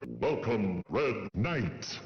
Welcome, Red Knight.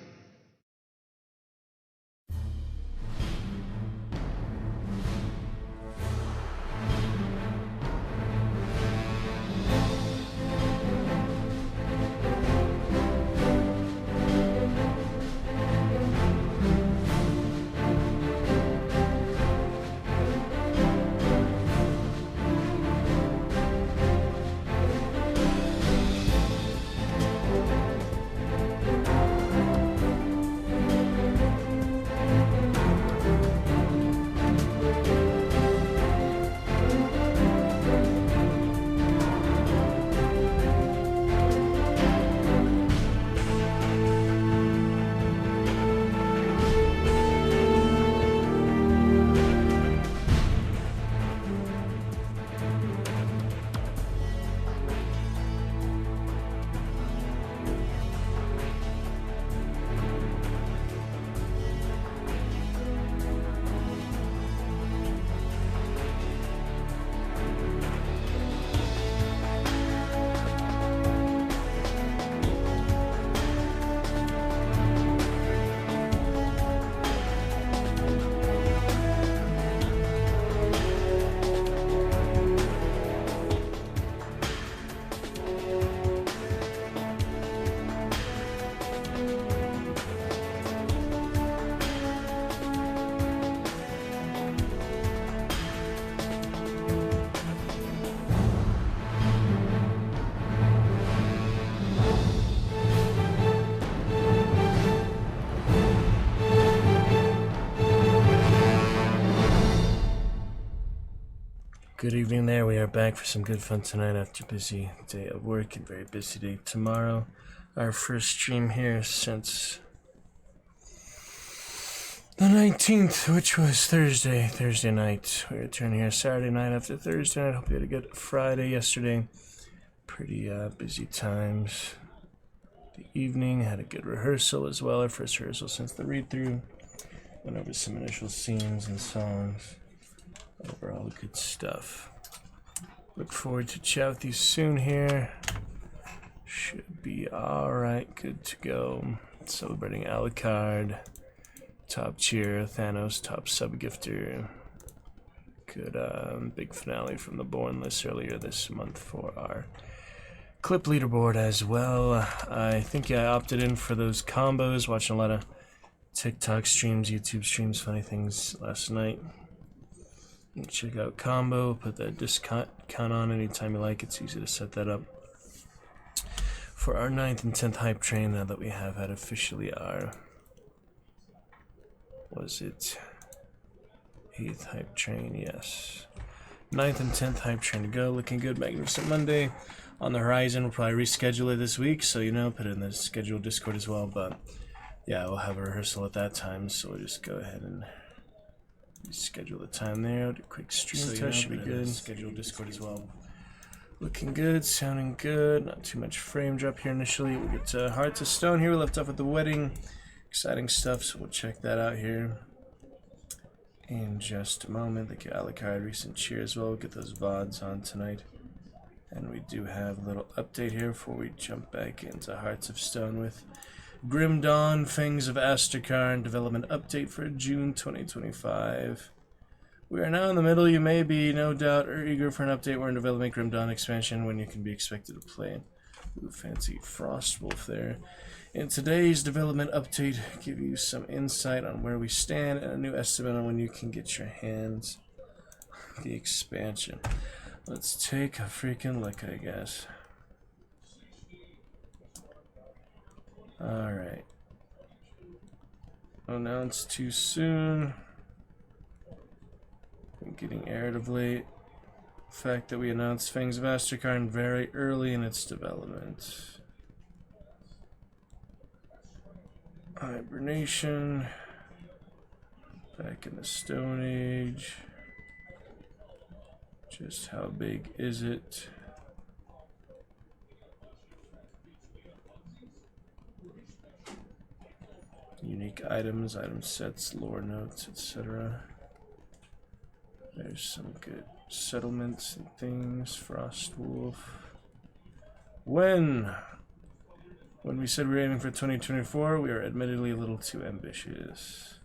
Good evening there. We are back for some good fun tonight after a busy day of work and very busy day tomorrow. Our first stream here since the 19th, which was Thursday night. We return here Saturday night after Thursday night. Hope you had a good Friday yesterday. Pretty busy times. The evening had a good rehearsal as well. Our first rehearsal since the read-through. Went over some initial scenes and songs. Overall good stuff. Look forward to chat with you soon here. Should be alright, good to go. Celebrating Alucard. Top cheer, Thanos, top sub-gifter. Good big finale from the Born list earlier this month for our clip leaderboard as well. I think I opted in for those combos, watching a lot of TikTok streams, YouTube streams, funny things last night. Check out combo, put that discount on anytime you like. It's easy to set that up for our 9th and 10th hype train now that we have had officially our, was it 8th hype train? Yes. 9th and 10th hype train to go. Looking good. Magnificent Monday on the horizon. We'll probably reschedule it this week, so you know, put it in the scheduled Discord as well. But yeah, we'll have a rehearsal at that time, so we'll just go ahead and schedule the time there. Do a quick stream test, should be good. Schedule Discord as well. Looking good, sounding good. Not too much frame drop here initially. We'll get to Hearts of Stone here. We left off at the wedding. Exciting stuff, so we'll check that out here in just a moment. Thank you, Alucard. Recent cheer as well. We'll get those VODs on tonight. And we do have a little update here before we jump back into Hearts of Stone with Grim Dawn, Fangs of Astrakarn, development update for June 2025. We are now in the middle. You may be, no doubt, eager for an update. We're in development Grim Dawn expansion when you can be expected to play. Ooh, fancy Frostwolf there. In today's development update, give you some insight on where we stand and a new estimate on when you can get your hands on the expansion. Let's take a freaking look, I guess. Alright. Announced too soon. I'm getting aired of late. The fact that we announced Fangs of Astrakarn very early in its development. Hibernation. Back in the Stone Age. Just how big is it? Unique items, item sets, lore notes, etc. There's some good settlements and things. Frostwolf. When When we said we were aiming for 2024, we are admittedly a little too ambitious.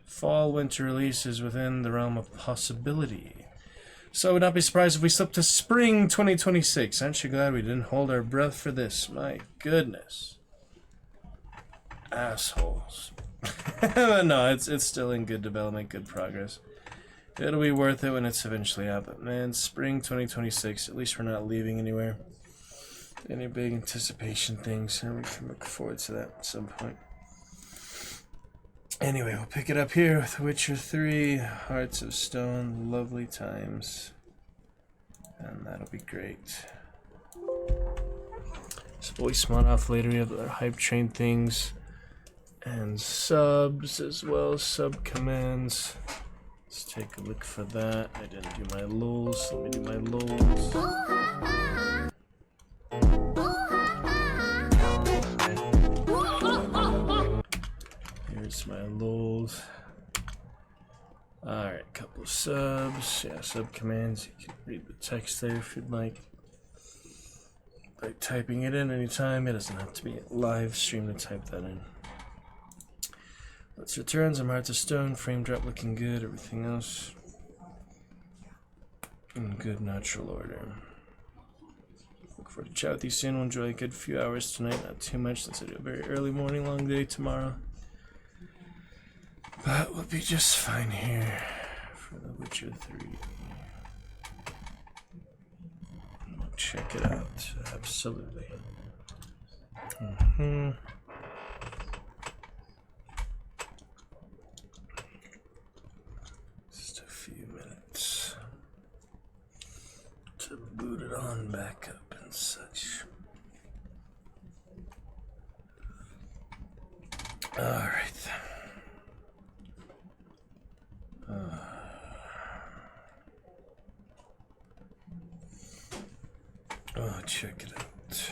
Fall winter release is within the realm of possibility. So I would not be surprised if we slipped to spring 2026. Aren't you glad we didn't hold our breath for this? My goodness. Assholes. No, it's still in good development, good progress. It'll be worth it when it's eventually out. But man, spring 2026, at least we're not leaving anywhere. Any big anticipation things, and we can look forward to that at some point. Anyway, we'll pick it up here with Witcher 3, Hearts of Stone, lovely times. And that'll be great. So voice mod off later, we have other hype train things. And subs as well, sub commands. Let's take a look for that. I didn't do my lols, let me do my lols. Here's my lols. Alright, couple of subs. Yeah, sub commands. You can read the text there if you'd like. By typing it in anytime. It doesn't have to be live stream to type that in. Let's return some Hearts of Stone. Frame drop looking good. Everything else in good natural order. Look forward to chat with you soon. We'll enjoy a good few hours tonight. Not too much since I do a very early morning, long day tomorrow. But we'll be just fine here for The Witcher 3. We'll check it out. Absolutely. Just a few minutes to boot it on back up and such. Alright. Oh, check it out.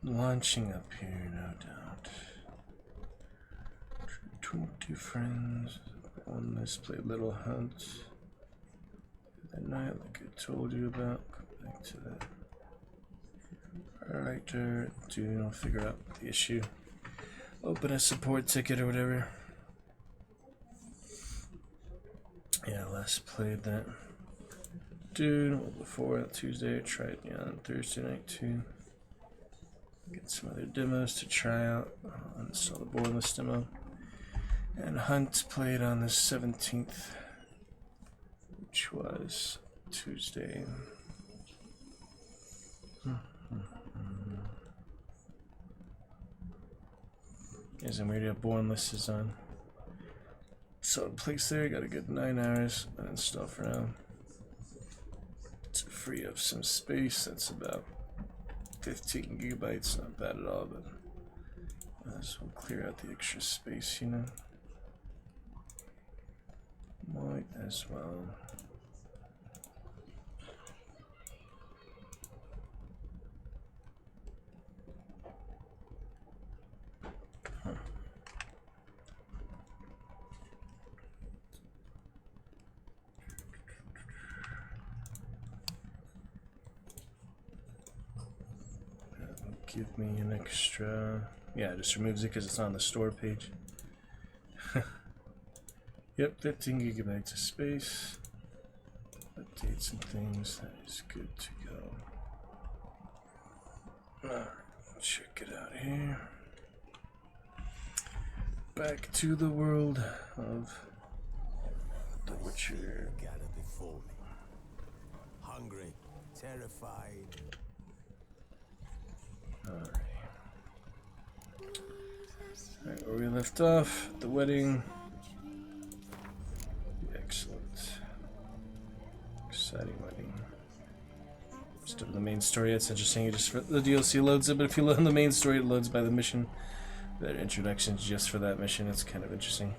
Launching up here, no doubt. 20 friends. On this, play Little Hunt. That night, like I told you about. Go back to that. Alright, I'll figure out the issue. Open a support ticket or whatever. Yeah, last played that. Before Tuesday, I tried on Thursday night too. Get some other demos to try out. I'll install the Borderless demo. And Hunt played on the 17th, which was Tuesday. As I'm ready to Bornless is on. So in place there, got a good 9 hours and stuff for now. To free up some space, that's about 15 gigabytes, not bad at all, but this will clear out the extra space, you know. Might as well. Give me an extra. Yeah, it just removes it because it's on the store page. Yep, 15 gigabytes of space. Updates and things. That is good to go. Alright, check it out here. Back to the world of The Witcher. Gathered before me. Hungry, terrified. Alright, where we left off, the wedding. Excellent. Exciting wedding. Still the main story, it's interesting, you just the DLC loads it, but if you load the main story, it loads by the mission. That introduction's just for that mission, it's kind of interesting.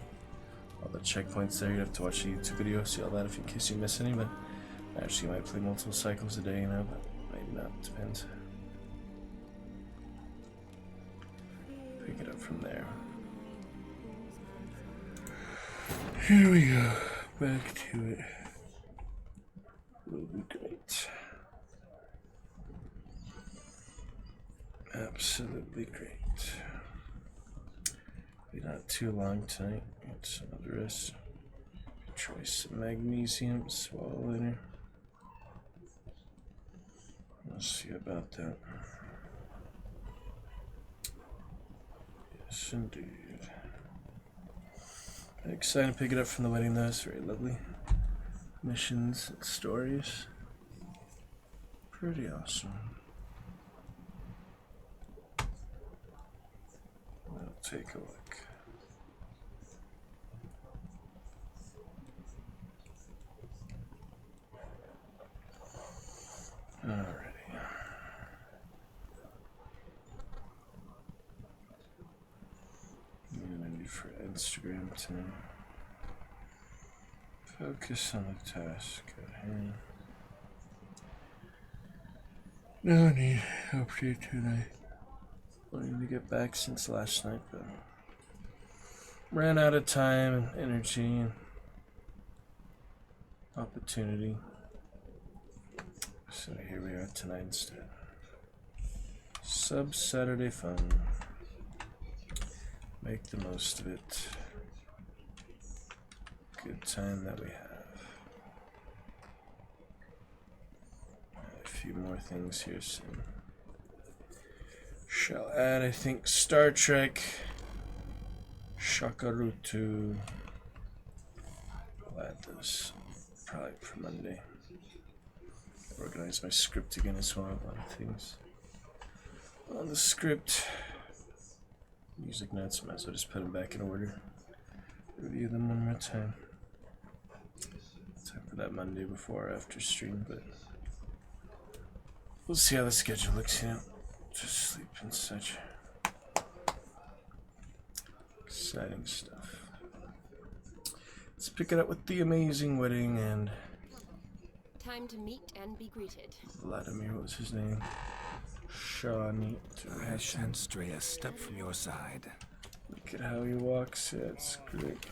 All the checkpoints there, you have to watch the YouTube video, see all that if in case you miss any, but actually you might play multiple cycles a day, you know, but maybe not, depends. Pick it up from there. Here we go. Back to it. will be great. Absolutely great. Be not too long tonight. Get some of the rest. Try some magnesium, swallow later. We'll see about that. Yes, indeed. Excited to pick it up from the wedding, though. It's very lovely. Missions and stories. Pretty awesome. We'll take a look. Alrighty. I'm gonna need for Instagram tonight. Focus on the task at hand. No need to update tonight. Wanting to get back since last night, but ran out of time and energy and opportunity. So here we are tonight instead. Sub Saturday fun. Make the most of it. Good time that we have. A few more things here soon. Shall add, I think, Star Trek, Shakarutu. I'll add this probably for Monday. Organize my script again as well. A lot of things on the script. Music notes, might as well just put them back in order. Review them one more time. Time for that Monday before or after stream, but we'll see how the schedule looks, you know. Just sleep and such. Exciting stuff. Let's pick it up with the amazing wedding and Time to meet and be greeted. Vladimir, what was his name? Shawnee. I shan't stray a step from your side. Look at how he walks. Yeah, it's great.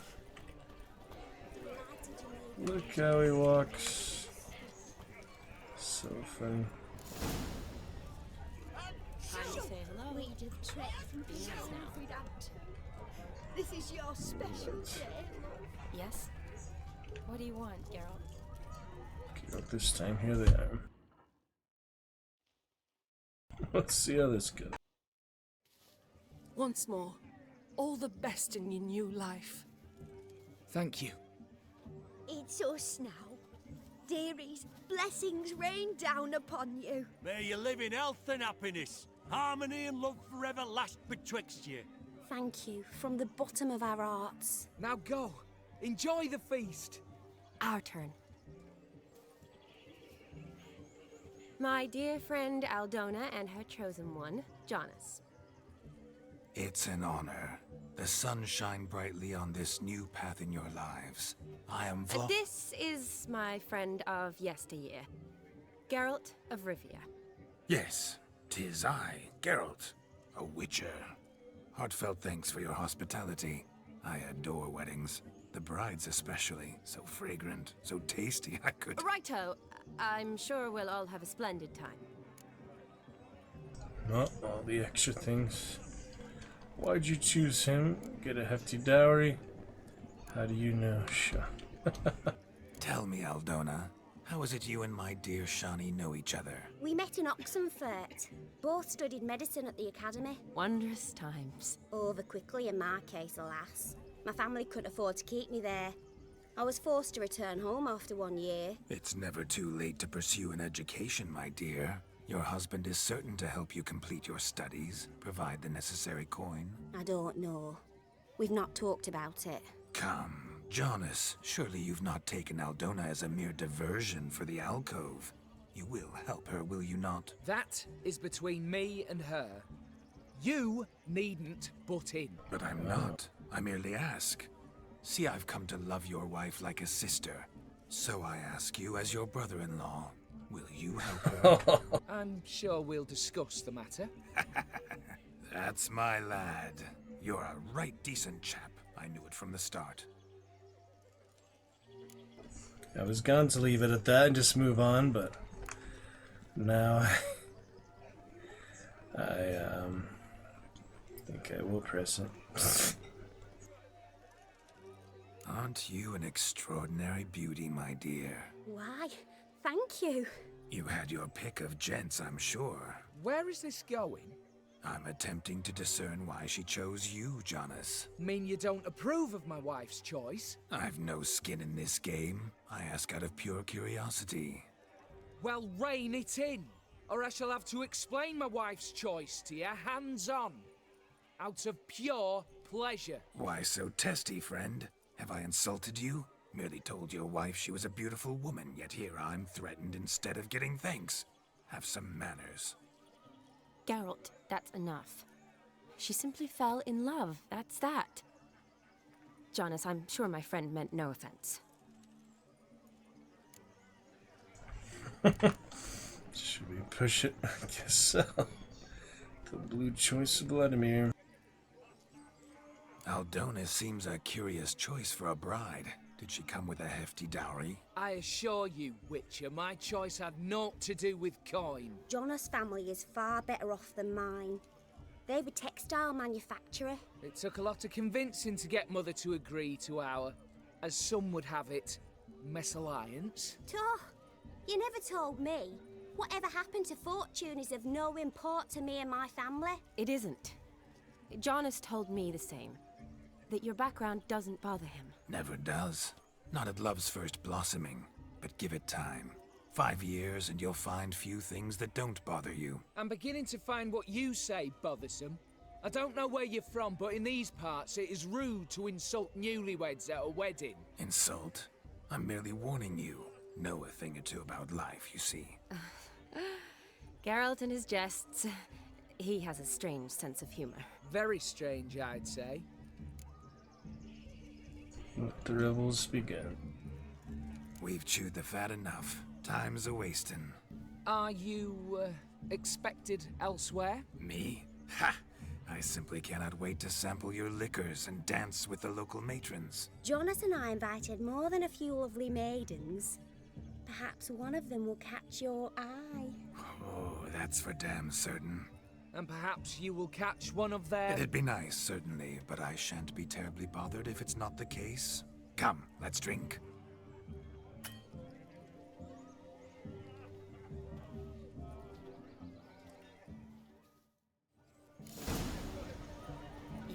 Look how he walks. So funny. Time to say hello. We'd have trekked from Yes, Sheffield now. if we'd had. This is your special day. Yes? What do you want, Geralt? Okay, up this time, here they are. Let's see how this goes. Once more, all the best in your new life. Thank you. It's us now. Dearies, blessings rain down upon you. May you live in health and happiness. Harmony and love forever last betwixt you. Thank you from the bottom of our hearts. Now go. Enjoy the feast. Our turn. My dear friend Aldona and her chosen one, Jonas. It's an honor. The sun shine brightly on this new path in your lives. I am This is my friend of yesteryear, Geralt of Rivia. Yes, 'tis I, Geralt, a witcher. Heartfelt thanks for your hospitality. I adore weddings. The brides especially. So fragrant, so tasty, I could... Righto, I'm sure we'll all have a splendid time. Oh, all the extra things. Why'd you choose him? Get a hefty dowry? How do you know, Sha? Tell me, Aldona, how is it you and my dear Shani know each other? We met in Oxenfurt. Both studied medicine at the academy. Wondrous times. Over quickly in my case, alas. My family couldn't afford to keep me there. I was forced to return home after 1 year. It's never too late to pursue an education, my dear. Your husband is certain to help you complete your studies, provide the necessary coin. I don't know. We've not talked about it. Come, Jonas, surely you've not taken Aldona as a mere diversion for the alcove. You will help her, will you not? That is between me and her. You needn't butt in. But I'm not. I merely ask. See, I've come to love your wife like a sister. So I ask you as your brother-in-law, will you help her? I'm sure we'll discuss the matter. That's my lad. You're a right decent chap. I knew it from the start. I was going to leave it at that and just move on, but now I think I will press it. Aren't you an extraordinary beauty, my dear? Why, thank you. You had your pick of gents, I'm sure. Where is this going? I'm attempting to discern why she chose you, Jonas. Mean you don't approve of my wife's choice? I've no skin in this game. I ask out of pure curiosity. Well, rein it in, or I shall have to explain my wife's choice to you hands-on. Out of pure pleasure. Why so testy, friend? Have I insulted you? Merely told your wife she was a beautiful woman, yet here I'm threatened instead of getting thanks. Have some manners. Geralt, that's enough. She simply fell in love, that's that. Jonas, I'm sure my friend meant no offense. Should we push it? I guess so. The blue choice of Vladimir. Aldona seems a curious choice for a bride. Did she come with a hefty dowry? I assure you, Witcher, my choice had naught to do with coin. Jonas' family is far better off than mine. They're a textile manufacturer. It took a lot of convincing to get Mother to agree to our, as some would have it, mesalliance. You never told me. Whatever happened to fortune is of no import to me and my family. It isn't. Jonas told me the same. That your background doesn't bother him. Never does. Not at love's first blossoming. But give it time. 5 years and you'll find few things that don't bother you. I'm beginning to find what you say bothersome. I don't know where you're from, but in these parts it is rude to insult newlyweds at a wedding. Insult? I'm merely warning you. Know a thing or two about life, you see. Geralt and his jests. He has a strange sense of humor. Very strange, I'd say. Let the revels begin. We've chewed the fat enough. Time's a-wasting. Are you, expected elsewhere? Me? Ha! I simply cannot wait to sample your liquors and dance with the local matrons. Jonas and I invited more than a few lovely maidens. Perhaps one of them will catch your eye. Oh, that's for damn certain. And perhaps you will catch one of their... It'd be nice, certainly, but I shan't be terribly bothered if it's not the case. Come, let's drink.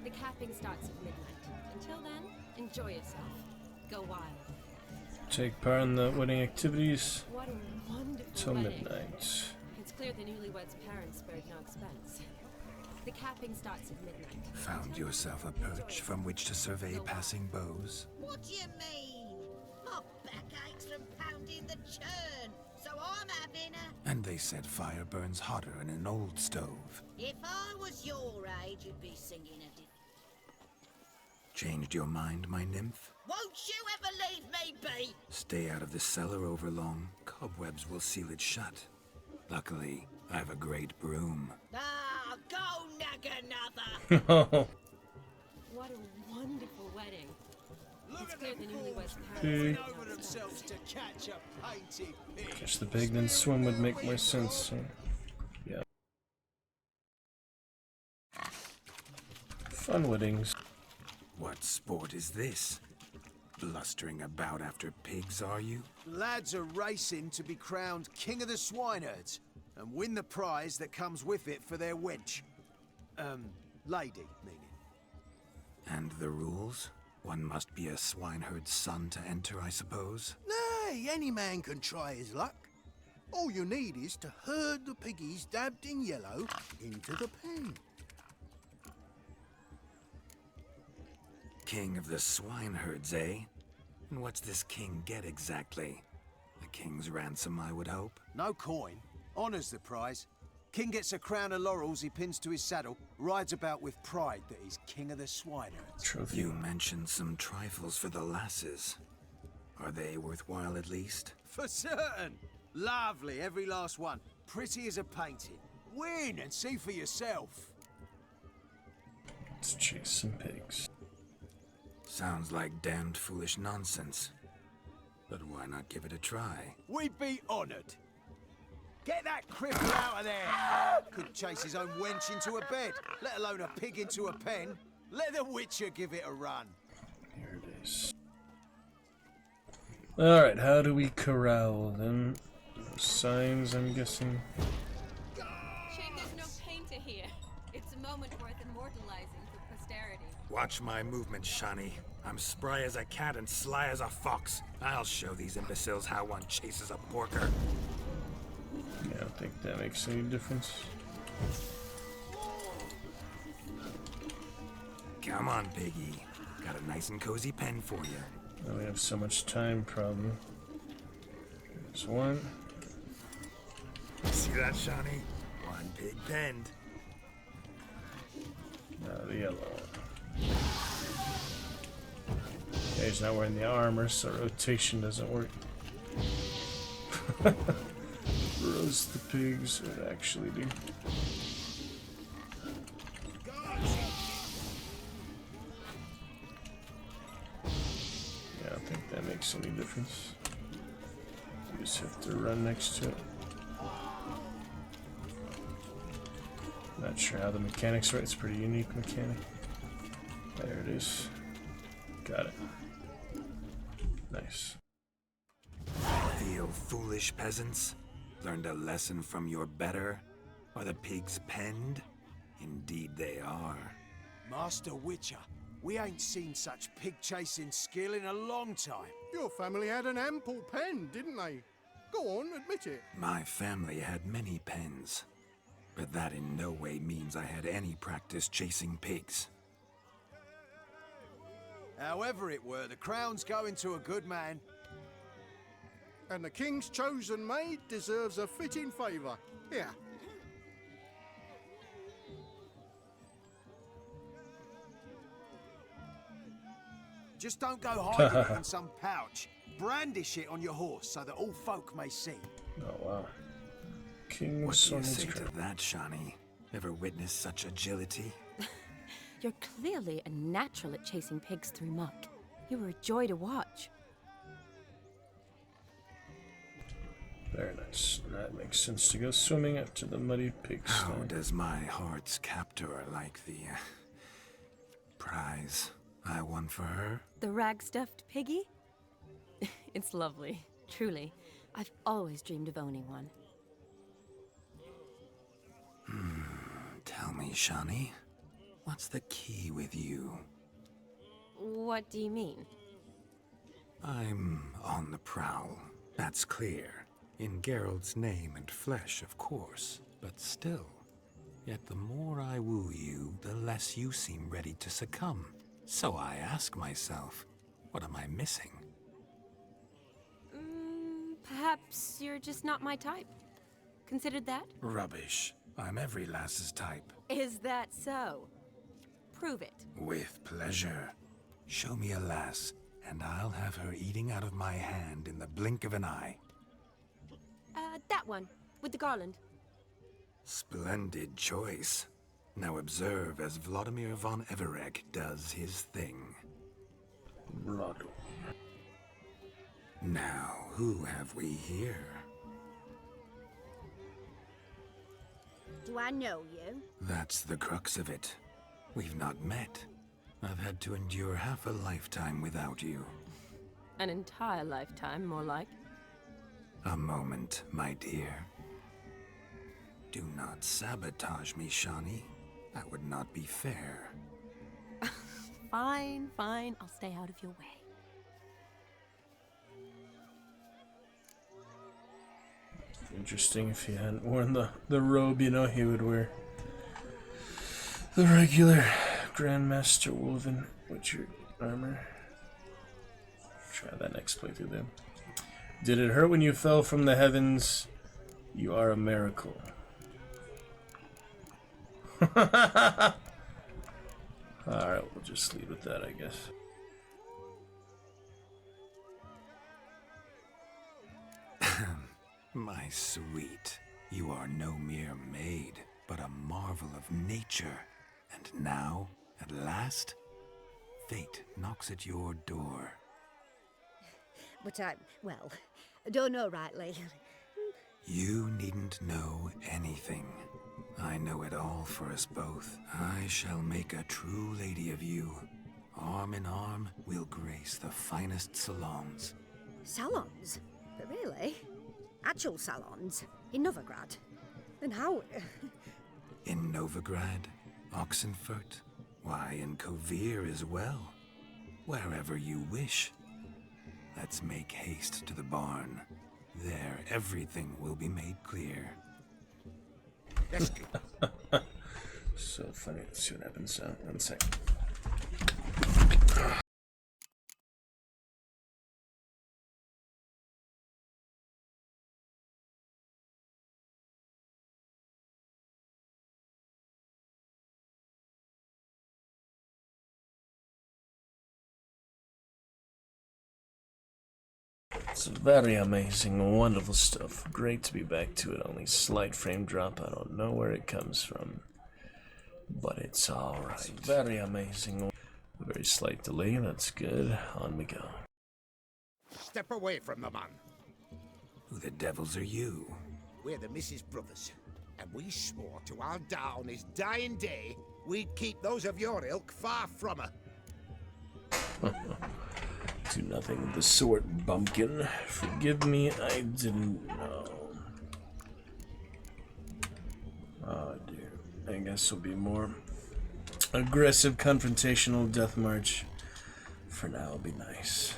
The capping starts at midnight. Until then, enjoy yourself. Go wild. Take part in the wedding activities What a wonderful till wedding. midnight. It's clear the newlyweds' parents spared no expense. The capping starts at midnight. Found yourself a perch from which to survey passing beaux? What do you mean? My back aches from pounding the churn, so I'm having a... And they said fire burns hotter in an old stove. If I was your age, you'd be singing a different... Changed your mind, my nymph? Won't you ever leave me be? Stay out of the cellar overlong. Cobwebs will seal it shut. Luckily, I have a great broom. Ah, go nag another. Oh, What a wonderful wedding. It's clear the newlyweds' Pig. parents spared no expense. to catch a painted pig. catch the pig then swim would make more sense. So, yeah. Fun weddings. What sport is this? Blustering about after pigs, are you? Lads are racing to be crowned King of the Swineherds and win the prize that comes with it for their wench. Lady, meaning. And the rules? One must be a swineherd's son to enter, I suppose? Nay, any man can try his luck. All you need is to herd the piggies dabbed in yellow into the pen. King of the swineherds, eh? And what's this king get exactly? A king's ransom, I would hope. No coin. Honours the prize. King gets a crown of laurels he pins to his saddle, rides about with pride that he's king of the swineherds. Trophy. You mentioned some trifles for the lasses. Are they worthwhile at least? For certain. Lovely, every last one. Pretty as a painting. Win and see for yourself. Let's chase some pigs. Sounds like damned foolish nonsense. But why not give it a try? We'd be honoured. Get that cripple out of there! Could chase his own wench into a bed, let alone a pig into a pen. Let the Witcher give it a run. Here it is. Alright, how do we corral them? Signs, I'm guessing. Shame there's no painter here. It's a moment worth immortalizing for posterity. Watch my movements, Shani. I'm spry as a cat and sly as a fox. I'll show these imbeciles how one chases a porker. Yeah, I don't think that makes any difference. Come on, Piggy. Got a nice and cozy pen for you. Oh, we have so much time problem. There's one. See that, Shani? One pig penned. Now the yellow one. Okay, he's not wearing the armor, so rotation doesn't work. Roast the pigs would actually do. Yeah, I don't think that makes any difference. You just have to run next to it. Not sure how the mechanics work. It's a pretty unique mechanic. There it is. Got it. Nice. Feel foolish, peasants? Learned a lesson from your better? Are the pigs penned? Indeed they are. Master Witcher, we ain't seen such pig-chasing skill in a long time. Your family had an ample pen, didn't they? Go on, admit it. My family had many pens, but that in no way means I had any practice chasing pigs. However it were, the crown's going to a good man. And the king's chosen maid deserves a fitting favour. Here. Just don't go hiding it in some pouch. Brandish it on your horse so that all folk may see. Oh wow. King What do you Solomon's say crown. to that, Shani? Ever witnessed such agility? You're clearly a natural at chasing pigs through muck. You were a joy to watch. Very nice. That makes sense to go swimming after the muddy pigsty. How does my heart's captor like the prize I won for her? The rag-stuffed piggy? It's lovely, truly. I've always dreamed of owning one. Tell me, Shani, what's the key with you? What do you mean? I'm on the prowl, that's clear. In Geralt's name and flesh, of course, but still. Yet the more I woo you, the less you seem ready to succumb. So I ask myself, what am I missing? Perhaps you're just not my type. Considered that? Rubbish. I'm every lass's type. Is that so? Prove it. With pleasure. Show me a lass, and I'll have her eating out of my hand in the blink of an eye. That one, with the garland. Splendid choice. Now observe as Vladimir von Everegg does his thing. Blood. Now, who have we here? Do I know you? That's the crux of it. We've not met. I've had to endure half a lifetime without you. An entire lifetime, more like. A moment, my dear. Do not sabotage me, Shani. That would not be fair. Fine, fine. I'll stay out of your way. Interesting if he hadn't worn the robe, you know, he would wear the regular Grandmaster woven Witcher armor. Try that next playthrough then. Did it hurt when you fell from the heavens? You are a miracle. Alright, we'll just leave with that, I guess. My sweet, you are no mere maid, but a marvel of nature. And now, at last, fate knocks at your door. but well, I don't know rightly. You needn't know anything. I know it all for us both. I shall make a true lady of you. Arm in arm, we'll grace the finest salons. Salons? But really? Actual salons? In Novigrad? Then how... In Novigrad, Oxenfurt, why, in Kovir as well. Wherever you wish. Let's make haste to the barn. There, everything will be made clear. So funny. Let's see what happens. 1 sec. It's very amazing, wonderful stuff. Great to be back to it. Only slight frame drop. I don't know where it comes from, but it's alright. Very amazing. A very slight delay. That's good. On we go. Step away from the man. Who the devils are you? We're the Mrs. Brothers, and we swore to our Da on his dying day we'd keep those of your ilk far from her. Do nothing of the sort, bumpkin. Forgive me, I didn't know. Oh dear. I guess will be more aggressive, confrontational death march. For now, it'll be nice.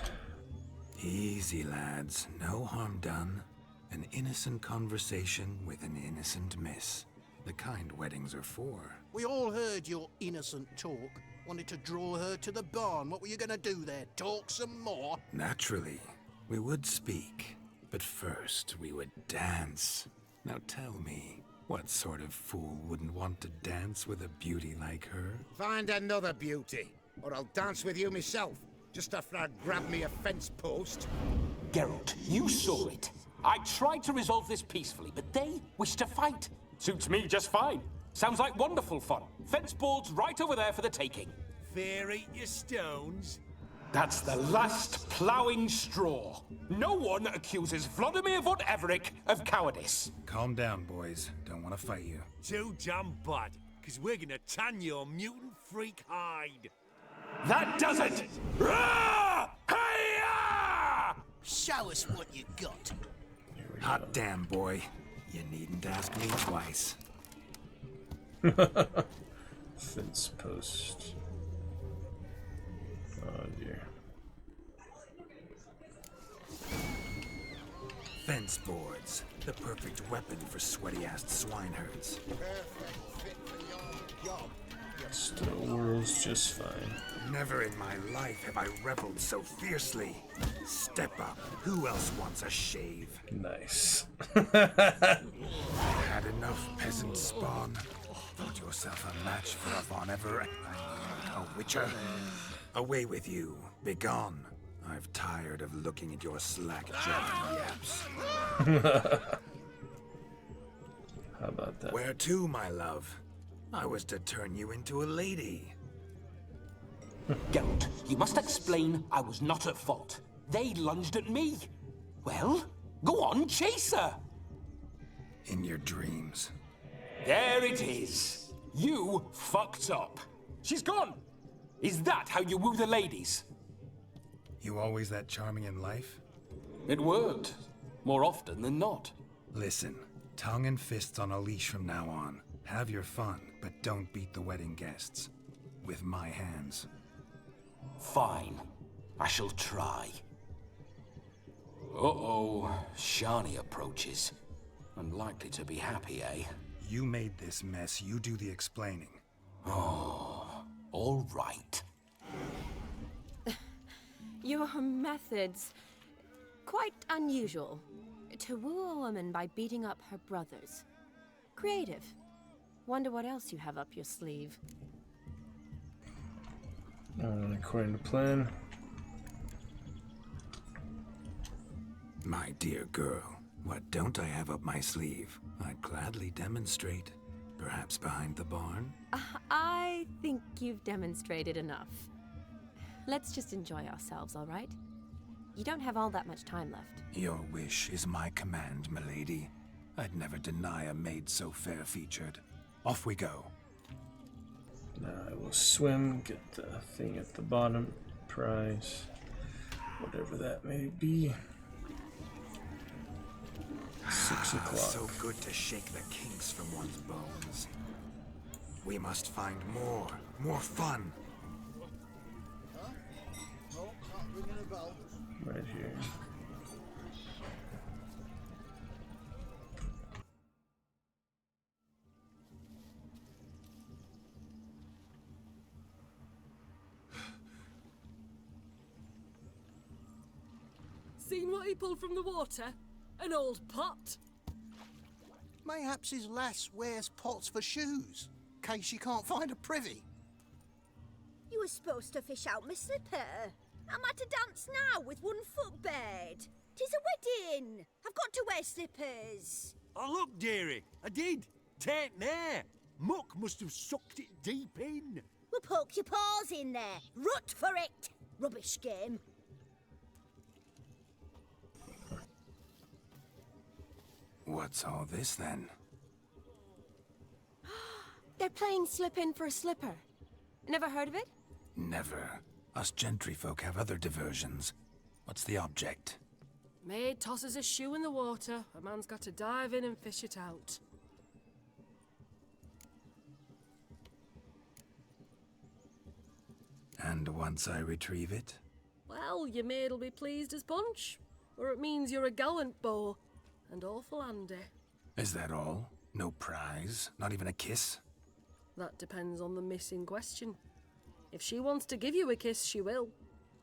Easy, lads. No harm done. An innocent conversation with an innocent miss. The kind weddings are for. We all heard your innocent talk. Wanted to draw her to the barn. What were you gonna do there? Talk some more? Naturally, we would speak. But first, we would dance. Now tell me, what sort of fool wouldn't want to dance with a beauty like her? Find another beauty, or I'll dance with you myself, just after I grab me a fence post. Geralt, you saw it. I tried to resolve this peacefully, but they wish to fight. Suits me just fine. Sounds like wonderful fun. Fence boards right over there for the taking. Fear eat your stones. That's the last ploughing straw. No one accuses Vladimir von Everec of cowardice. Calm down, boys. Don't want to fight you. Too damn bad, because we're gonna tan your mutant freak hide. That does it! Rah! Hi-ya! Show us what you got. Hot damn, boy. You needn't ask me twice. Fence post. Oh dear. Fence boards. The perfect weapon for sweaty-assed swineherds. Perfect fit for your job. Still whirls just fine. Never in my life have I reveled so fiercely. Step up. Who else wants a shave? Nice. Had enough, peasant spawn. Found yourself a match for a Von Everett. A witcher. Away with you. Begone. I've tired of looking at your slack-jawed yaps. How about that? Where to, my love? I was to turn you into a lady. Geralt, you must explain I was not at fault. They lunged at me. Well, go on, chase her. In your dreams. There it is. You fucked up. She's gone. Is that how you woo the ladies? You always that charming in life? It worked. More often than not. Listen, tongue and fists on a leash from now on. Have your fun, but don't beat the wedding guests. With my hands. Fine. I shall try. Uh-oh. Shani approaches. Unlikely to be happy, eh? You made this mess. You do the explaining. Oh, all right. Your methods, quite unusual. To woo a woman by beating up her brothers. Creative. Wonder what else you have up your sleeve. According to plan. My dear girl, what don't I have up my sleeve? I'd gladly demonstrate. Perhaps behind the barn? I think you've demonstrated enough. Let's just enjoy ourselves, all right? You don't have all that much time left. Your wish is my command, milady. I'd never deny a maid so fair-featured. Off we go. Now I will swim, get the thing at the bottom, prize, whatever that may be. 6 o'clock. So good to shake the kinks from one's bones. We must find more fun. Right here. Seen what he pulled from the water? An old pot. Mayhaps his lass wears pots for shoes, case she can't find a privy. You were supposed to fish out my slipper. I'm at a dance now with one foot bared. 'Tis a wedding. I've got to wear slippers. Oh, look, dearie, I did. Tain't there. Muck must have sucked it deep in. Well, poke your paws in there. Rut for it. Rubbish game. What's all this then? They're playing slip in for a slipper. Never heard of it? Never. Us gentry folk have other diversions. What's the object? Maid tosses a shoe in the water. A man's got to dive in and fish it out. And once I retrieve it? Well, your maid'll be pleased as punch. Or it means you're a gallant beau. And awful handy. Is that all? No prize? Not even a kiss? That depends on the miss in question. If she wants to give you a kiss, she will.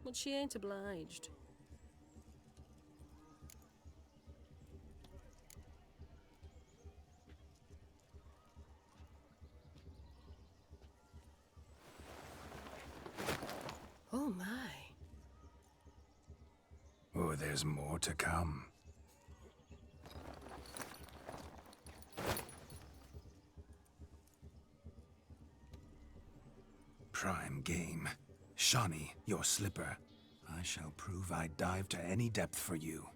But she ain't obliged. Oh my. Oh, there's more to come. Prime game. Shawnee, your slipper. I shall prove I'd dive to any depth for you.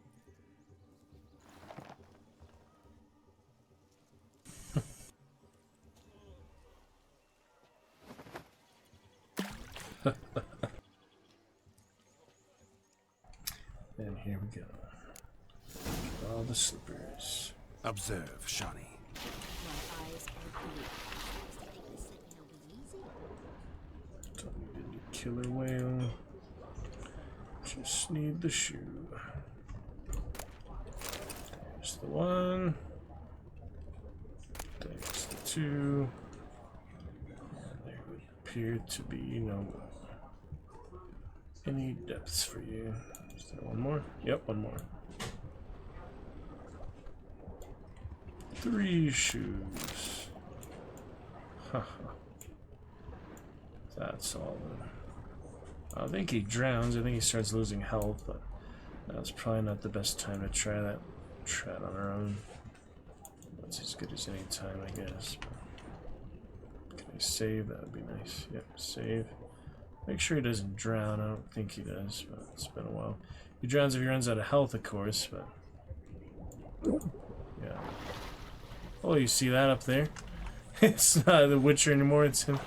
And here we go. All the slippers. Observe, Shawnee. Don't need any killer whale. Just need the shoe. There's the one. There's the two. And there would appear to be no any depths for you. Is there one more? Yep, one more. 3 shoes. Haha. That's all. I don't think he drowns. I think he starts losing health, but that's probably not the best time to try that trap on our own. That's as good as any time, I guess. But can I save? That would be nice. Yep, save. Make sure he doesn't drown. I don't think he does, but it's been a while. He drowns if he runs out of health, of course, but yeah. Oh, you see that up there? It's not the Witcher anymore, it's him.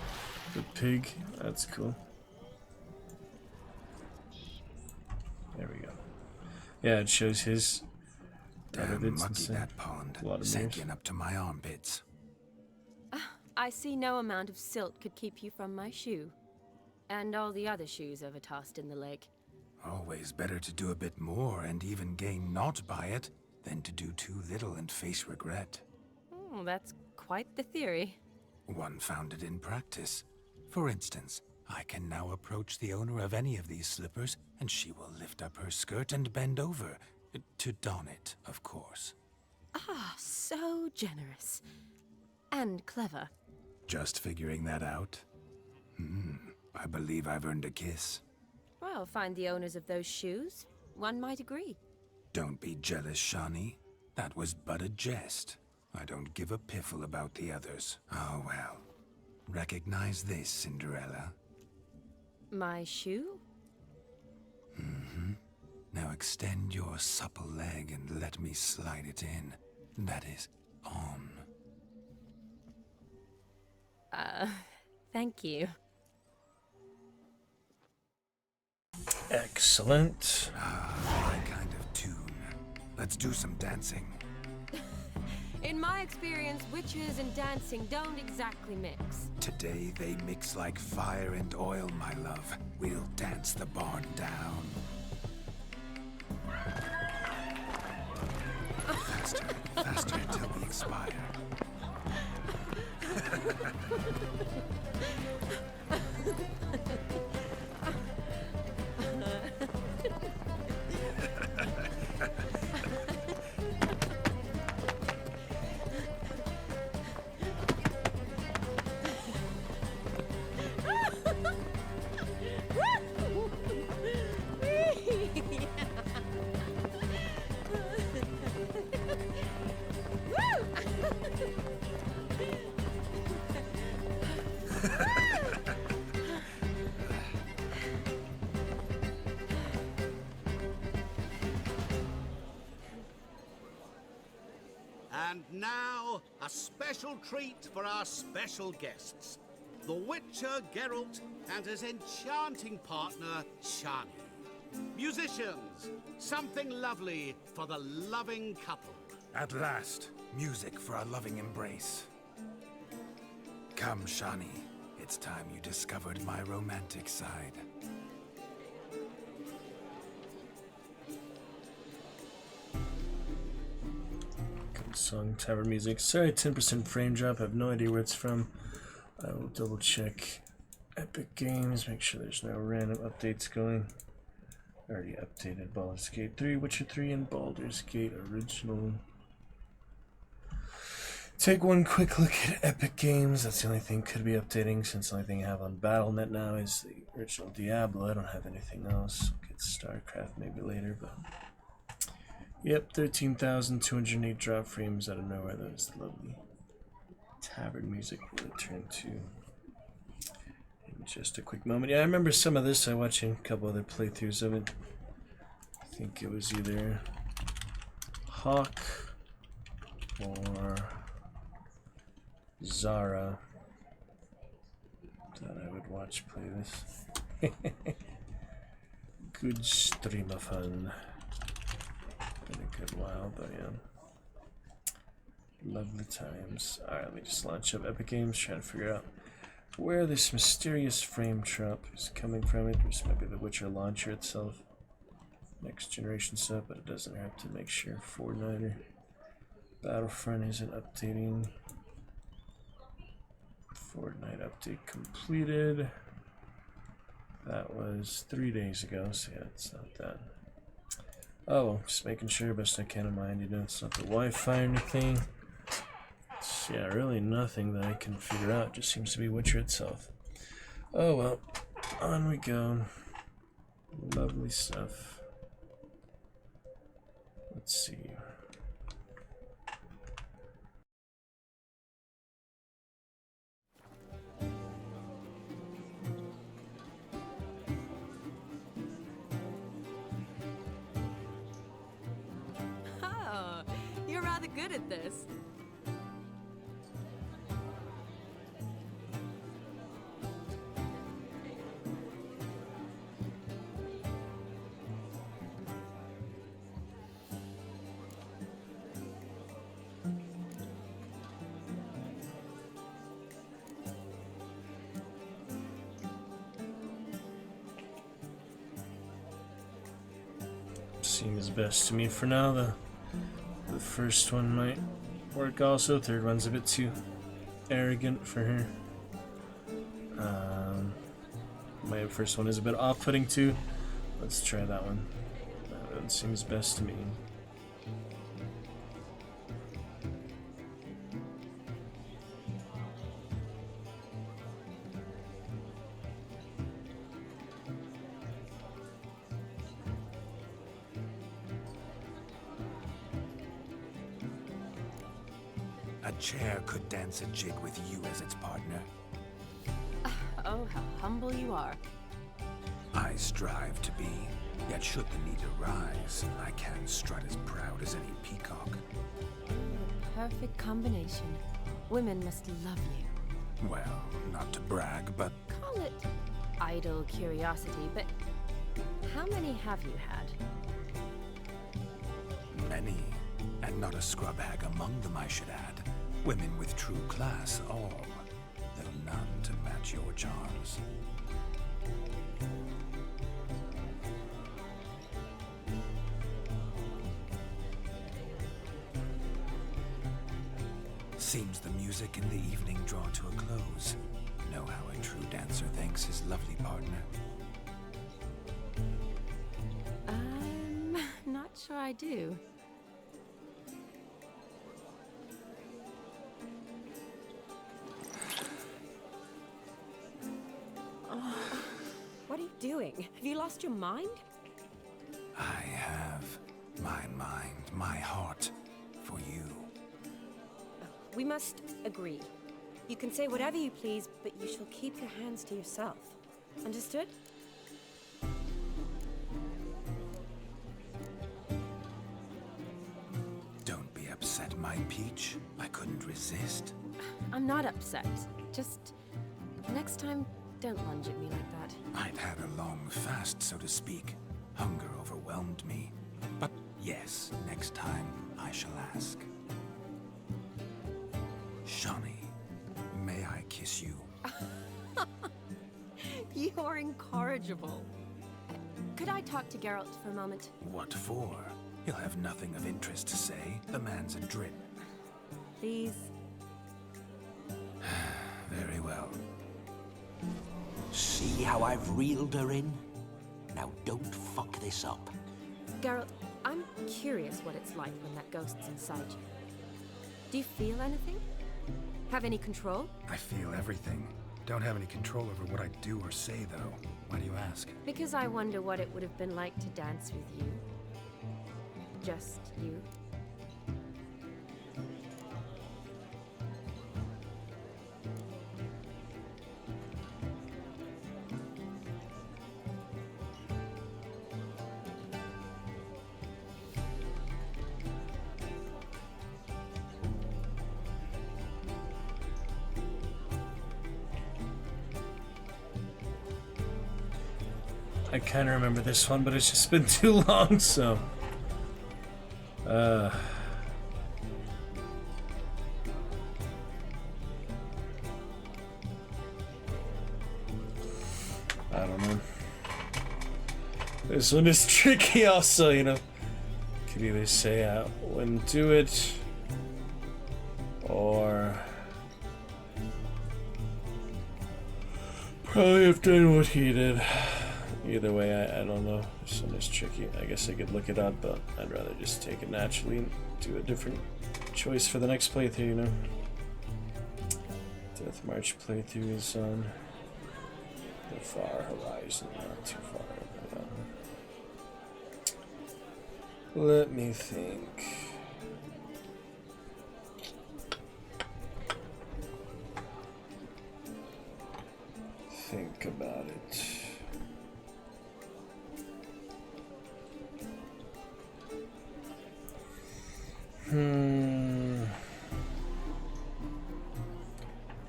The pig. That's cool. There we go. Yeah, it shows his. Damn mucky that pond. Sank in up to my armpits. I see no amount of silt could keep you from my shoe. And all the other shoes ever tossed in the lake. Always better to do a bit more and even gain naught by it than to do too little and face regret. Oh, that's quite the theory. One founded in practice. For instance, I can now approach the owner of any of these slippers, and she will lift up her skirt and bend over. To don it, of course. Ah, so generous. And clever. Just figuring that out? I believe I've earned a kiss. Well, find the owners of those shoes. One might agree. Don't be jealous, Shawnee. That was but a jest. I don't give a piffle about the others. Oh well. Recognize this, Cinderella. My shoe? Now extend your supple leg and let me slide it in. That is on. Thank you. Excellent. My kind of tune. Let's do some dancing. In my experience, witches and dancing don't exactly mix. Today they mix like fire and oil, my love. We'll dance the barn down. Faster, faster till we expire. And now, a special treat for our special guests. The Witcher Geralt and his enchanting partner, Shani. Musicians, something lovely for the loving couple. At last, music for a loving embrace. Come, Shani. It's time you discovered my romantic side. Song Tavern Music. Sorry, 10% frame drop. I have no idea where it's from. I will double check Epic Games, make sure there's no random updates going. Already updated Baldur's Gate 3, Witcher 3, and Baldur's Gate Original. Take one quick look at Epic Games. That's the only thing could be updating, since the only thing I have on Battle.net now is the original Diablo. I don't have anything else. I'll get StarCraft maybe later, but... Yep, 13,208 drop frames out of nowhere. That was lovely. Tavern Music will return to in just a quick moment. Yeah, I remember some of this. I watched a couple other playthroughs of it. I think it was either Hawk or Zara that I would watch play this. Good stream of fun. Been a good while, but yeah. Lovely times. Alright, let me just launch up Epic Games, try to figure out where this mysterious frame drop is coming from. This might be the Witcher launcher itself. Next generation stuff, but it doesn't hurt to make sure Fortnite or Battlefront isn't updating. Fortnite update completed. That was 3 days ago, so yeah, it's not that. Oh, just making sure, best I can in mind, you know, it's not the Wi-Fi or anything. It's, yeah, really nothing that I can figure out. It just seems to be Witcher itself. Oh well, on we go. Lovely stuff. Let's see. Oh, you're rather good at this. Seems best to me for now. The first one might work also. Third one's a bit too arrogant for her. My first one is a bit off-putting too. Let's try that one. That one seems best to me. A chair could dance a jig with you as its partner. Oh, how humble you are. I strive to be. Yet should the need arise, I can strut as proud as any peacock. Perfect combination. Women must love you. Well, not to brag, but Call it idle curiosity, but how many have you had? many. And not a scrub hag among them, I should add. Women with true class, all. Though none to match your charms. Seems the music in the evening draw to a close. Know how a true dancer thanks his lovely partner? I'm not sure I do. Oh, what are you doing? Have you lost your mind? I have my mind, my heart for you. We must agree. You can say whatever you please, but you shall keep your hands to yourself. Understood? Don't be upset, my peach. I couldn't resist. I'm not upset. Just next time, don't lunge at me like that. I'd had a long fast, so to speak. Hunger overwhelmed me. But yes, next time I shall ask. Shawnee, may I kiss you? You're incorrigible. Could I talk to Geralt for a moment? What for? He'll have nothing of interest to say. The man's a drip. Please. Very well. See how I've reeled her in? Now don't fuck this up. Geralt, I'm curious what it's like when that ghost's inside you. Do you feel anything? Have any control? I feel everything. Don't have any control over what I do or say, though. Why do you ask? Because I wonder what it would have been like to dance with you. Just you. I kind of remember this one, but it's just been too long, so... I don't know. This one is tricky also, you know. Could either say I wouldn't do it, or... probably have done what he did. Either way, I don't know. This one is tricky. I guess I could look it up, but I'd rather just take it naturally and do a different choice for the next playthrough, you know? Death March playthrough is on the far horizon, not too far. Let me think. Think about it.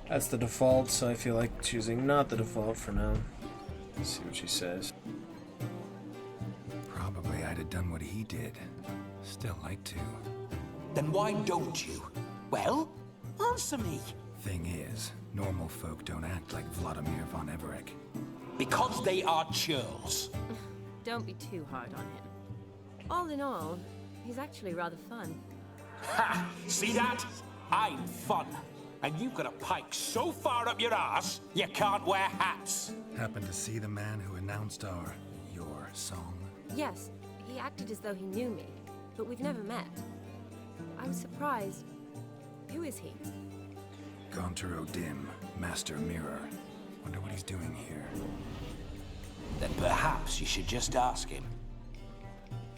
That's the default, so I feel like choosing not the default for now. Let's see what she says. Probably I'd have done what he did. Still like to. Then why don't you? Well, answer me. Thing is, normal folk don't act like Vladimir von Everec. Because they are churls. Don't be too hard on him. All in all, he's actually rather fun. Ha! See that? I'm fun. And you've got a pike so far up your ass, you can't wear hats. Happened to see the man who announced your song? Yes, he acted as though he knew me, but we've never met. I was surprised. Who is he? Gaunter O'Dim, Master Mirror. Wonder what he's doing here. Then perhaps you should just ask him.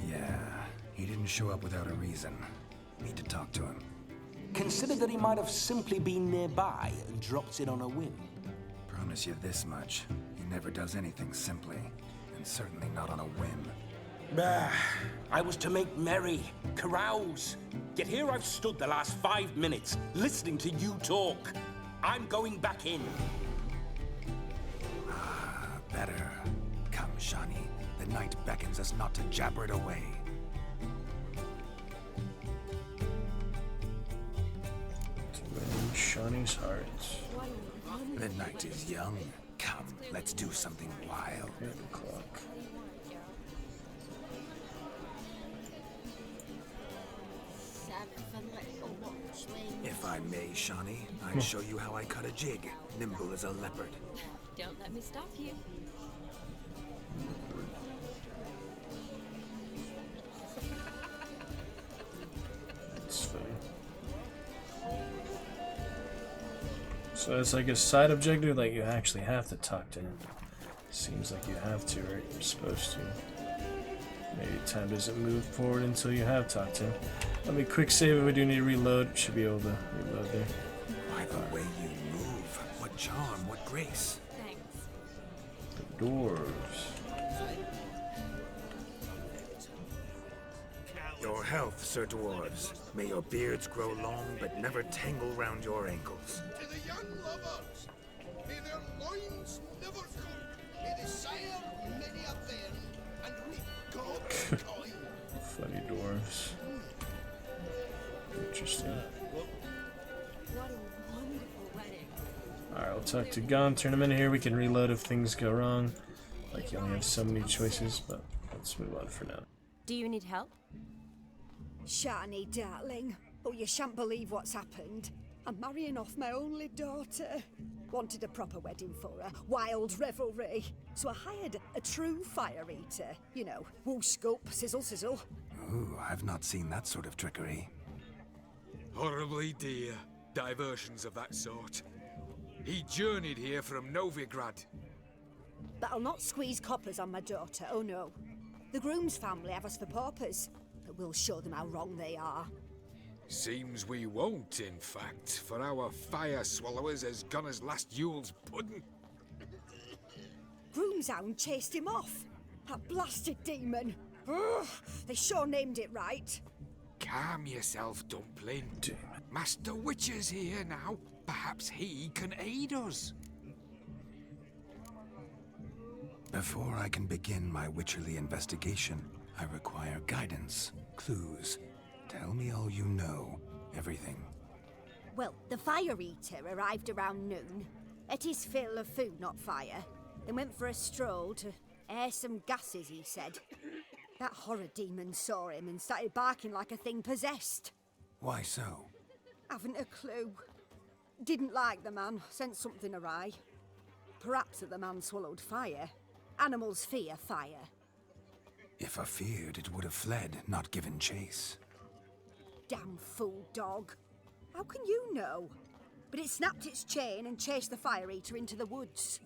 Yeah, he didn't show up without a reason. Need to talk to him. Consider that he might have simply been nearby and dropped in on a whim. Promise you this much. He never does anything simply. And certainly not on a whim. I was to make merry, carouse. Yet here I've stood the last 5 minutes, listening to you talk. I'm going back in. Better. Come, Shani. The night beckons us not to jabber it away. To win Shani's heart. The night is young. Come, let's do something wild. 8 o'clock. If I may, Shani, I'd show you how I cut a jig, nimble as a leopard. Don't let me stop you. It's funny. So it's like a side objective, like you actually have to talk to him. Seems like you have to, right? You're supposed to. Maybe time doesn't move forward until you have talked to him. Let me quick save if we do need to reload. Should be able to reload there. By the way you move, what charm, what grace. Thanks. The dwarves. Your health, Sir Dwarves. May your beards grow long, but never tangle round your ankles. To the young lovers, may their loins never cool. May they sire many a bairn and reap God's toil. Funny dwarves. Interesting. What a wonderful wedding. Alright, I'll talk to Gaunt in a minute here. We can reload if things go wrong. Like you only have so many choices, but let's move on for now. Do you need help? Shani, darling. Oh, you shan't believe what's happened. I'm marrying off my only daughter. Wanted a proper wedding for her, wild revelry. So I hired a true fire eater. You know, whoosh scoop, sizzle sizzle. Ooh, I've not seen that sort of trickery. Horribly dear diversions of that sort. He journeyed here from Novigrad. But I'll not squeeze coppers on my daughter, oh no. The groom's family have us for paupers, but we'll show them how wrong they are. Seems we won't, in fact, for our fire swallowers has gone as last Yule's pudding. Groom's hound chased him off. That blasted demon. Ugh, they sure named it right. Calm yourself, Dumpling. Master Witcher's here now. Perhaps he can aid us. Before I can begin my witcherly investigation, I require guidance, clues. Tell me all you know, everything. Well, the fire eater arrived around noon. Ate his fill of food, not fire. Then went for a stroll to air some gases, he said. That horror demon saw him and started barking like a thing possessed. Why so? Haven't a clue. Didn't like the man, sent something awry. Perhaps that the man swallowed fire. Animals fear fire. If I feared, it would have fled, not given chase. Damn fool dog. How can you know? But it snapped its chain and chased the fire eater into the woods.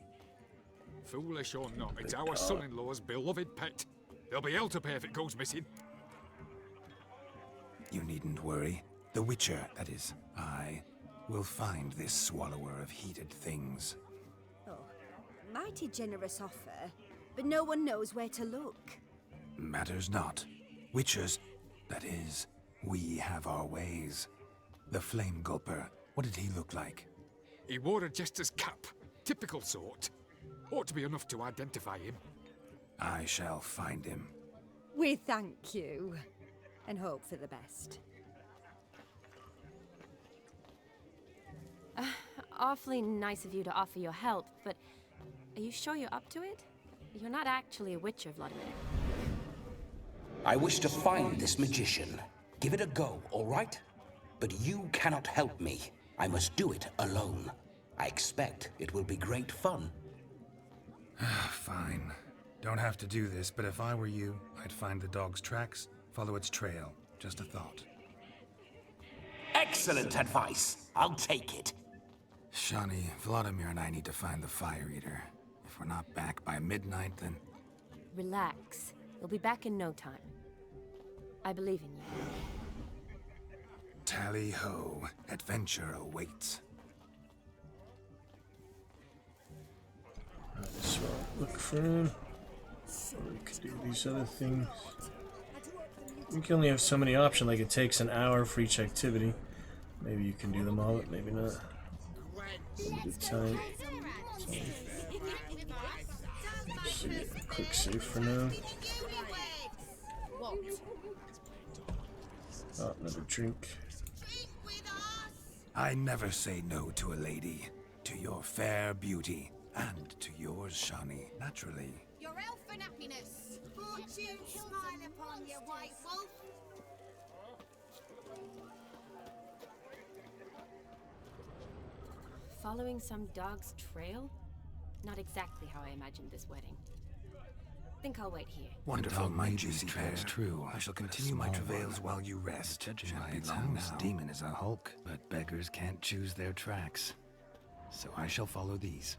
Foolish or not, it's our son-in-law's beloved pet. There'll be hell to pay if it goes missing. You needn't worry. The Witcher, that is, I, will find this swallower of heated things. Oh, mighty generous offer, but no one knows where to look. Matters not. Witchers, that is, we have our ways. The Flame Gulper, what did he look like? He wore a jester's cap. Typical sort. Ought to be enough to identify him. I shall find him. We thank you, and hope for the best. Awfully nice of you to offer your help, but are you sure you're up to it? You're not actually a witcher, Vladimir. I wish to find this magician. Give it a go, all right? But you cannot help me. I must do it alone. I expect it will be great fun. Fine. Don't have to do this, but if I were you, I'd find the dog's tracks, follow its trail. Just a thought. Excellent advice. I'll take it. Shani, Vladimir and I need to find the Fire Eater. If we're not back by midnight, then... Relax. You'll be back in no time. I believe in you. Tally-ho. Adventure awaits. So, look for him. We could do these other things. You can only have so many options, like it takes an hour for each activity. Maybe you can do them all, but maybe not. Limited time. Quick save for now. Oh, another drink. I never say no to a lady. To your fair beauty. And to yours, Shani, naturally. Your elfin happiness. Fortune smile upon you, white wolf. Following some dog's trail? Not exactly how I imagined this wedding. Think I'll wait here. Wonderful, my juicy bears. True. I shall continue my travails while you rest. Judging by its house, Demon is a hulk, but beggars can't choose their tracks. So I shall follow these.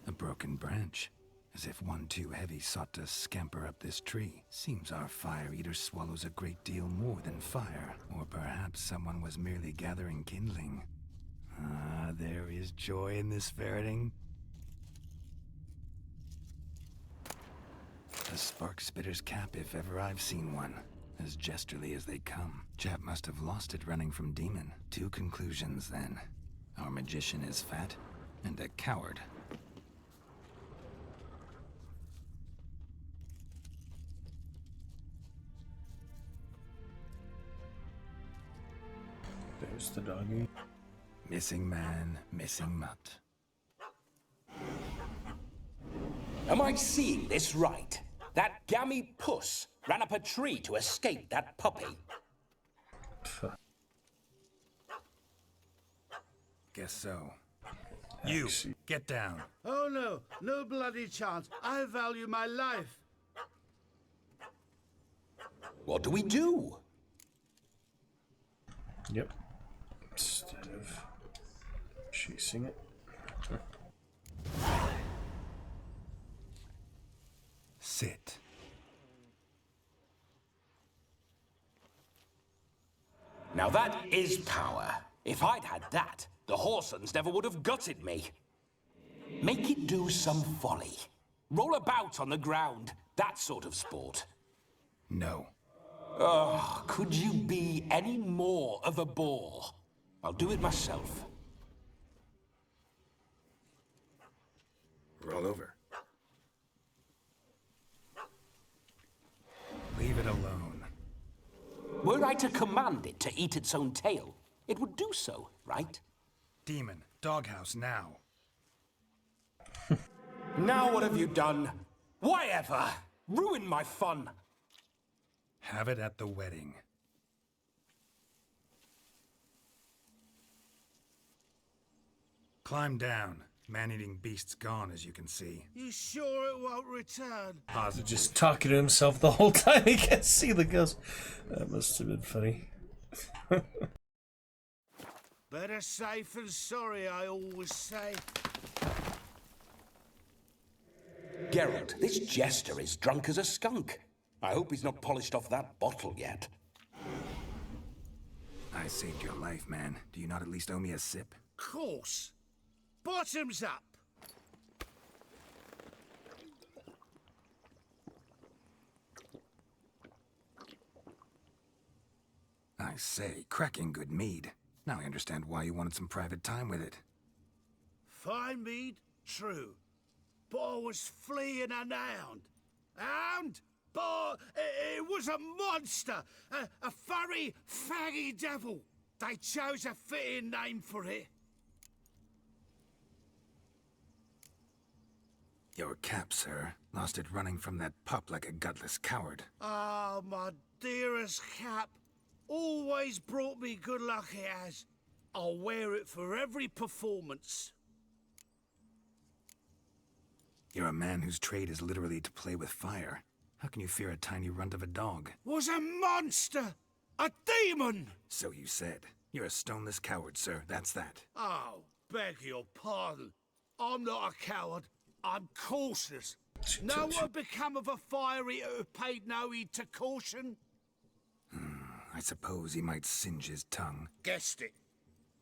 A broken branch. As if one too heavy sought to scamper up this tree. Seems our fire eater swallows a great deal more than fire. Or perhaps someone was merely gathering kindling. Ah, there is joy in this ferreting. A spark spitter's cap if ever I've seen one. As jesterly as they come. Chap must have lost it running from Demon. Two conclusions then. Our magician is fat, and a coward. There's the doggy. Missing man, missing mutt. Am I seeing this right? That gammy puss ran up a tree to escape that puppy. Guess so. You, get down. Oh no, no bloody chance. I value my life. What do we do? Yep. Instead of chasing it. Sit. Now that is power. If I'd had that, the Horsons never would have gutted me. Make it do some folly. Roll about on the ground. That sort of sport. No. Oh, could you be any more of a bore? I'll do it myself. Roll over. Leave it alone. Were I to command it to eat its own tail, it would do so, right? Demon, doghouse now. Now what have you done? Why ever? Ruin my fun. Have it at the wedding. Climb down. Man-eating beast's gone, as you can see. You sure it won't return? Positive. Just talking to himself the whole time. He can't see the ghost. That must have been funny. Better safe than sorry, I always say. Geralt, this jester is drunk as a skunk. I hope he's not polished off that bottle yet. I saved your life, man. Do you not at least owe me a sip? Course. Bottoms up. I say, cracking good mead. Now I understand why you wanted some private time with it. Fine mead, true. But I was fleeing an hound. Hound? But it was a monster. A furry, faggy devil. They chose a fitting name for it. Your cap, sir. Lost it running from that pup like a gutless coward. Ah, my dearest cap. Always brought me good luck it has. I'll wear it for every performance. You're a man whose trade is literally to play with fire. How can you fear a tiny runt of a dog? Was a monster! A demon! So you said. You're a stoneless coward, sir. That's that. Oh, beg your pardon. I'm not a coward. I'm cautious. Know what become of a fire eater who paid no heed to caution? I suppose he might singe his tongue. Guessed it.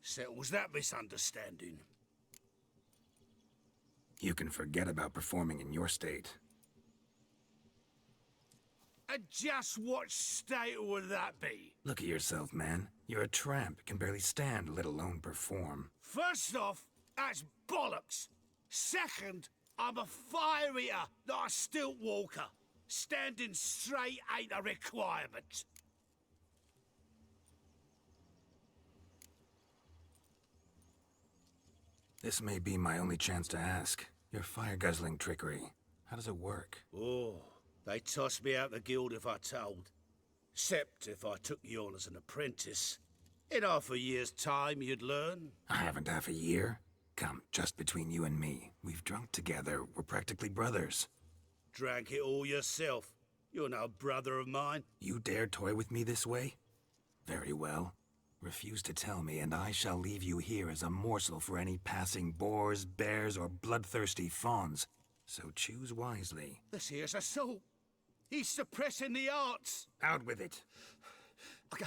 Settles that misunderstanding. You can forget about performing in your state. And just what state would that be? Look at yourself, man. You're a tramp, can barely stand, let alone perform. First off, that's bollocks. Second, I'm a fire eater, not a stilt walker. Standing straight ain't a requirement. This may be my only chance to ask. Your fire-guzzling trickery, how does it work? Oh, they toss me out the guild if I told. Except if I took you on as an apprentice. In half a year's time, you'd learn. I haven't half a year. Come, just between you and me. We've drunk together. We're practically brothers. Drank it all yourself. You're no brother of mine. You dare toy with me this way? Very well. Refuse to tell me, and I shall leave you here as a morsel for any passing boars, bears, or bloodthirsty fawns. So choose wisely. This here's assault. He's suppressing the arts. Out with it. I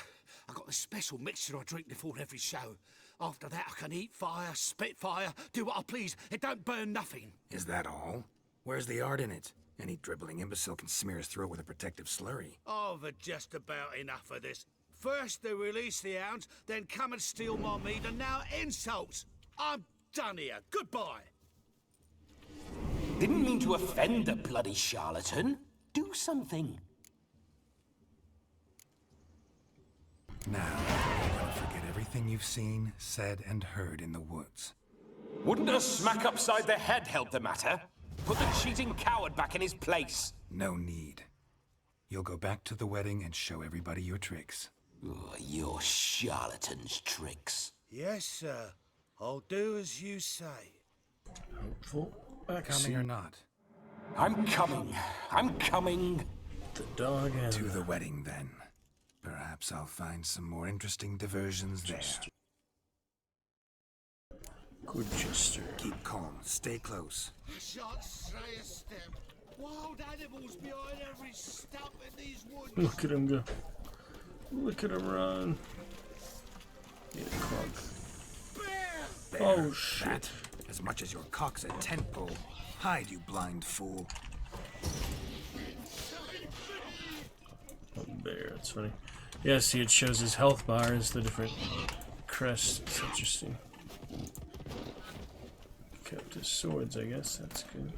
got this special mixture I drink before every show. After that, I can eat fire, spit fire, do what I please. It don't burn nothing. Is that all? Where's the art in it? Any dribbling imbecile can smear his throat with a protective slurry. I've had just about enough of this. First they release the hounds, then come and steal my meat, and now insults. I'm done here. Goodbye. Didn't mean to offend the bloody charlatan. Do something. Now, you're gonna forget everything you've seen, said, and heard in the woods. Wouldn't a smack upside the head help the matter? Put the cheating coward back in his place. No need. You'll go back to the wedding and show everybody your tricks. Oh, your charlatan's tricks. Yes, sir. I'll do as you say. Hopeful. Coming or not? I'm coming. I'm coming. The dog and... To the wedding, then. Perhaps I'll find some more interesting diversions there. Good jester. Keep calm. Stay close. I shan't stray a step. Wild animals behind every stump in these woods. Look at him go. Look at him run. Need a club. Bear, oh, shit. That, as much as your cock's a tent pole. Hide, you blind fool. Oh, bear. That's funny. Yeah, see, it shows his health bar as the different crests. It's interesting. Kept his swords, I guess. That's good.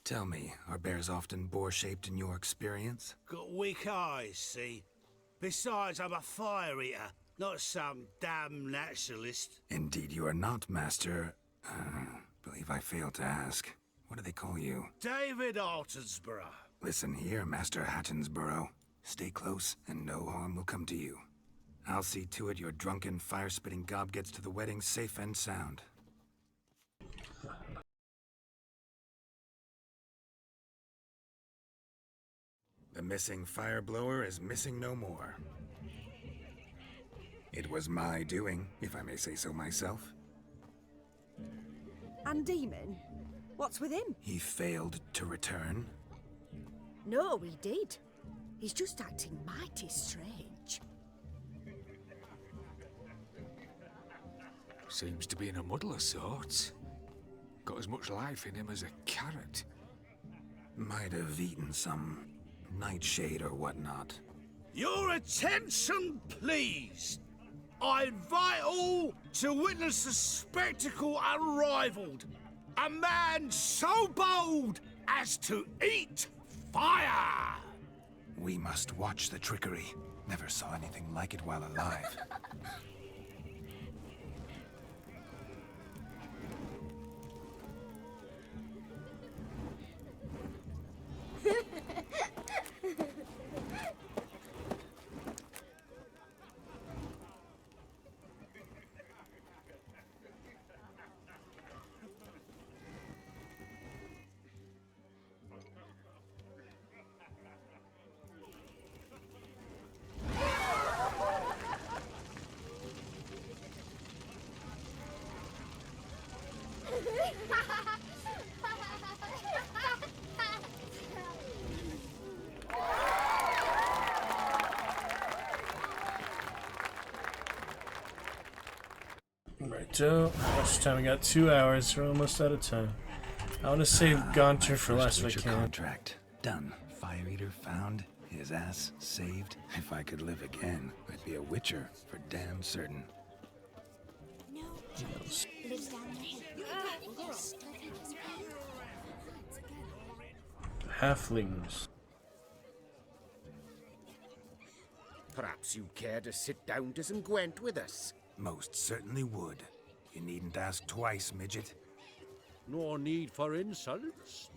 Tell me, are bears often boar-shaped in your experience? Got weak eyes, see? Besides, I'm a fire eater, not some damn naturalist. Indeed you are not, Master. Believe I failed to ask. What do they call you? David Altonsborough. Listen here, Master Hattonsborough. Stay close, and no harm will come to you. I'll see to it your drunken, fire-spitting gob gets to the wedding safe and sound. The missing fire blower is missing no more. It was my doing, if I may say so myself. And Demon? What's with him? He failed to return. No, he did. He's just acting mighty strange. Seems to be in a muddle of sorts. Got as much life in him as a carrot. Might have eaten some nightshade or whatnot. Your attention, please. I invite all to witness a spectacle unrivaled. A man so bold as to eat fire. We must watch the trickery. Never saw anything like it while alive. Right, so how much time? We got 2 hours. We're almost out of time. I want to save Gaunter for last if I can. Contract done. Fire Eater found. His ass saved. If I could live again, I'd be a Witcher for damn certain. Lives down the hill. Halflings. Perhaps you'd care to sit down to some Gwent with us. Most certainly would. You needn't ask twice, midget. No need for insults.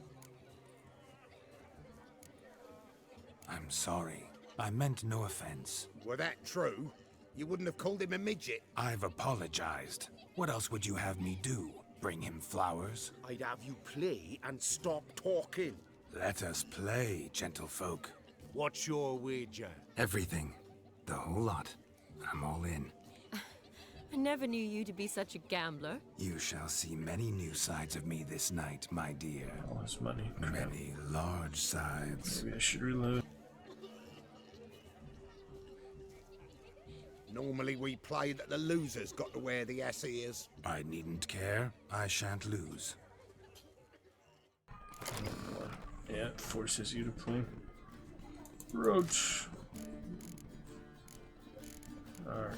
I'm sorry. I meant no offense. Were that true, you wouldn't have called him a midget. I've apologized. What else would you have me do? Bring him flowers? I'd have you play and stop talking. Let us play, gentlefolk. What's your wager? Everything. The whole lot. I'm all in. I never knew you to be such a gambler. You shall see many new sides of me this night, my dear. All this money. Many large sides. Maybe I should reload. Normally we play that the loser's got to wear the ass ears. I needn't care. I shan't lose. Yeah, it forces you to play. Roach. Alright.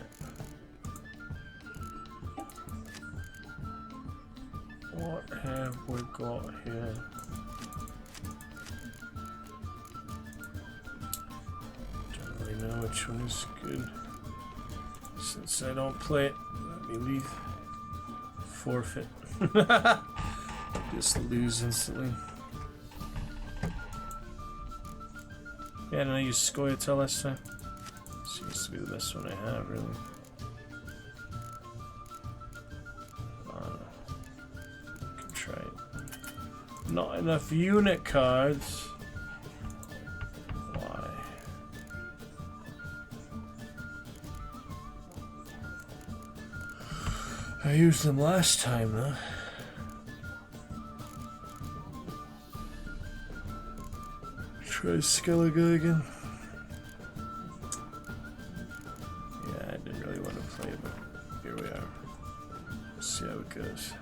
What have we got here? Don't really know which one is good. Since I don't play it, let me leave. Forfeit. Just lose instantly. Yeah, and I used Scoia'tael last time. Seems to be the best one I have, really. Can try it. Not enough unit cards. Why? I used them last time, though. Try Skellige again. Yeah, I didn't really want to play, but here we are. Let's see how it goes.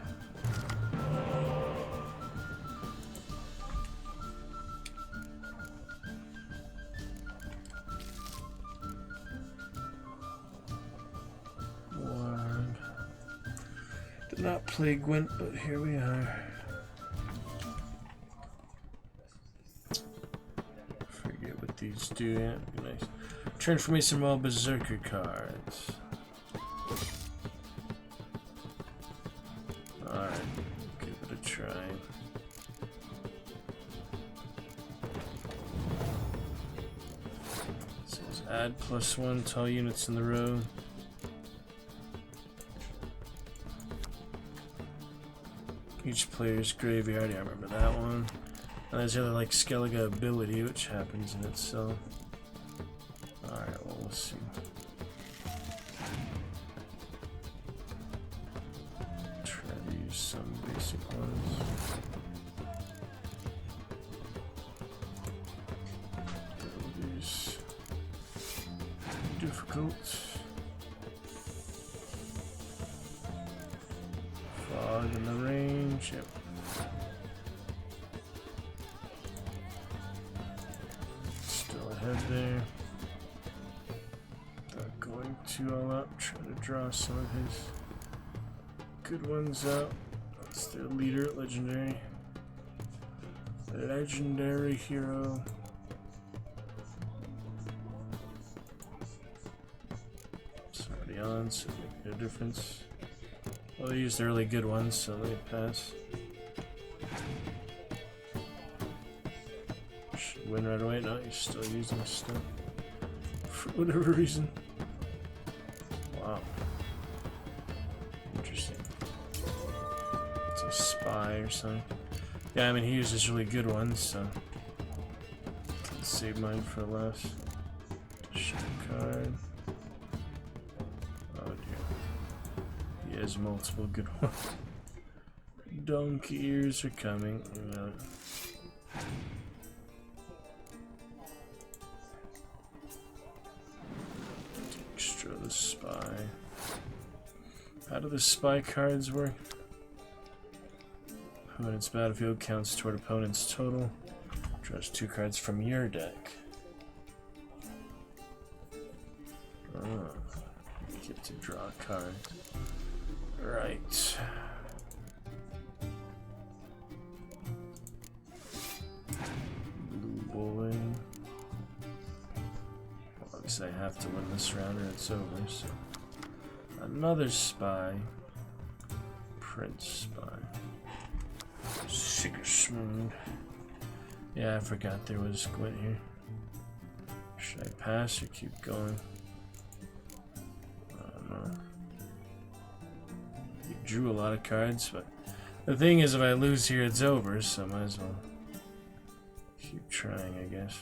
Ward. Did not play Gwent, but here we are. These do, yeah, be nice. Turn for me some more Berserker cards. Alright, give it a try. It says add +1 to all units in the row. Each player's graveyard, yeah, I remember that one. And there's the other, like, Skellige ability, which happens in itself. Alright, well, we'll see. Try to use some basic ones. Abilities. Difficult. Fog in the range, yep. Ahead there. Going 2 all up, try to draw some of his good ones out. That's their leader at Legendary. Legendary hero. It's already on, so it make no difference. Well, they used the really good ones, so they pass. Win right away? No, you're still using stuff for whatever reason. Wow. Interesting. It's a spy or something. Yeah, I mean, he uses really good ones, so let's save mine for last. Show card. Oh dear. He has multiple good ones. Donkey ears are coming. Extra the spy. How do the spy cards work? Opponent's battlefield counts toward opponent's total. Draws 2 cards from your deck. Oh, you get to draw a card. Right. Blue boy. Well, obviously I have to win this round or it's over, so. Another spy. Prince spy. Sigismund. Yeah, I forgot there was Gwent here. Should I pass or keep going? I don't know. You drew a lot of cards, but the thing is, if I lose here, it's over, so I might as well keep trying, I guess.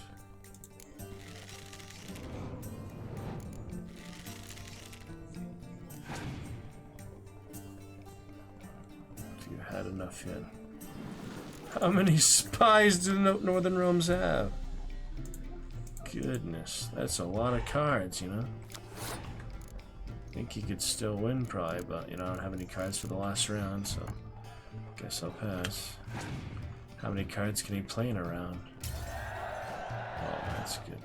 If you had enough yet. How many spies do the Northern Realms have? Goodness, that's a lot of cards, you know? I think he could still win probably, but you know, I don't have any cards for the last round, so guess I'll pass. How many cards can he play in a round? Oh, that's good.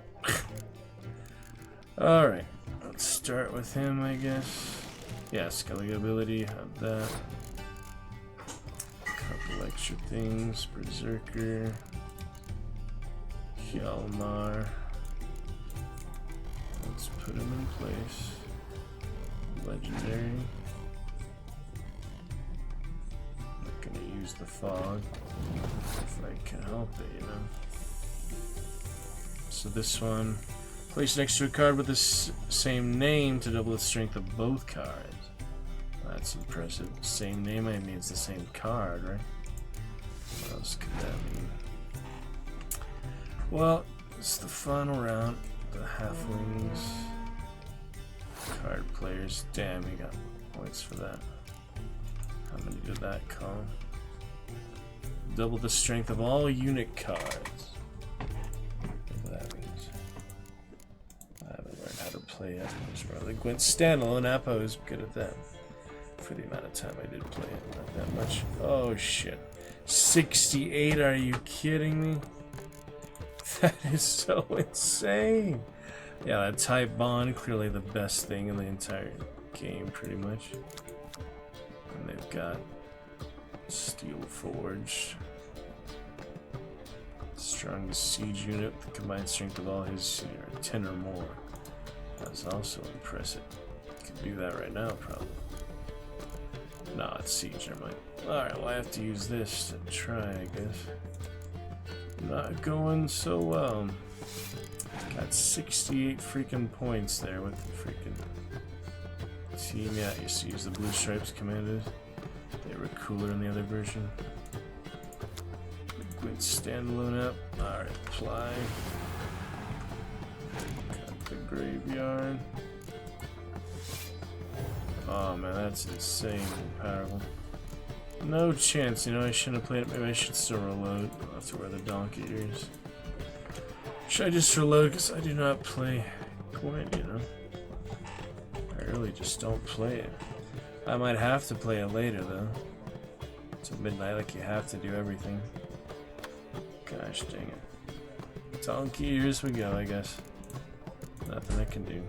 Alright, let's start with him, I guess. Yeah, Skellige ability, have that. Couple extra things, Berserker, Hjalmar. Let's put him in place. Legendary. Not gonna use the fog if I can help it, you know. So this one, place next to a card with the same name to double the strength of both cards. That's impressive. Same name, I mean it's the same card, right? What else could that mean? Well, it's the final round. The halflings. Card players. Damn, you got points for that. How many did that call? Double the strength of all unit cards. Whatever that means. I haven't learned how to play yet. The Gwent standalone Apo is good at that. For the amount of time I did play it, not that much. Oh shit. 68, are you kidding me? That is so insane. Yeah, that type bond, clearly the best thing in the entire game, pretty much. And they've got Steel Forged. Strongest siege unit, the combined strength of all his 10 or more. That's also impressive. Could do that right now, probably. No, it's siege, never mind. Alright, well I have to use this to try, I guess. Not going so well. Got 68 freaking points there with the freaking team. Yeah, I used to use the Blue Stripes commanders. They were cooler in the other version. Gwent standalone up. Alright, apply. Got the graveyard. Oh man, that's insane and powerful. No chance, you know, I shouldn't have played it. Maybe I should still reload. I'll have to wear the donkey ears. Should I just reload? Because I do not play Gwent, you know? I really just don't play it. I might have to play it later, though. It's at midnight, like you have to do everything. Gosh dang it. Donkey ears we go, I guess. Nothing I can do.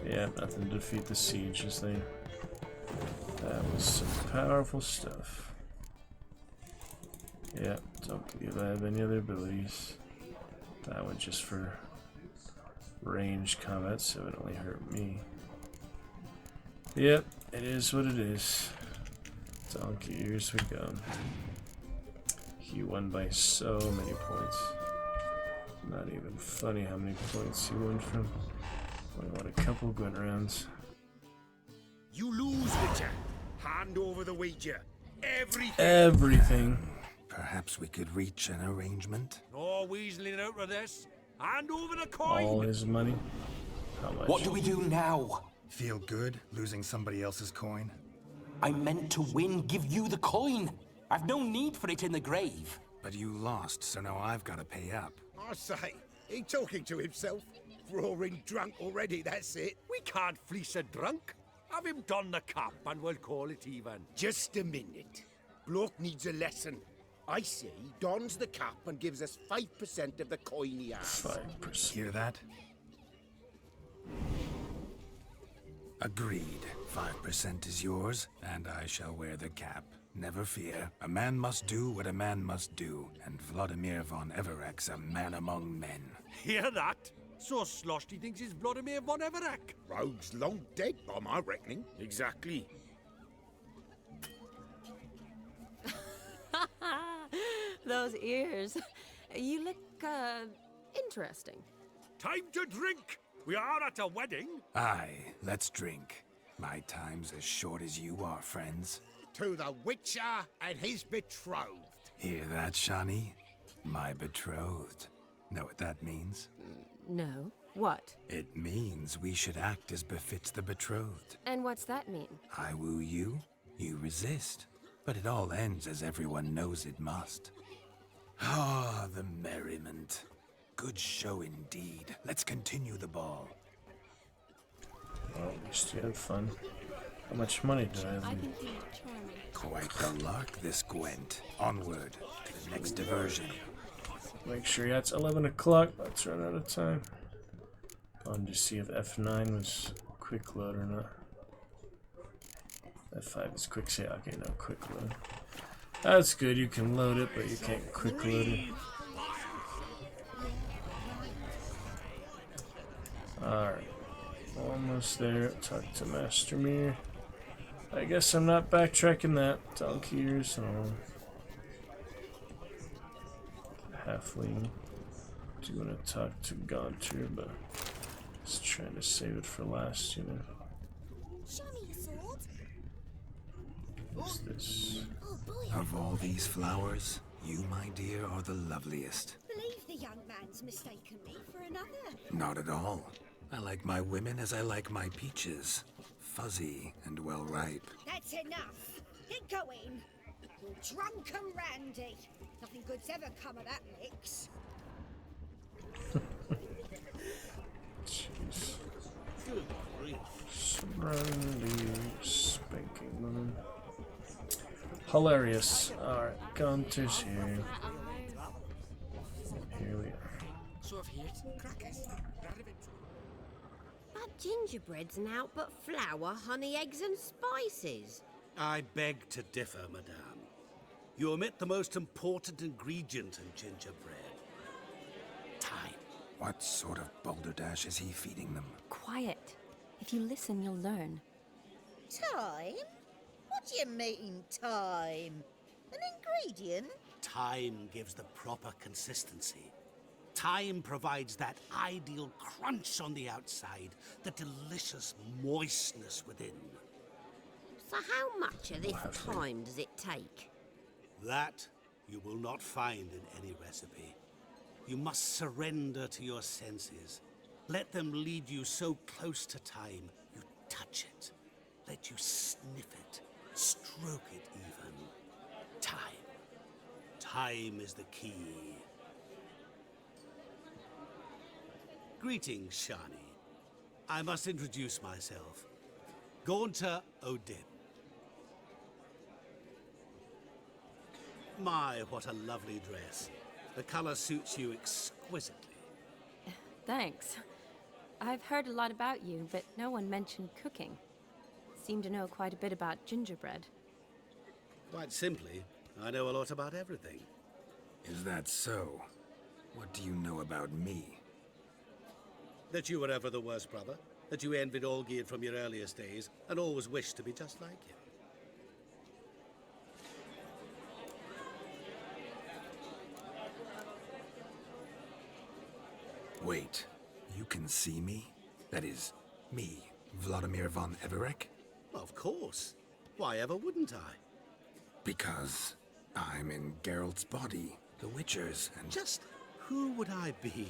Yeah, nothing to defeat the siege, is there? That was some powerful stuff. Yeah, don't believe I have any other abilities. That one just for ranged combat, so it only hurt me. Yep, it is what it is. Donkey ears we go. He won by so many points. Not even funny how many points he won from. Only won a couple Gwent rounds. You lose, Witcher. Hand over the wager. Everything. Everything. Perhaps we could reach an arrangement. No weaseling out of this. Hand over the coin. All his money. How much? What do we do now? Feel good losing somebody else's coin? I meant to win, give you the coin. I've no need for it in the grave. But you lost, so now I've got to pay up. I say, he talking to himself. roaring drunk already, that's it. We can't fleece a drunk. Have him don the cap and we'll call it even. Just a minute. Bloke needs a lesson. I say he dons the cap and gives us 5% of the coin he has. 5%. Hear that? Agreed. 5% is yours, and I shall wear the cap. Never fear. A man must do what a man must do, and Vladimir von Everek's a man among men. Hear that? So sloshed he thinks he's Vladimir von Everek. Rogue's long dead, by my reckoning. Exactly. Those ears. You look, interesting. Time to drink. We are at a wedding. Aye, let's drink. My time's as short as you are, friends. To the Witcher and his betrothed. Hear that, Shani? My betrothed. Know what that means? No. What? It means we should act as befits the betrothed. And what's that mean? I woo you, you resist. But it all ends as everyone knows it must. Ah, the merriment. Good show indeed. Let's continue the ball. Well, at least you had fun. How much money did I leave? Quite the lark, this Gwent. Onward to the next diversion. Make sure it's 11 o'clock. Let's run out of time. Wanted to see if F9 was quick load or not. F5 is quick save. Okay, no quick load. That's good. You can load it, but you can't quick load it. Alright. Almost there. Talk to Master Mir. I guess I'm not backtracking that. Donkey ears and all. Halfling. Do want to talk to Gaunter, but just trying to save it for last, you know. What's this? Of all these flowers, you, my dear, are the loveliest. Believe the young man's mistaken me for another. Not at all. I like my women as I like my peaches. Fuzzy and well ripe. That's enough. Get going. You're drunk and randy. Nothing good's ever come of that mix. Jeez. Brandy spanking woman. Hilarious. Alright, Gaunter's here. Here we are. So I've heard crackers. But gingerbread's naught but flour, honey, eggs and spices. I beg to differ, madame. You omit the most important ingredient in gingerbread. Time. What sort of balderdash is he feeding them? Quiet. If you listen, you'll learn. Time? What do you mean, time? An ingredient? Time gives the proper consistency. Time provides that ideal crunch on the outside, the delicious moistness within. So how much of this time does it take? That you will not find in any recipe. You must surrender to your senses. Let them lead you so close to time, you touch it. Let you sniff it, stroke it even. Time. Time is the key. Greetings, Shani. I must introduce myself. Gaunter O'Dim. My, what a lovely dress. The color suits you exquisitely. Thanks. I've heard a lot about you, but no one mentioned cooking. Seem to know quite a bit about gingerbread. Quite simply, I know a lot about everything. Is that so? What do you know about me? That you were ever the worst brother, that you envied Olgierd from your earliest days, and always wished to be just like him. Wait, you can see me? That is, me, Vladimir von Everek? Of course. Why ever wouldn't I? Because I'm in Geralt's body, the Witcher's, and... Just who would I be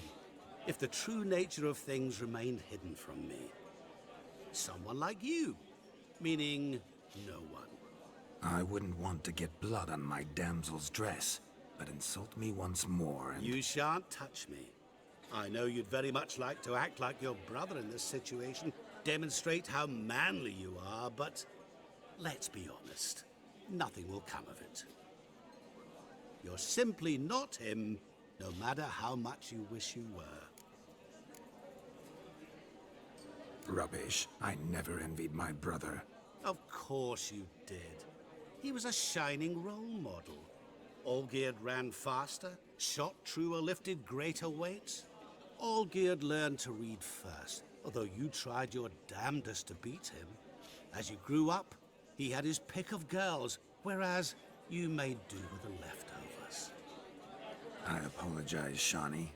if the true nature of things remained hidden from me? Someone like you, meaning no one. I wouldn't want to get blood on my damsel's dress, but insult me once more and... You shan't touch me. I know you'd very much like to act like your brother in this situation, demonstrate how manly you are, but let's be honest, nothing will come of it. You're simply not him, no matter how much you wish you were. Rubbish. I never envied my brother. Of course you did. He was a shining role model. Olgierd ran faster, shot truer, lifted greater weights. Olgierd learned to read first, although you tried your damnedest to beat him. As you grew up, he had his pick of girls, whereas you made do with the leftovers. I apologize, Shani.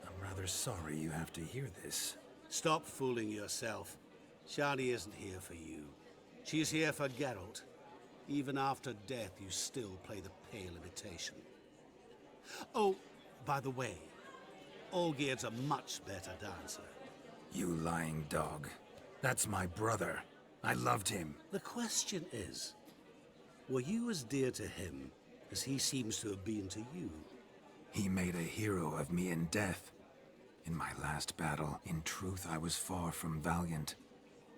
I'm rather sorry you have to hear this. Stop fooling yourself. Shani isn't here for you. She's here for Geralt. Even after death, you still play the pale imitation. Oh, by the way, Olgierd's a much better dancer. You lying dog. That's my brother. I loved him. The question is, were you as dear to him as he seems to have been to you? He made a hero of me in death. In my last battle, in truth, I was far from valiant.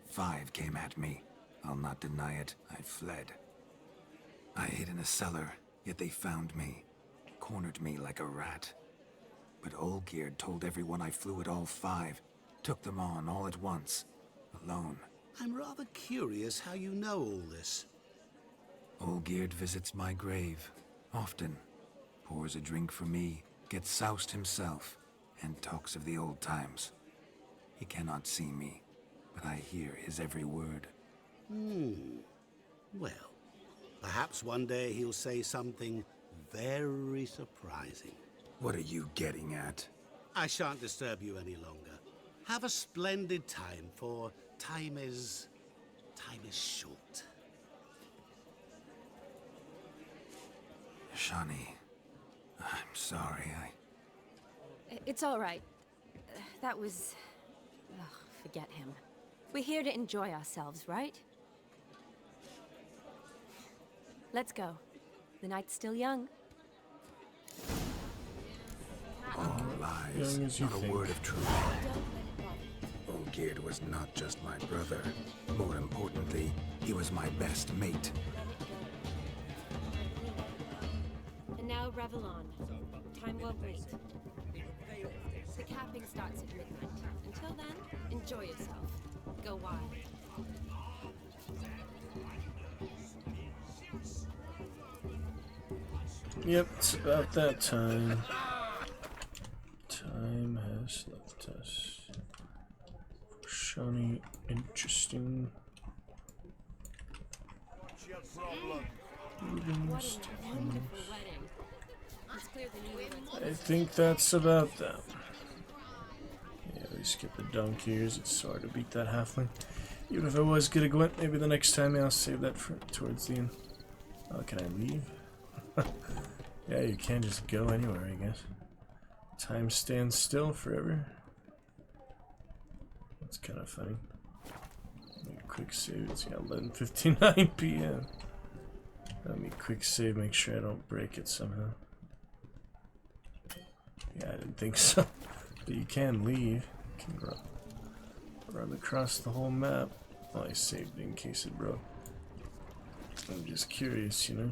5 came at me. I'll not deny it. I fled. I hid in a cellar, yet they found me. Cornered me like a rat. But Olgierd told everyone I flew at all 5. Took them on all at once. Alone. I'm rather curious how you know all this. Olgierd visits my grave. Often. Pours a drink for me. Gets soused himself. And talks of the old times. He cannot see me, but I hear his every word. Well, perhaps one day he'll say something very surprising. What are you getting at? I shan't disturb you any longer. Have a splendid time, for time is short. Shani, I'm sorry, It's all right. That was... Ugh, forget him. We're here to enjoy ourselves, right? Let's go. The night's still young. All lies, Young as you not a think. word of truth. Olgierd was not just my brother. More importantly, he was my best mate. And now revel on. Time won't wait. The capping starts at midnight. Until then, enjoy yourself. Go wild. Yep, it's about that time. Time has left us. Shiny, interesting. What's your problem? What a wonderful wedding. Let's clear the new I think that's about that. Yeah, we skip the donkeys. It's hard to beat that halfling. Even if I was good at Gwent, maybe the next time I'll save that for towards the end. Oh, can I leave? Yeah, you can just go anywhere, I guess. Time stands still forever. That's kind of funny. Make a quick save. It's 11:59 p.m. Let me quick save, make sure I don't break it somehow. Yeah, I didn't think so. But you can leave. You can run across the whole map. Oh, I saved in case it broke. I'm just curious, you know.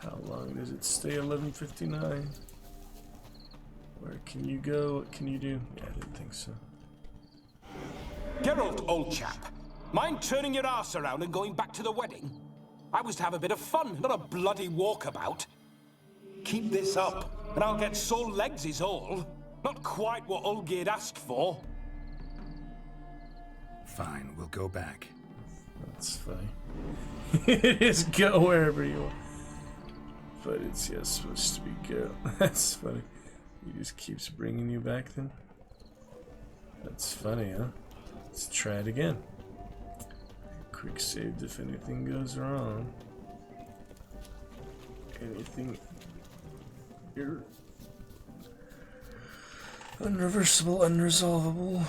How long does it stay 11:59? Where can you go? What can you do? Yeah, I didn't think so. Geralt, old chap. Mind turning your arse around and going back to the wedding? I was to have a bit of fun, not a bloody walkabout. Keep this up, and I'll get sore legs is all. Not quite what Olgierd asked for. Fine, we'll go back. That's funny. It is go wherever you want. But it's supposed to be go. That's funny. He just keeps bringing you back then. That's funny, huh? Let's try it again. Quick saved if anything goes wrong. Anything here. Unreversible, unresolvable.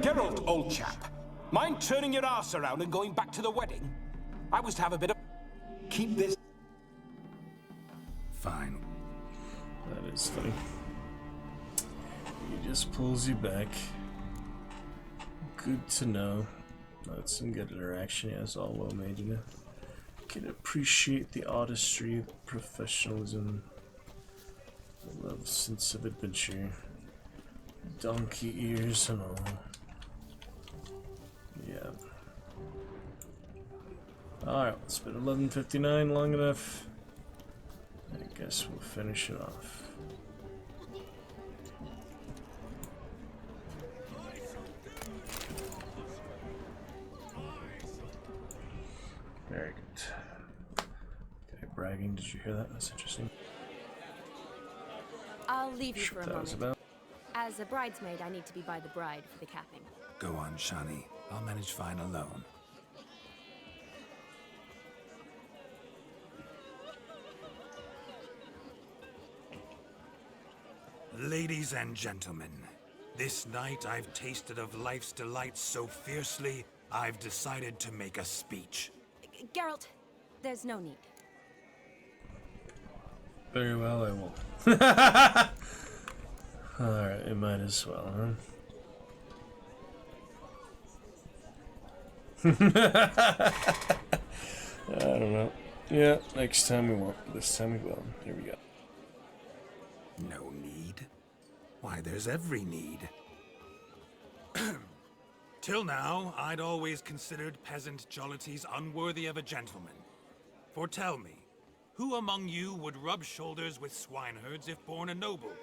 Geralt, old chap. Mind turning your arse around and going back to the wedding? I was to have a bit of... Keep this. Fine. That is funny. He just pulls you back. Good to know. That's some good interaction. Yeah, it's all well made, you know. Can appreciate the artistry, professionalism, the love, sense of adventure, donkey ears and all. Yeah. Alright, it's been 11:59 long enough. I guess we'll finish it off. Very good. Okay, bragging, did you hear that? That's interesting. I'll leave you Sure, for a that was moment. about. As a bridesmaid, I need to be by the bride for the capping. Go on, Shani. I'll manage fine alone. Ladies and gentlemen, this night I've tasted of life's delights so fiercely, I've decided to make a speech. Geralt, there's no need. Very well, I will. Alright, it might as well, huh? I don't know. Yeah, next time we won't. This time we will. Here we go. No need? Why, there's every need. Till now, I'd always considered peasant jollities unworthy of a gentleman. For tell me, who among you would rub shoulders with swineherds if born a noble?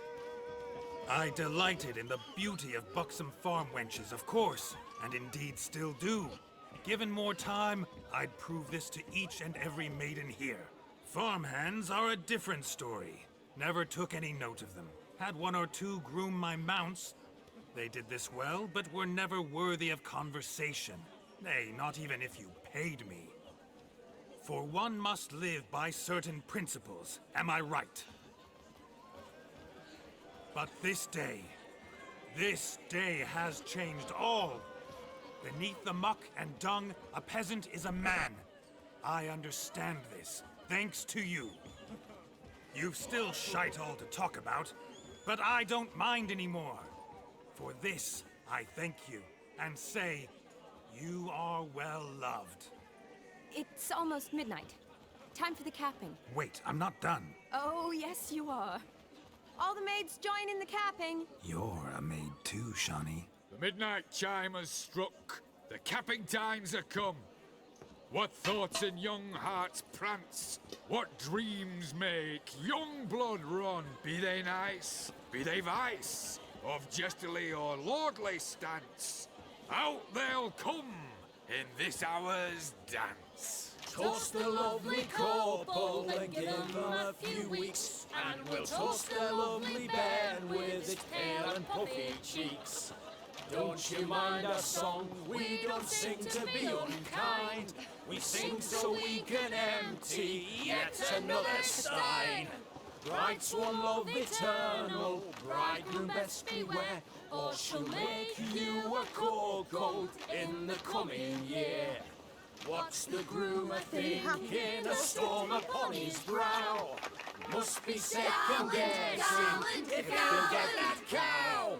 I delighted in the beauty of buxom farm wenches, of course, and indeed still do. Given more time, I'd prove this to each and every maiden here. Farmhands are a different story. Never took any note of them. Had one or two groom my mounts. They did this well, but were never worthy of conversation. Nay, not even if you paid me. For one must live by certain principles, am I right? But this day has changed all. Beneath the muck and dung, a peasant is a man. I understand this, thanks to you. You've still shite all to talk about, but I don't mind anymore. For this, I thank you, and say, you are well loved. It's almost midnight. Time for the capping. Wait, I'm not done. Oh, yes, you are. All the maids join in the capping. You're a maid too, Shani. The midnight chime has struck. The capping times are come. What thoughts in young hearts prance? What dreams make young blood run? Be they nice, be they vice, of jestily or lordly stance, out they'll come in this hour's dance. Toast the lovely couple and give them a few weeks, and we'll toast the lovely bairn with its pale and puffy cheeks. Don't you mind our song? We don't sing to be unkind. We sing so we can empty yet another stein. Bright swan love eternal, bridegroom best beware, or she'll make you a cold in the coming year. What's the groom a-thinking, a storm upon his brow? Must be second guessing if he'll get that cow.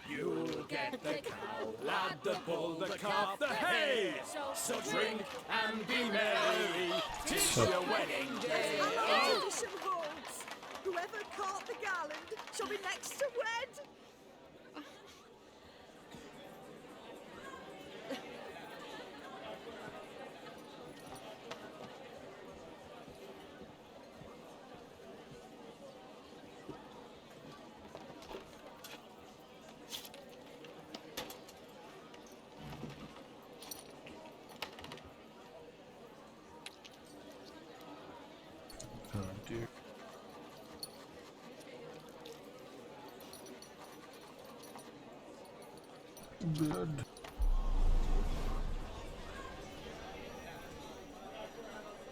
You'll get the cow, lad, the bull, the calf, the hay. So drink and be merry, 'tis your wedding day. Our tradition holds. Whoever caught the garland shall be next to wed. Oh dear. Good.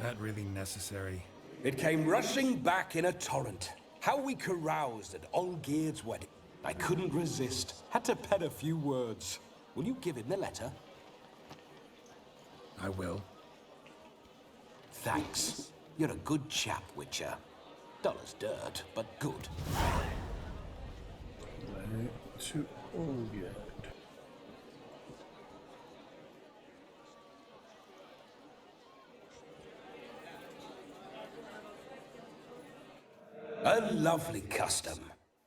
That really necessary? It came rushing back in a torrent. How we caroused at Olgierd's wedding. I couldn't resist. Had to pen a few words. Will you give him the letter? I will. Thanks. You're a good chap, Witcher. Dull as dirt, but good. Right to Olgierd. A lovely custom.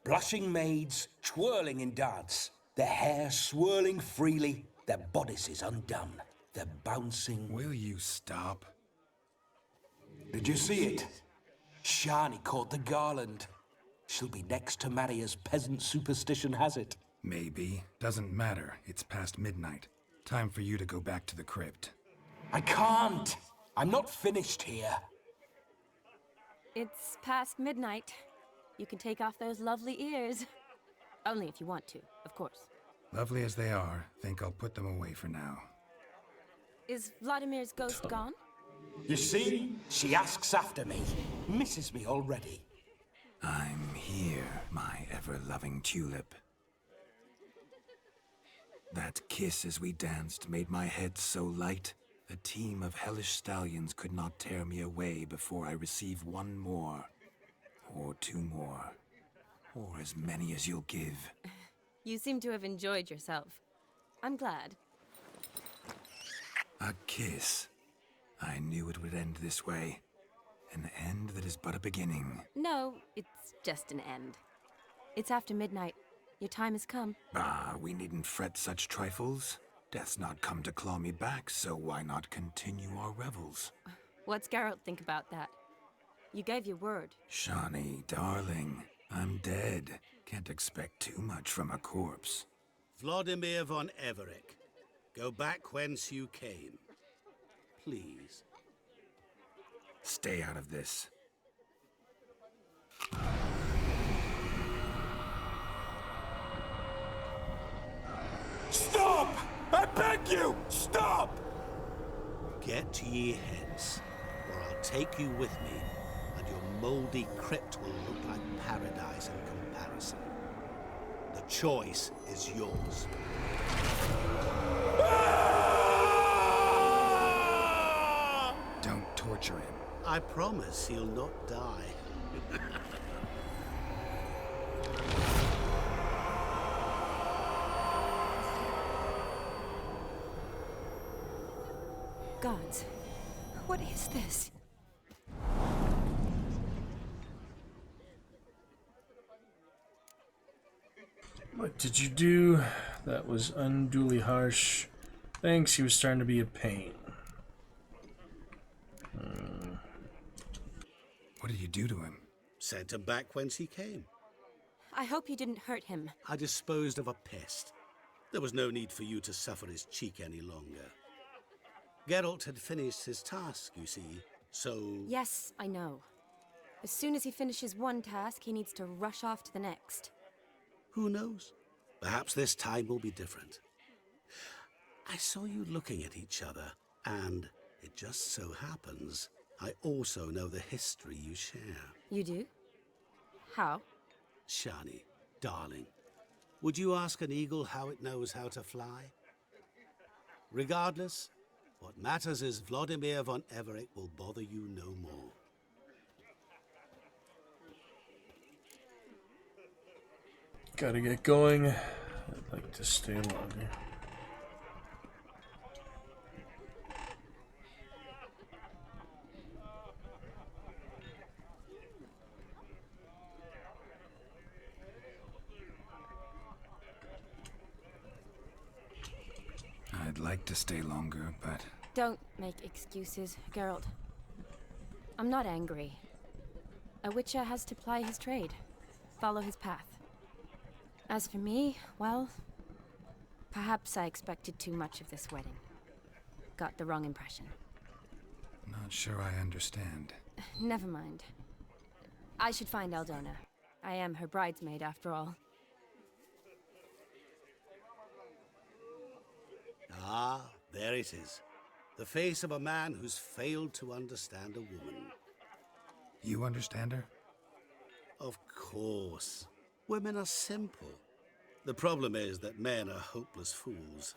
Blushing maids twirling in dance, their hair swirling freely, their bodices undone, their bouncing... Will you stop? Did you see it? Shani caught the garland. She'll be next to marry as peasant superstition has it. Maybe. Doesn't matter. It's past midnight. Time for you to go back to the crypt. I can't. I'm not finished here. It's past midnight. You can take off those lovely ears. Only if you want to, of course. Lovely as they are, think I'll put them away for now. Is Vladimir's ghost gone? You see? She asks after me. Misses me already. I'm here, my ever-loving tulip. That kiss as we danced made my head so light. A team of hellish stallions could not tear me away before I receive one more. Or two more. Or as many as you'll give. You seem to have enjoyed yourself. I'm glad. A kiss. I knew it would end this way. An end that is but a beginning. No, it's just an end. It's after midnight. Your time has come. Ah, we needn't fret such trifles. Death's not come to claw me back, so why not continue our revels? What's Geralt think about that? You gave your word. Shani, darling, I'm dead. Can't expect too much from a corpse. Vladimir von Everec, go back whence you came. Please. Stay out of this. Stop! I beg you! Stop! Get ye hence, or I'll take you with me, and your mouldy crypt will look like paradise in comparison. The choice is yours. Don't torture him. I promise he'll not die. Gods, what is this? What did you do? That was unduly harsh. Thanks, he was starting to be a pain. What did you do to him? Sent him back whence he came. I hope you didn't hurt him. I disposed of a pest. There was no need for you to suffer his cheek any longer. Geralt had finished his task, you see, so... Yes, I know. As soon as he finishes one task, he needs to rush off to the next. Who knows? Perhaps this time will be different. I saw you looking at each other, and it just so happens I also know the history you share. You do? How? Shani, darling, would you ask an eagle how it knows how to fly? Regardless, what matters is Vladimir von Everec will bother you no more. Gotta get going. I'd like to stay longer. I'd like to stay longer, but... Don't make excuses, Geralt. I'm not angry. A witcher has to ply his trade, follow his path. As for me, well, perhaps I expected too much of this wedding. Got the wrong impression. Not sure I understand. Never mind. I should find Aldona. I am her bridesmaid, after all. Ah, there it is. The face of a man who's failed to understand a woman. You understand her? Of course. Women are simple. The problem is that men are hopeless fools.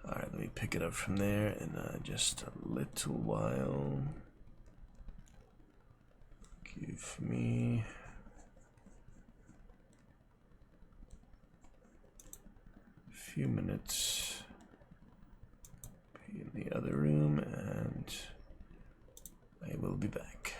Alright, let me pick it up from there in just a little while. Give me a few minutes. Be in the other room and I will be back.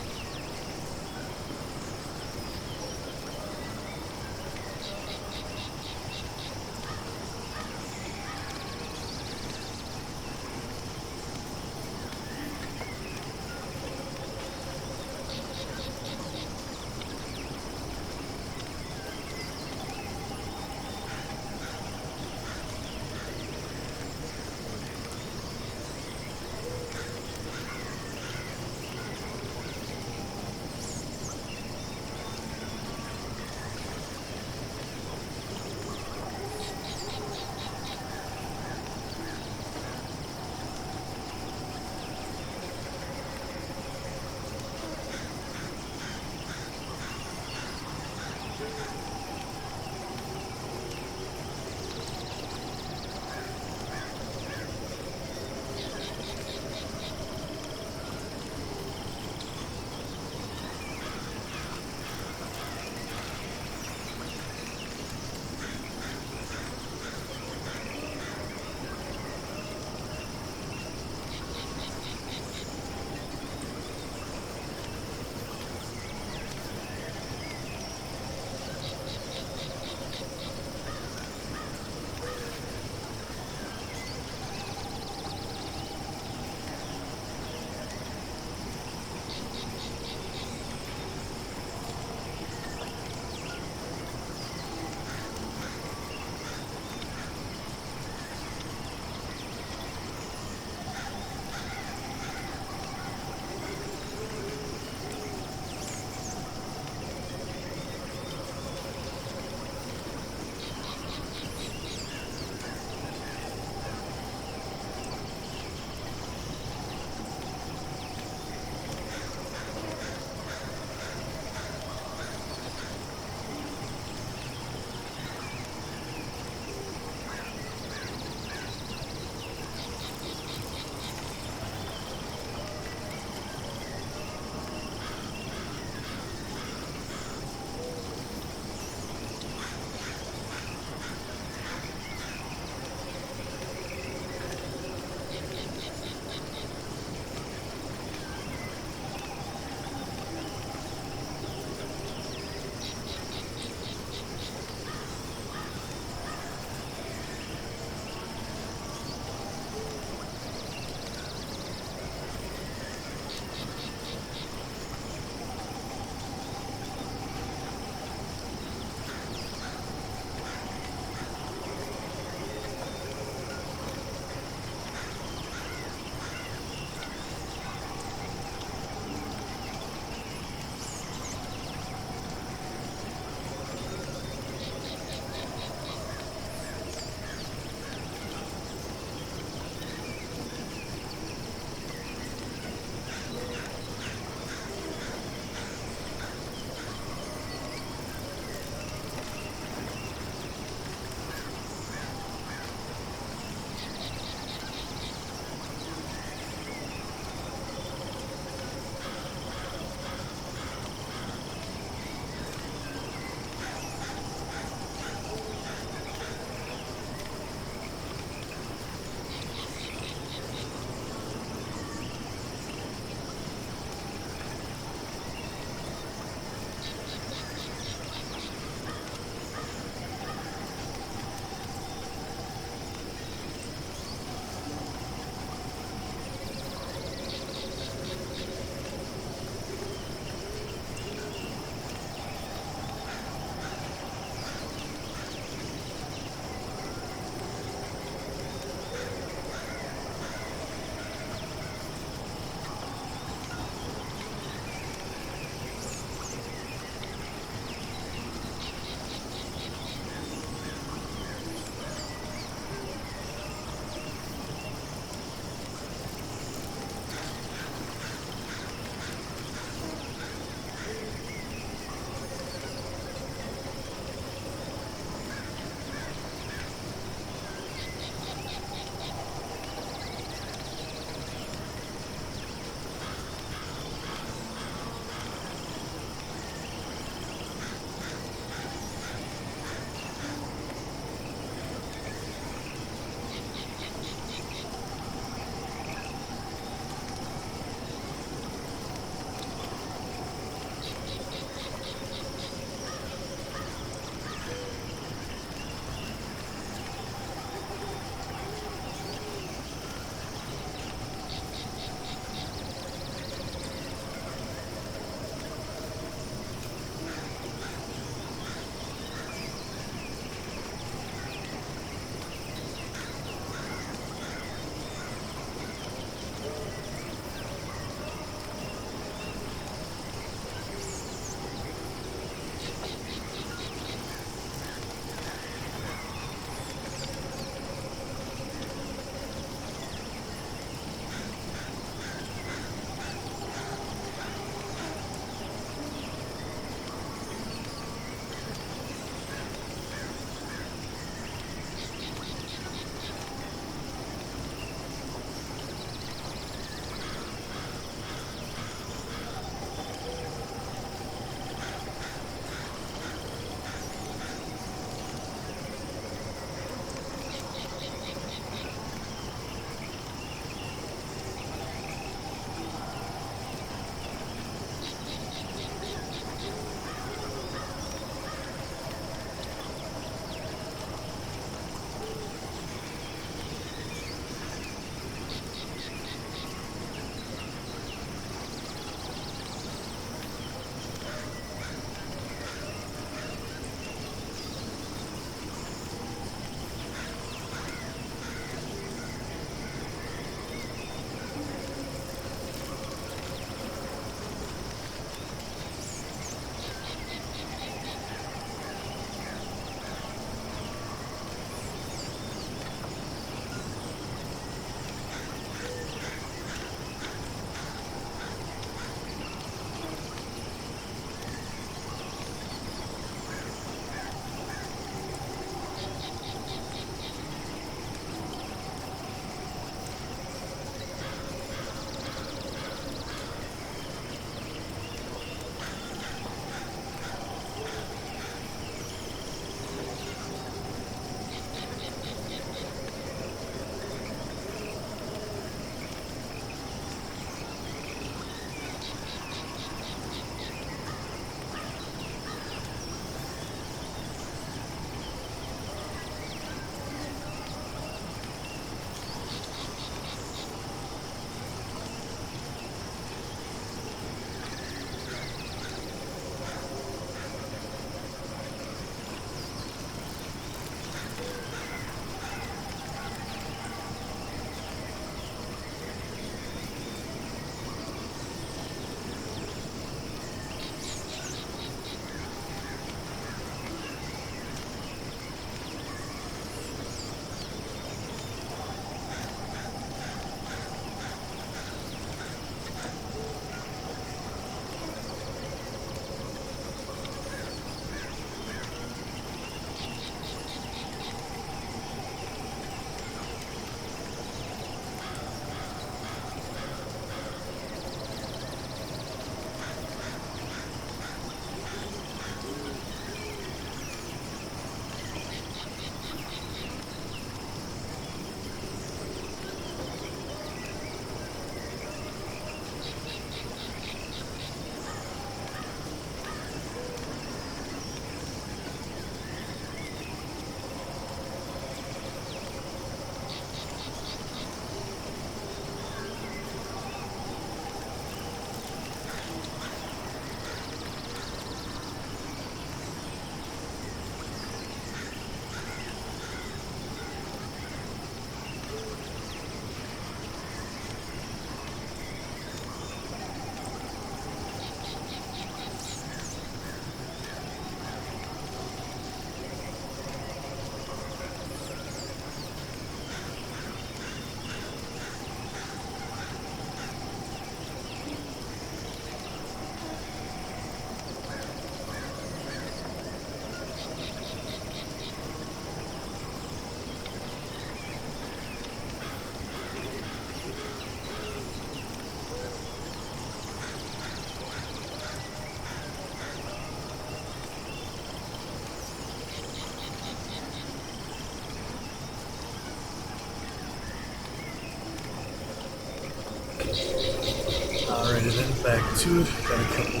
Alrighty then, back to it. Got a couple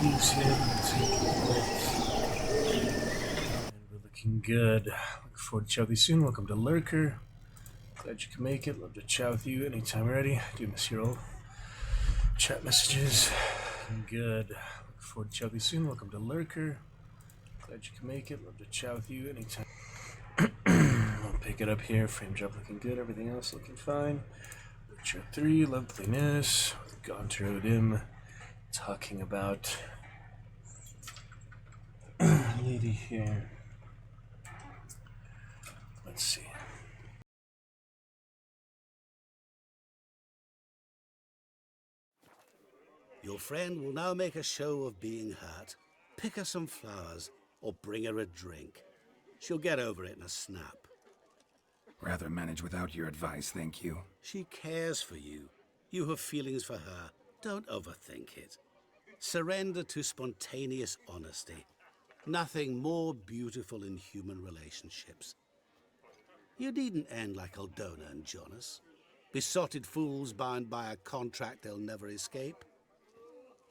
moves here. And we're looking good. Look forward to chat with you soon. Welcome to Lurker. Glad you can make it. Love to chat with you anytime you're ready. Do miss your old chat messages. Good. Look forward to chat with you soon. Welcome to Lurker. Glad you can make it. Love to chat with you anytime. I'll pick it up here. Frame job looking good. Everything else looking fine. Witcher 3, loveliness. Gone to Rodim. Talking about lady here. Let's see. Your friend will now make a show of being hurt. Pick her some flowers or bring her a drink. She'll get over it in a snap. Rather manage without your advice, thank you. She cares for you. You have feelings for her. Don't overthink it. Surrender to spontaneous honesty. Nothing more beautiful in human relationships. You needn't end like Aldona and Jonas. Besotted fools bound by a contract they'll never escape.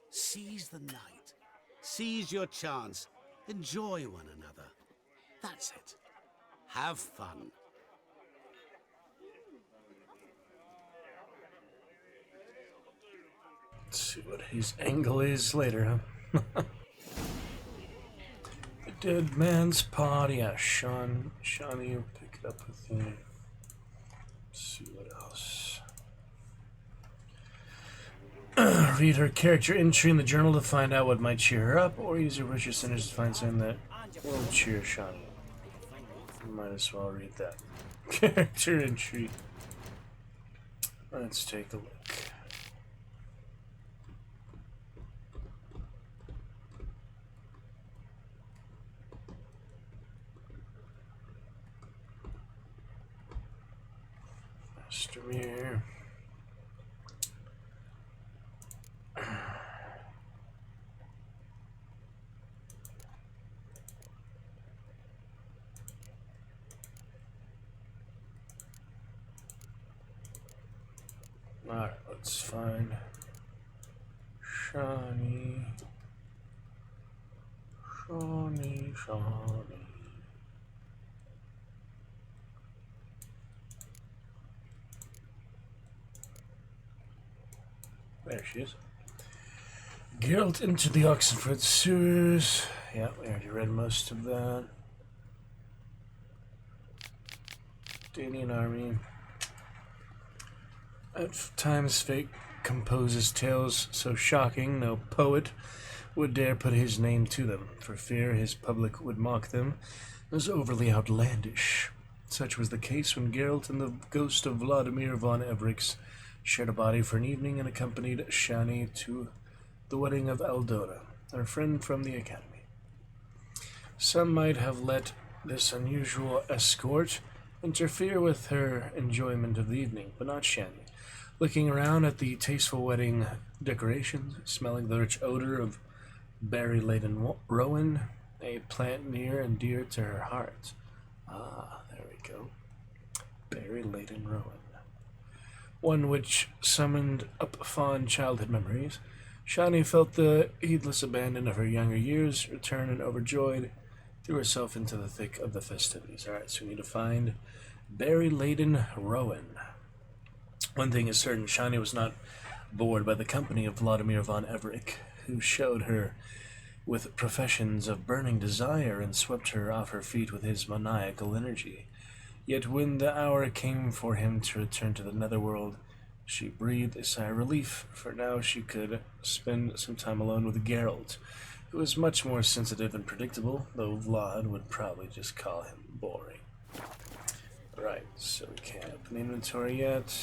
Seize the night. Seize your chance. Enjoy one another. That's it. Have fun. Let's see what his angle is later, huh? The dead man's party. Yeah, Shawnee will pick it up with you. Let's see what else. Read her character entry in the journal to find out what might cheer her up, or use your wish your sinners to find something that will cheer Shawnee. You might as well read that. Character entry. Let's take a look. Mastermere. Alright, let's find Shawnee. There she is. Geralt into the Oxenford sewers. Yeah, we already read most of that. Danian army. At times fate composes tales so shocking no poet would dare put his name to them, for fear his public would mock them as overly outlandish. Such was the case when Geralt and the ghost of Vladimir von Everix shared a body for an evening and accompanied Shani to the wedding of Aldona, our friend from the academy. Some might have let this unusual escort interfere with her enjoyment of the evening, but not Shani. Looking around at the tasteful wedding decorations, smelling the rich odor of berry-laden rowan, a plant near and dear to her heart. Ah, there we go. Berry-laden rowan. One which summoned up fond childhood memories. Shani felt the heedless abandon of her younger years return and overjoyed threw herself into the thick of the festivities. Alright, so we need to find berry-laden rowan. One thing is certain, Shani was not bored by the company of Vladimir von Everich, who showed her with professions of burning desire and swept her off her feet with his maniacal energy. Yet when the hour came for him to return to the netherworld, she breathed a sigh of relief, for now she could spend some time alone with Geralt, who was much more sensitive and predictable, though Vlad would probably just call him boring. Right, so we can't open the inventory yet.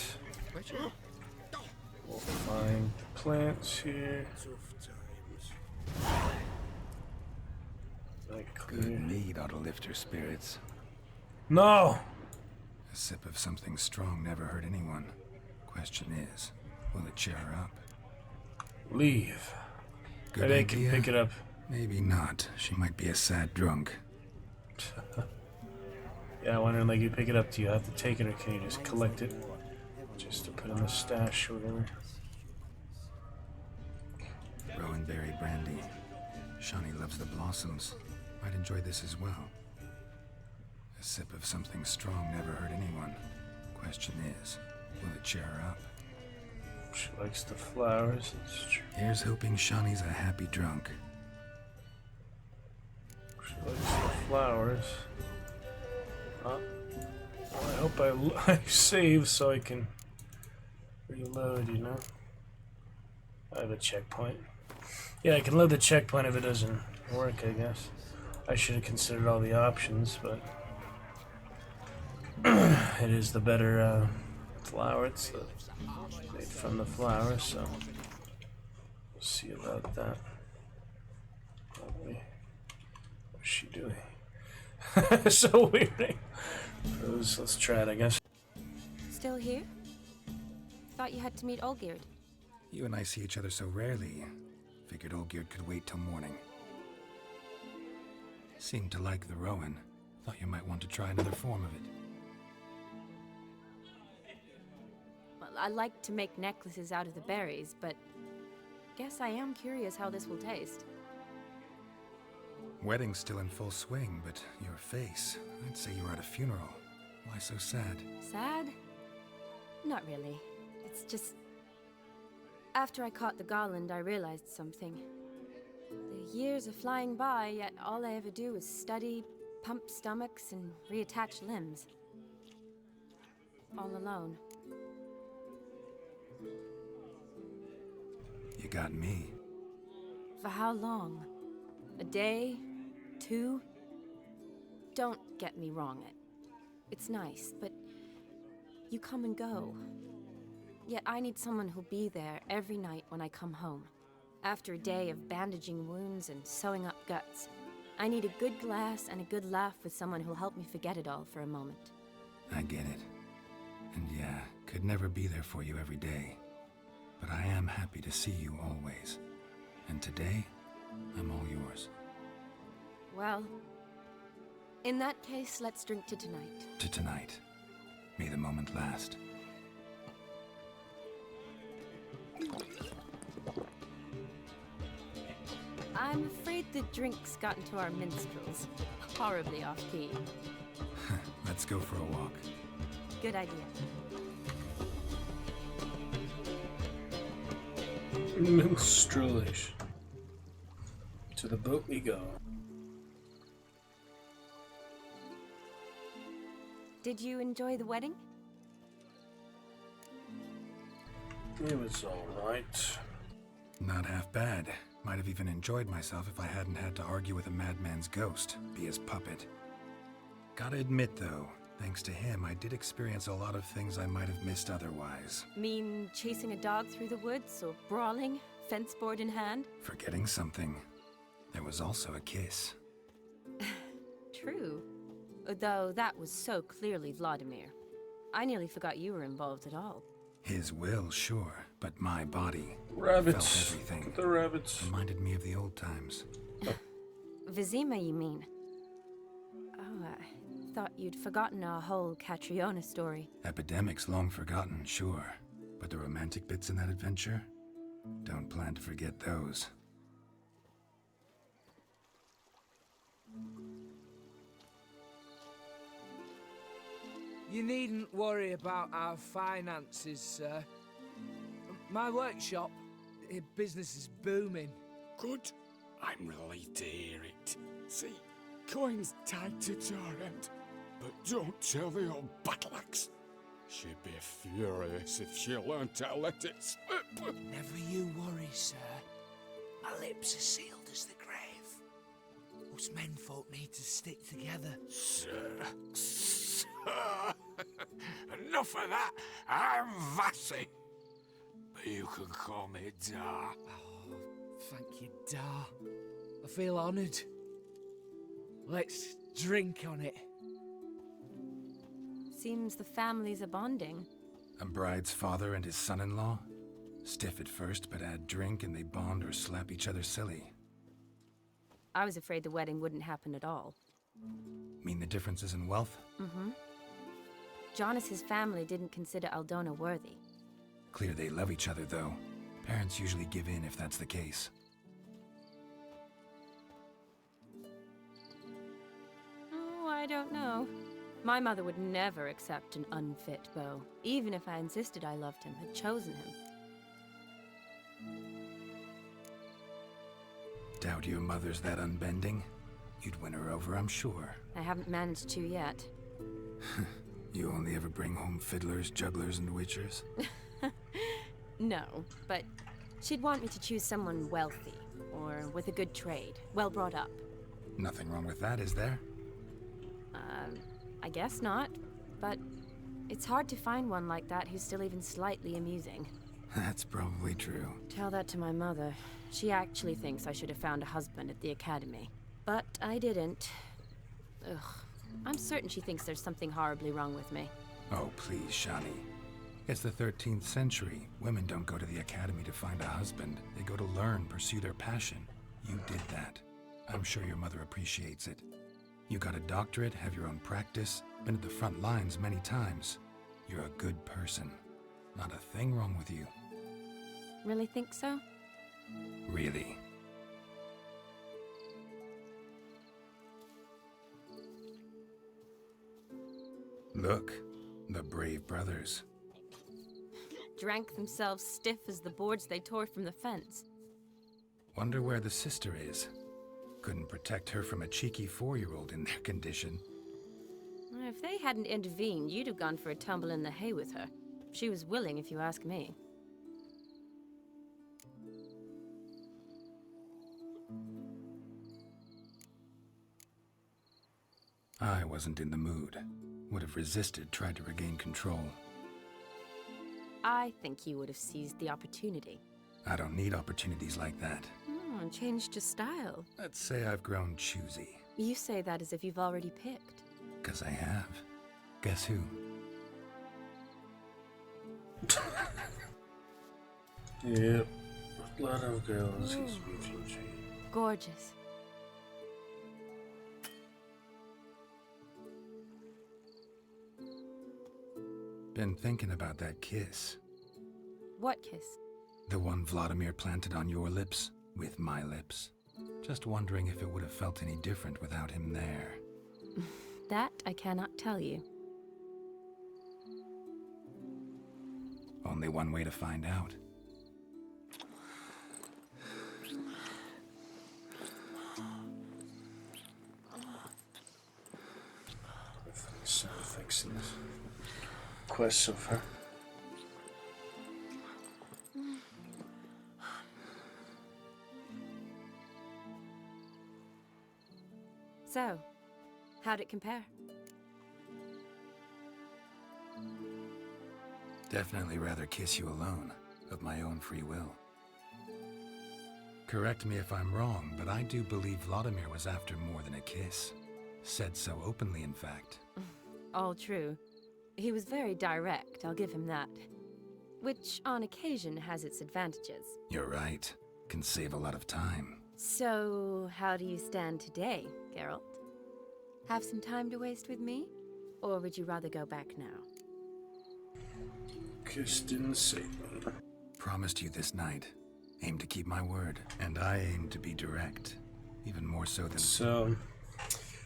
We'll find the plants here. Good mead ought to lift her spirits. No! A sip of something strong never hurt anyone. Question is, will it cheer her up? Leave. Good They can idea. pick it up. Maybe not. She might be a sad drunk. Yeah, I wonder, like, you pick it up, do you have to take it, or can you just collect it? Just to put in the stash or whatever. Rowan berry brandy. Shawnee loves the blossoms. Might enjoy this as well. A sip of something strong never hurt anyone. Question is, will it cheer her up? She likes the flowers. It's true. Here's hoping Shawnee's a happy drunk. She likes the flowers. Well, I hope I save so I can reload, you know? I have a checkpoint. Yeah, I can load the checkpoint if it doesn't work, I guess. I should have considered all the options, but it is the better flower. It's made from the flower, so we'll see about that. Probably. What's she doing? So weird. Let's try it, I guess. Still here? Thought you had to meet Olgierd. You and I see each other so rarely. Figured Olgierd could wait till morning. Seemed to like the Rowan. Thought you might want to try another form of it. Well, I like to make necklaces out of the berries, but guess I am curious how this will taste. Wedding's still in full swing, but your face, I'd say you were at a funeral. Why so sad? Sad? Not really. It's just... After I caught the garland, I realized something. The years are flying by, yet all I ever do is study, pump stomachs, and reattach limbs. All alone. You got me. For how long? A day? 2? Don't get me wrong. It's nice, but you come and go. Yet I need someone who'll be there every night when I come home. After a day of bandaging wounds and sewing up guts, I need a good glass and a good laugh with someone who'll help me forget it all for a moment. I get it. And yeah, could never be there for you every day. But I am happy to see you always. And today, I'm all yours. Well, in that case, let's drink to tonight. To tonight. May the moment last. I'm afraid the drinks got into our minstrels. Horribly off-key. Let's go for a walk. Good idea. Minstrelish. To the boat we go. Did you enjoy the wedding? It was alright. Not half bad. Might have even enjoyed myself if I hadn't had to argue with a madman's ghost, be his puppet. Gotta admit, though, thanks to him, I did experience a lot of things I might have missed otherwise. Mean chasing a dog through the woods, or brawling, fence board in hand? Forgetting something. There was also a kiss. True. Though that was so clearly Vladimir. I nearly forgot you were involved at all. His will, sure, but my body Rabbits. felt everything. The rabbits. Reminded me of the old times. Vizima, you mean? Oh, I thought you'd forgotten our whole Catriona story. Epidemics long forgotten, sure. But the romantic bits in that adventure? Don't plan to forget those. You needn't worry about our finances, sir. My workshop, business is booming. Good. I'm relieved to hear it. See, coin's tied to Torrent. But don't tell the old battle axe. She'd be furious if she learned to let it slip. Never you worry, sir. My lips are sealed as the grave. Us menfolk need to stick together. Sir. Enough of that. I'm Vassy. But you can call me Dar. Oh, thank you, Dar. I feel honoured. Let's drink on it. Seems the families are bonding. A bride's father and his son-in-law? Stiff at first, but add drink and they bond or slap each other silly. I was afraid the wedding wouldn't happen at all. Mean the differences in wealth? Mm-hmm. Jonas's family didn't consider Aldona worthy. Clear they love each other, though. Parents usually give in if that's the case. Oh, I don't know. My mother would never accept an unfit beau, even if I insisted I loved him, had chosen him. Doubt your mother's that unbending? You'd win her over, I'm sure. I haven't managed to yet. You only ever bring home fiddlers, jugglers, and witchers? No, but she'd want me to choose someone wealthy, or with a good trade, well brought up. Nothing wrong with that, is there? I guess not, but it's hard to find one like that who's still even slightly amusing. That's probably true. Tell that to my mother. She actually thinks I should have found a husband at the academy. But I didn't. Ugh. I'm certain she thinks there's something horribly wrong with me. Oh, please, Shani. It's the 13th century. Women don't go to the academy to find a husband. They go to learn, pursue their passion. You did that. I'm sure your mother appreciates it. You got a doctorate, have your own practice, been at the front lines many times. You're a good person. Not a thing wrong with you. Really think so? Really. Look, the brave brothers. Drank themselves stiff as the boards they tore from the fence. Wonder where the sister is. Couldn't protect her from a cheeky 4-year-old in their condition. If they hadn't intervened, you'd have gone for a tumble in the hay with her. She was willing, if you ask me. I wasn't in the mood. Would have resisted, tried to regain control. I think you would have seized the opportunity. I don't need opportunities like that. Changed your style. Let's say I've grown choosy. You say that as if you've already picked. 'Cause I have. Guess who? Yep. A lot of girls he's beautiful. Gorgeous. Been thinking about that kiss. What kiss? The one Vladimir planted on your lips, with my lips. Just wondering if it would have felt any different without him there. That I cannot tell you. Only one way to find out. So fixing this quest so far. So, how'd it compare? Definitely rather kiss you alone, of my own free will. Correct me if I'm wrong, but I do believe Vladimir was after more than a kiss. Said so openly, in fact. All true. He was very direct, I'll give him that. Which, on occasion, has its advantages. You're right. Can save a lot of time. So, how do you stand today, Geralt? Have some time to waste with me? Or would you rather go back now? Kissed in Satan. Promised you this night. Aim to keep my word. And I aim to be direct. Even more so than... So,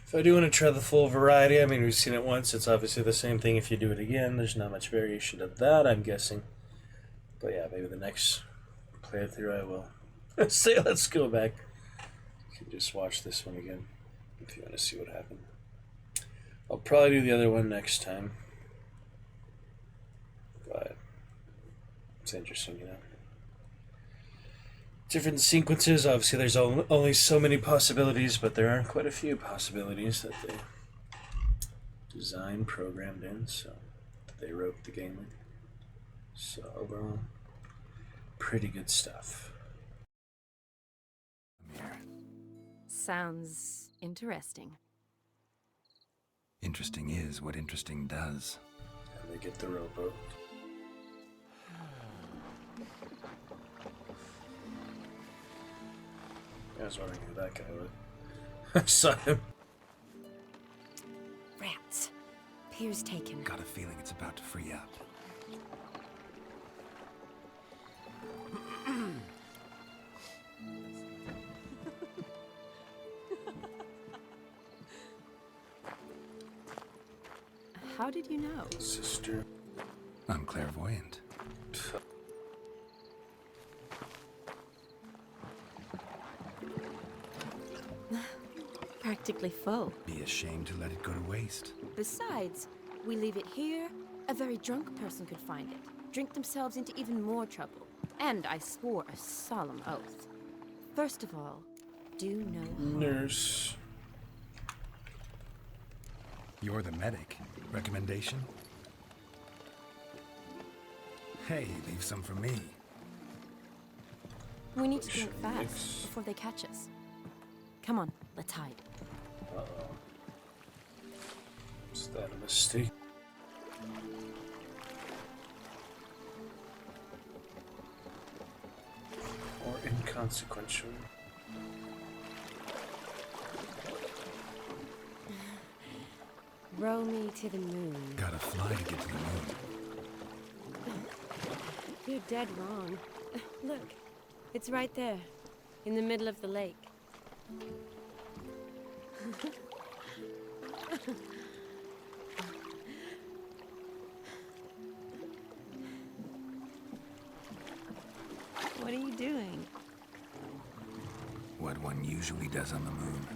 if I do want to try the full variety, I mean, we've seen it once. It's obviously the same thing if you do it again. There's not much variation of that, I'm guessing. But yeah, maybe the next playthrough I will. Say, let's go back. You can just watch this one again if you want to see what happened. I'll probably do the other one next time. But it's interesting, you know. Different sequences. Obviously, there's only so many possibilities, but there are quite a few possibilities that they designed, programmed in, so that they wrote the game in. So overall, pretty good stuff. Sounds interesting. Interesting is what interesting does. And they get the rowboat. I was wondering who that guy was. I saw him. Rats. Here's taken. Got a feeling it's about to free up. How did you know? Sister. I'm clairvoyant. Practically full. Be ashamed to let it go to waste. Besides, we leave it here, a very drunk person could find it, drink themselves into even more trouble. And I swore a solemn oath. First of all, do no harm. Nurse. You're the medic. Recommendation? Hey, leave some for me. We need to drink fast before they catch us. Come on, let's hide. Uh-oh. Is that a mistake? Or inconsequential? Row me to the moon. Gotta fly to get to the moon. You're dead wrong. Look, it's right there, in the middle of the lake. What are you doing? What one usually does on the moon.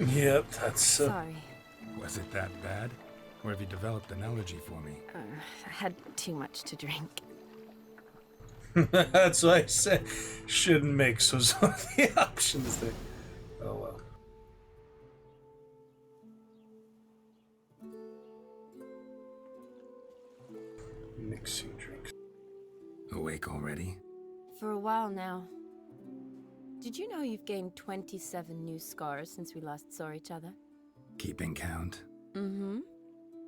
Yep, that's Sorry. Was it that bad? Or have you developed an allergy for me? I had too much to drink. That's why I said shouldn't make so the options there. Oh well. Mixing drinks. Awake already? For a while now. Did you know you've gained 27 new scars since we last saw each other? Keeping count? Mm-hmm.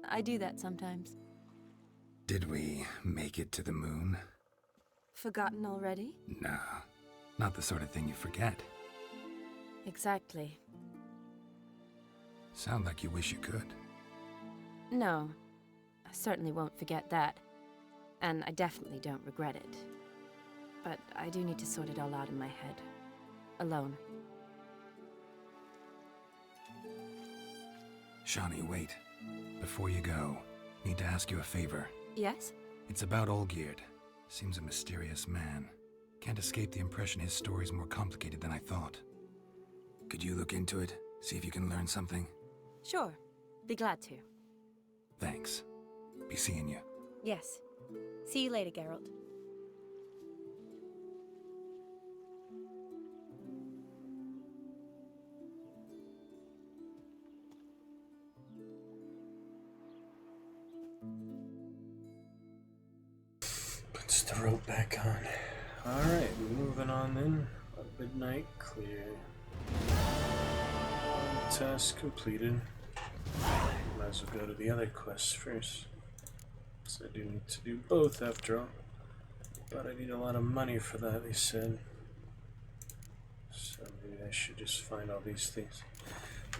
I do that sometimes. Did we make it to the moon? Forgotten already? Nah, not the sort of thing you forget. Exactly. Sound like you wish you could. No, I certainly won't forget that. And I definitely don't regret it. But I do need to sort it all out in my head. Alone. Shani, wait. Before you go, need to ask you a favor. Yes? It's about Olgierd. Seems a mysterious man. Can't escape the impression his story's more complicated than I thought. Could you look into it? See if you can learn something? Sure. Be glad to. Thanks. Be seeing you. Yes. See you later, Geralt. Puts the rope back on. Alright, moving on then. Midnight clear. Task completed. Might as well go to the other quests first. Because I do need to do both after all. But I need a lot of money for that, they said. So maybe I should just find all these things.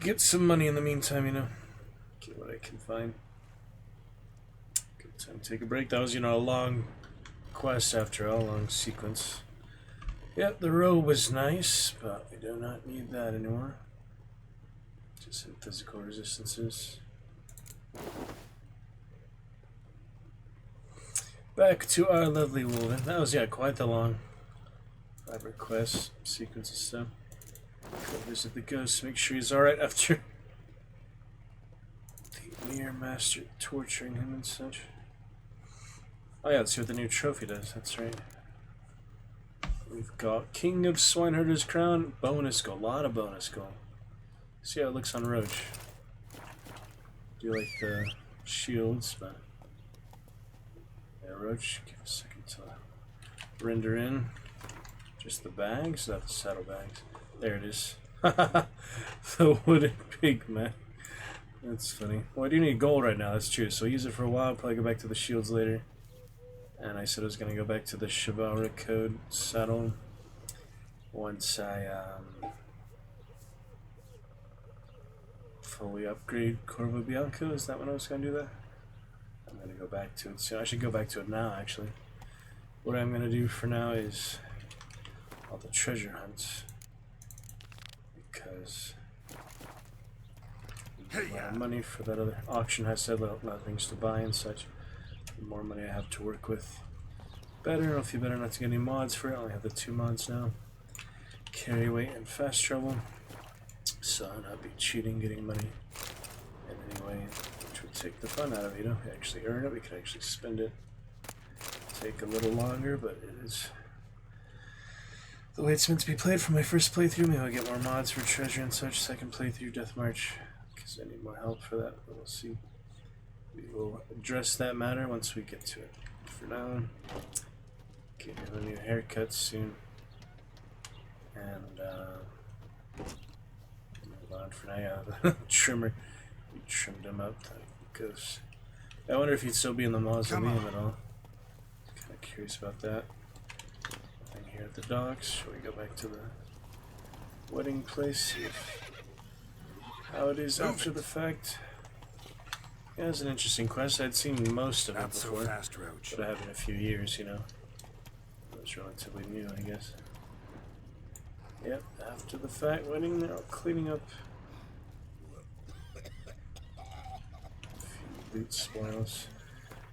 Get some money in the meantime, you know. Get what I can find. Good time to take a break. That was, you know, a long quest after all, long sequence. Yep, the robe was nice, but we do not need that anymore. Just some physical resistances. Back to our lovely Wolven. That was, yeah, quite the long elaborate quest sequence and stuff. Go visit the ghost, make sure he's alright after the Mirror Master torturing him and such. Oh yeah, let's see what the new trophy does, that's right. We've got King of Swineherder's Crown, bonus gold, a lot of bonus gold. See how it looks on Roach. Do like the shields, but yeah, Roach, give a second to render in. Just the bags, not the saddlebags. There it is. The wooden pig, man. That's funny. Well, I do need gold right now, that's true. So I'll use it for a while, probably go back to the shields later. And I said I was going to go back to the Chivalric Code saddle once I fully upgrade Corvo Bianco. Is that when I was going to do that? I'm going to go back to it soon. I should go back to it now, actually. What I'm going to do for now is all the treasure hunts. Because a lot of money for that other auction has said a lot of things to buy and such. The more money I have to work with, better. I'll feel better not to get any mods for it. I only have the 2 mods now. Carry weight and fast travel. So I'll not be cheating, getting money in any way, which would take the fun out of it, you know. We actually earn it, we can actually spend it. Take a little longer, but it is the way it's meant to be played for my first playthrough. Maybe I'll get more mods for treasure and such. Second playthrough, Death March, because I need more help for that, but we'll see. We will address that matter once we get to it. For now, getting a new haircut soon. And, move on for now. Yeah, the trimmer, we trimmed him up. Because I wonder if he'd still be in the mausoleum at all. Kind of curious about that. Nothing here at the docks. Shall we go back to the wedding place? See how it is after the fact. Yeah, it's an interesting quest. I'd seen most of it before, so fast, Roach. But I haven't in a few years, you know. It was relatively new, I guess. Yep, after the fact, wedding, they're all cleaning up a few loot spoils.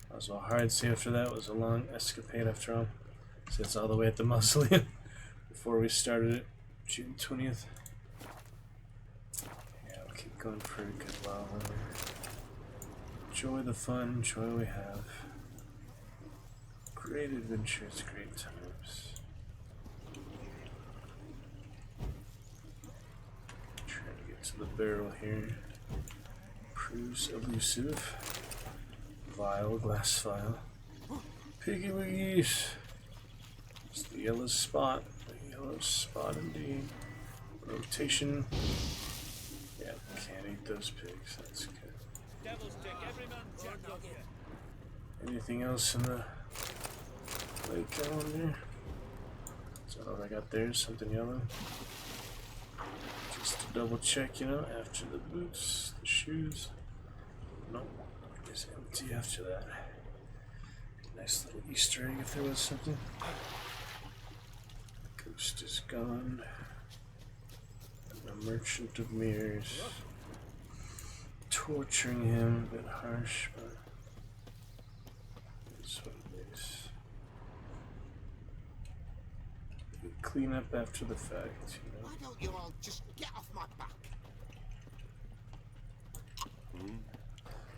That was all hard to see after that. It was a long escapade after all. So it's all the way at the mausoleum before we started it, June 20th. Yeah, we'll keep going for a good while. Enjoy the fun, enjoy what we have. Great adventures, great times. Trying to get to the barrel here. Proves elusive. Vial, glass vial. Piggy wiggies! It's the yellow spot. The yellow spot indeed. Rotation. Yeah, can't eat those pigs, that's good. Anything else in the lake calendar? Is that all I got there? Something yellow? Just to double check, you know, after the boots, the shoes. Nope, it's empty after that. Nice little Easter egg if there was something. Ghost is gone. And the Merchant of Mirrors. Torturing him, a bit harsh, but it's what it is. You clean up after the fact, you know. Why don't you all just get off my back?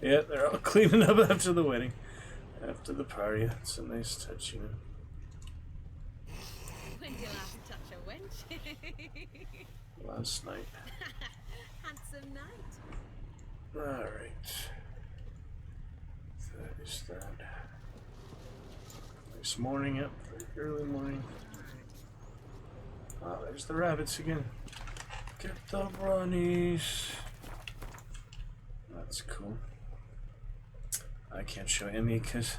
Yeah, they're all cleaning up after the wedding, after the party. It's a nice touch, you know. When did you last touch a wench? Last night. Handsome night. Alright. That is that. Nice morning, yep, very early morning. Ah, there's the rabbits again. Get the brownies. That's cool. I can't show Emmy because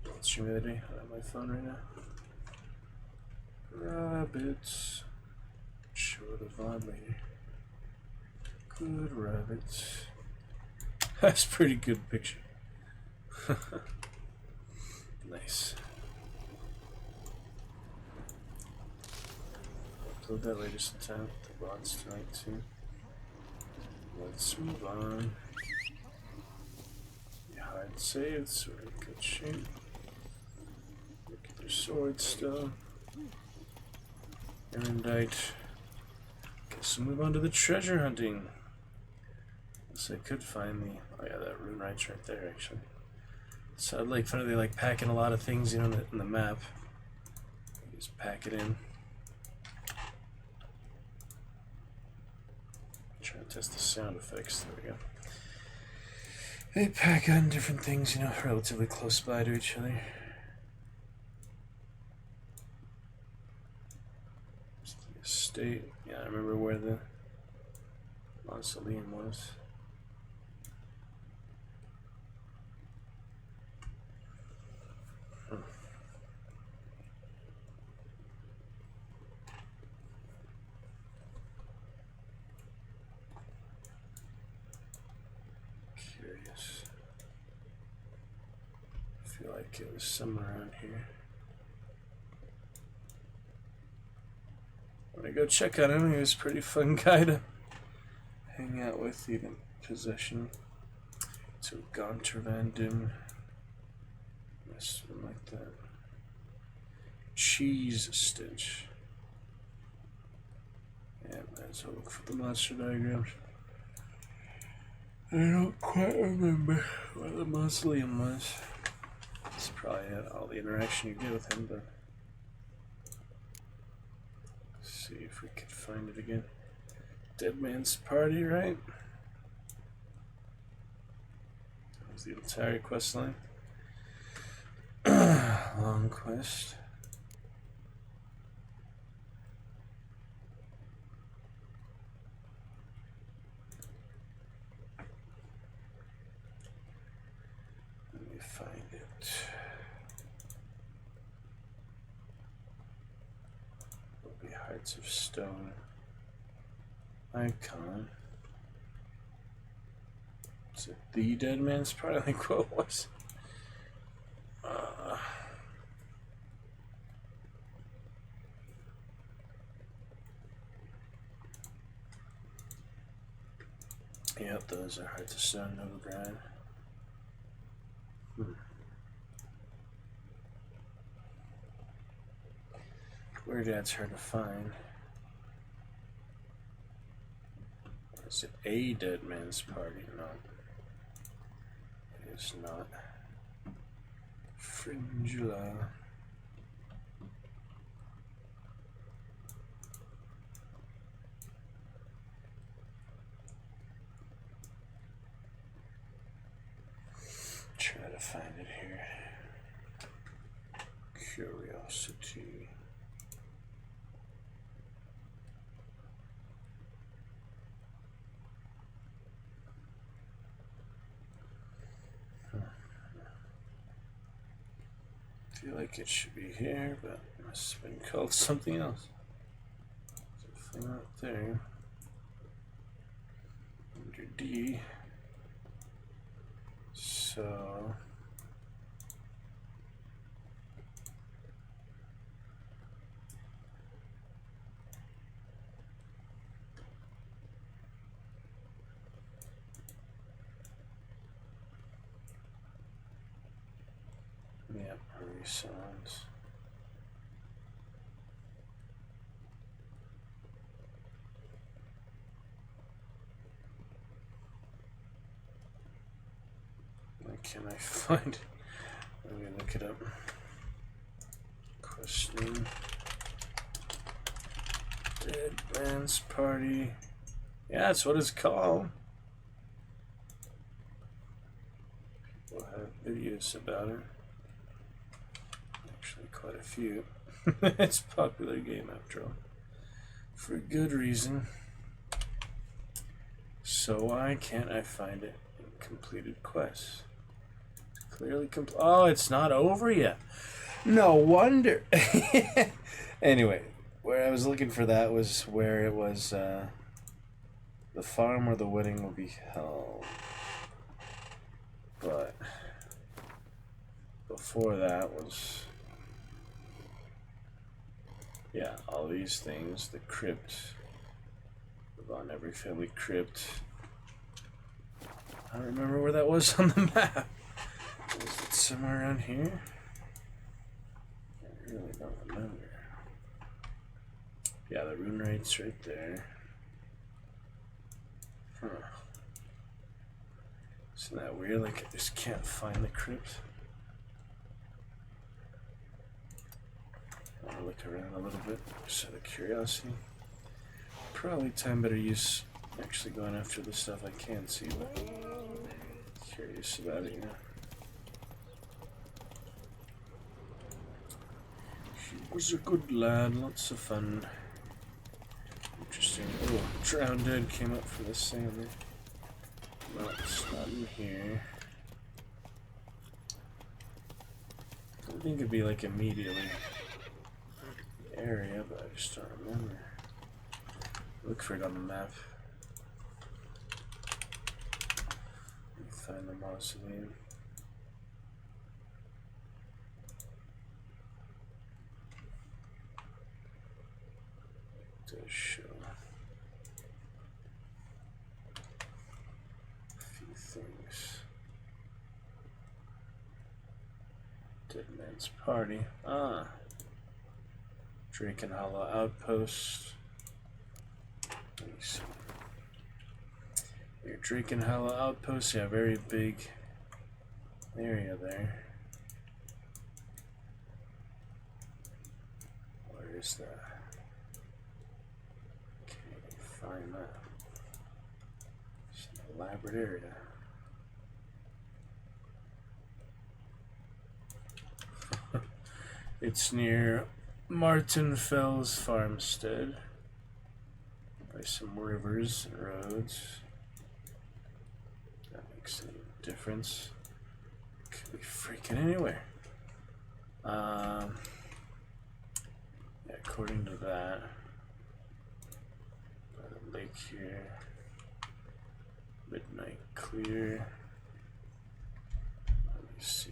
it's streaming the other day. I have my phone right now. Rabbits. Show the VOD later. Good rabbits. That's a pretty good picture. Nice. Upload that later sometime. The VODs tonight too. Let's move on. You hide saved, so we're in good shape. Look at your sword still. Erendite. Guess we'll move on to the treasure hunting. Guess I could find the. Oh yeah, that rune right's right there actually. So I'd like funny they like packing a lot of things in the map. You just pack it in. Try to test the sound effects. There we go. They pack on different things, you know, relatively close by to each other. The estate. Yeah, I remember where the mausoleum was. Curious. I feel like it was somewhere around here. I'm gonna go check on him. He was a pretty fun guy to hang out with, even possession. So Gaunter Van Dim. Something like that. Cheese Stitch. Yeah, might as well look for the monster diagrams. I don't quite remember where the mausoleum was. It's probably all the interaction you get with him, but let's see if we could find it again. Dead Man's Party, right? That was the entire quest line. Long quest. Let me find it. Will be Hearts of Stone. Icon. Is it the Dead Man's Party? I think what it was. Yep, those are Hearts of Stone, Novigrad. Weird Dad's hard to find. Or is it a Dead Man's Party? No. It is not. Fringula. Try to find it here. Curiosity. I feel like it should be here, but it must have been called something else. Definitely not there. Under D. So yeah, Renaissance. Where can I find it? Let me look it up. Questioning. Dead Man's Party. Yeah, that's what it's called. People have videos about it. Actually, quite a few. It's a popular game after all. For good reason. So why can't I find it in completed quests? Clearly oh, it's not over yet. No wonder. Anyway, where I was looking for that was where it was the farm where the wedding will be held. But before that was, yeah, all these things, the crypt, on every family crypt. I don't remember where that was on the map. Was it somewhere around here? I really don't remember. Yeah, the rune right's right there. Huh. Isn't that weird? Like, I just can't find the crypt. I want to look around a little bit, just out of curiosity. Probably time better use actually going after the stuff I can see, but curious about it, you know. He was a good lad, lots of fun. Interesting. Oh, Drowned Dead came up for this sailor. No, it's not in here. I think it'd be like immediately the area, but I just don't remember. Look for it on the map. Let me find the mausoleum. It does show a few things. Dead Man's Party. Ah. Draken Hollow Outpost. Let me see. Your Draken Hollow Outpost, yeah, very big area there. Where is that? Can't find that. It's an elaborate area. It's near Martin Fells Farmstead. By some rivers and roads. That makes any difference. Could be freaking anywhere. Yeah, according to that, by the lake here, midnight clear. Let me see.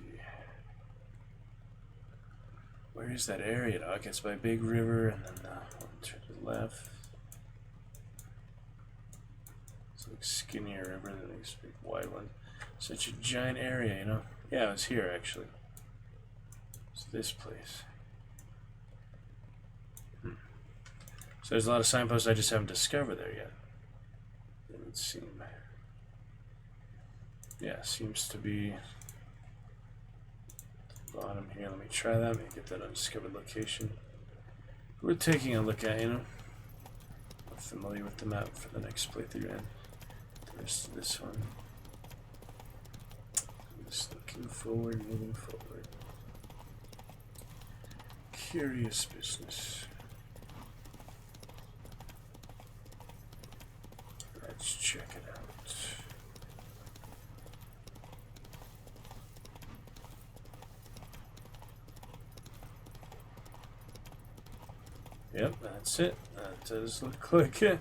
Where is that area, dog? It's by Big River, and then one to the left. It's like skinnier river than this big wide one. Such a giant area, you know? Yeah, it was here actually. It's this place. So there's a lot of signposts I just haven't discovered there yet. It would seem. Yeah, seems to be the bottom here. Let me try that. Maybe get that undiscovered location. We're taking a look at, you know. I'm familiar with the map for the next playthrough and the rest of this one. I'm just looking forward, moving forward. Curious business. Let's check it out. Yep, that's it. That does look like it.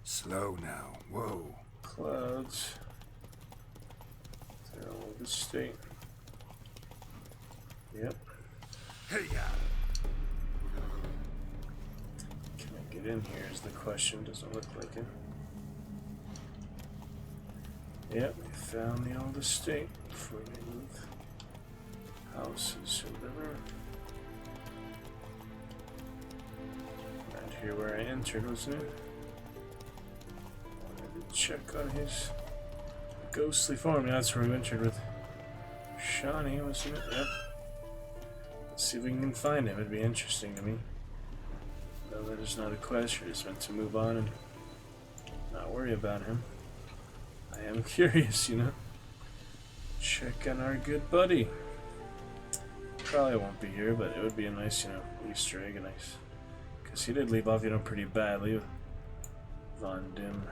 Slow now. Whoa. Clouds. They're all the state. Yep. Hey, yeah. Can I get in here is the question. Doesn't look like it. Yep, we found the old estate before we move. Houses or whatever. Right here where I entered, wasn't it? Wanted to check on his ghostly form. Yeah, that's where we entered with Shawnee, wasn't it? Yep. Let's see if we can find him. It'd be interesting to me. Though that is not a quest, you're just meant to move on and not worry about him. I am curious, you know. Check on our good buddy. Probably won't be here, but it would be a nice, you know, Easter egg, nice. Because he did leave off, you know, pretty badly with Von Dim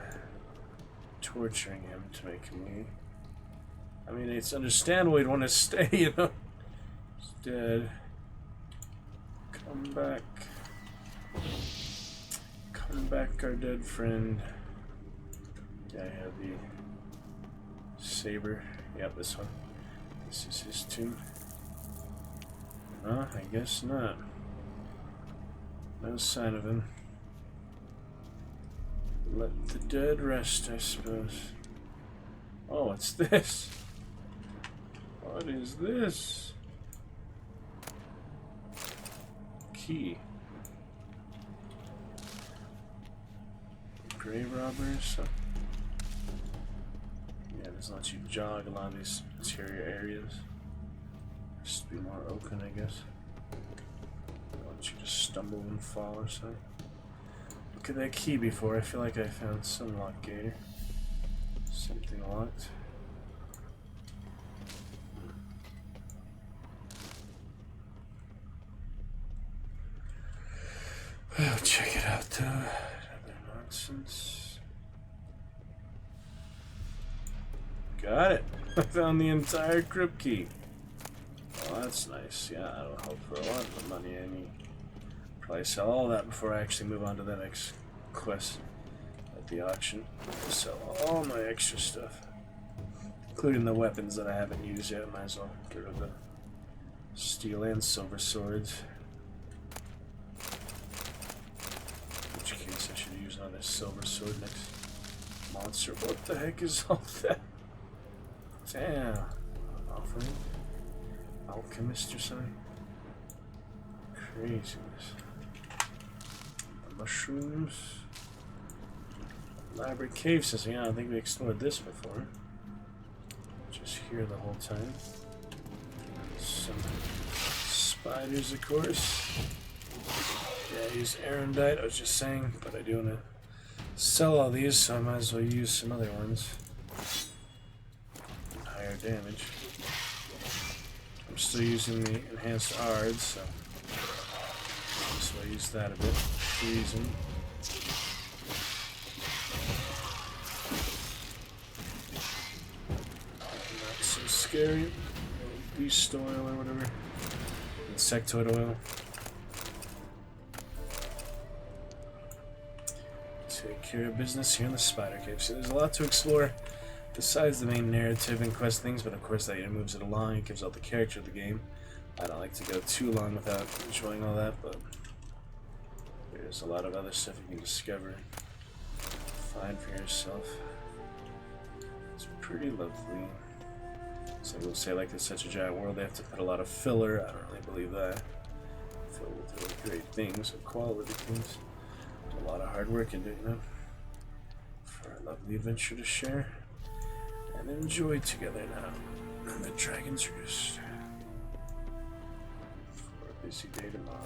torturing him to make him leave. I mean, it's understandable he'd want to stay, you know. He's dead. Come back. Come back, our dead friend. Yeah, I have the saber. Yep, this one. This is his tomb. Huh? I guess not. No sign of him. Let the dead rest, I suppose. Oh, what's this? What is this? Key. Grave robbers. Yeah, this lets you jog along these interior areas. Just be more open, I guess. Don't want you to stumble and fall or something. Look at that key before. I feel like I found some lock gator. Something locked. Well, check it out though. Other nonsense. Got it. I found the entire crypt key. Well, that's nice. Yeah, that'll help for a lot of the money I need. Probably sell all that before I actually move on to the next quest at the auction. Sell all my extra stuff, including the weapons that I haven't used yet. Might as well get rid of the steel and silver swords. In which case, I should use another silver sword next monster. What the heck is all that? Damn. Offering? Alchemist or something? Craziness. Mushrooms. Library cave system. Yeah, I think we explored this before. Just here the whole time. Some spiders, of course. Yeah, use Arendite, I was just saying, but I do want to sell all these, so I might as well use some other ones. Higher damage. I'm still using the enhanced ARDs, so I use that a bit. Freezing. Not so scary. Beast oil or whatever. Insectoid oil. Take care of business here in the spider cave. So there's a lot to explore besides the main narrative and quest things, but of course that moves it along. It gives out the character of the game. I don't like to go too long without enjoying all that, but there's a lot of other stuff you can discover, find for yourself. It's pretty lovely. Some people say, like, it's such a giant world, they have to put a lot of filler. I don't really believe that. Filled with really great things, and quality things. A lot of hard work into it, you know, for a lovely adventure to share and enjoy together now on the Dragon's Roost. For a busy day tomorrow,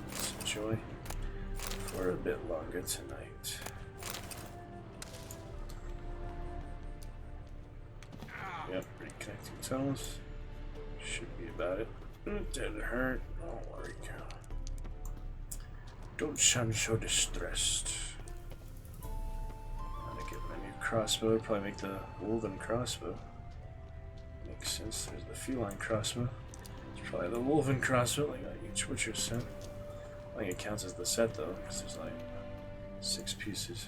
let's enjoy for a bit longer tonight. Yep, reconnecting tunnels. Should be about it. It didn't hurt. Don't worry, Carol. Don't sound so distressed. Gotta get my new crossbow. Probably make the woven crossbow. Makes sense. There's the feline crossbow. It's probably the woven crossbow, like each Witcher set. I think it counts as the set though, because there's like 6 pieces.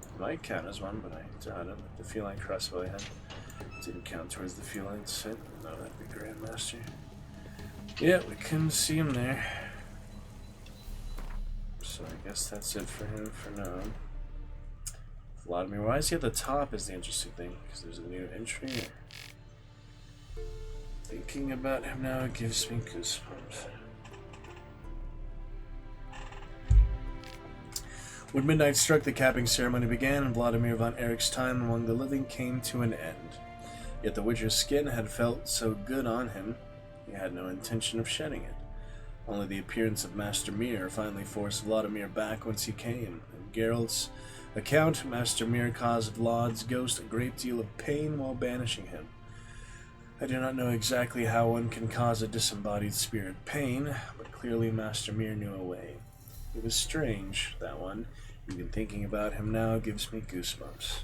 It might count as one, but I doubt it. The feline crossbow I had didn't count towards the feline set. No, that'd be Grandmaster. Yeah, we couldn't see him there. So I guess that's it for him for now. Vladimir, why is he at the top is the interesting thing, because there's a new entry. Thinking about him now gives me goosebumps. When midnight struck, the capping ceremony began, and Vladimir von Erich's time among the living came to an end. Yet the Witcher's skin had felt so good on him, he had no intention of shedding it. Only the appearance of Master Mir finally forced Vladimir back whence he came. In Geralt's account, Master Mir caused Vlad's ghost a great deal of pain while banishing him. I do not know exactly how one can cause a disembodied spirit pain, but clearly Master Mir knew a way. It was strange, that one. Even thinking about him now gives me goosebumps.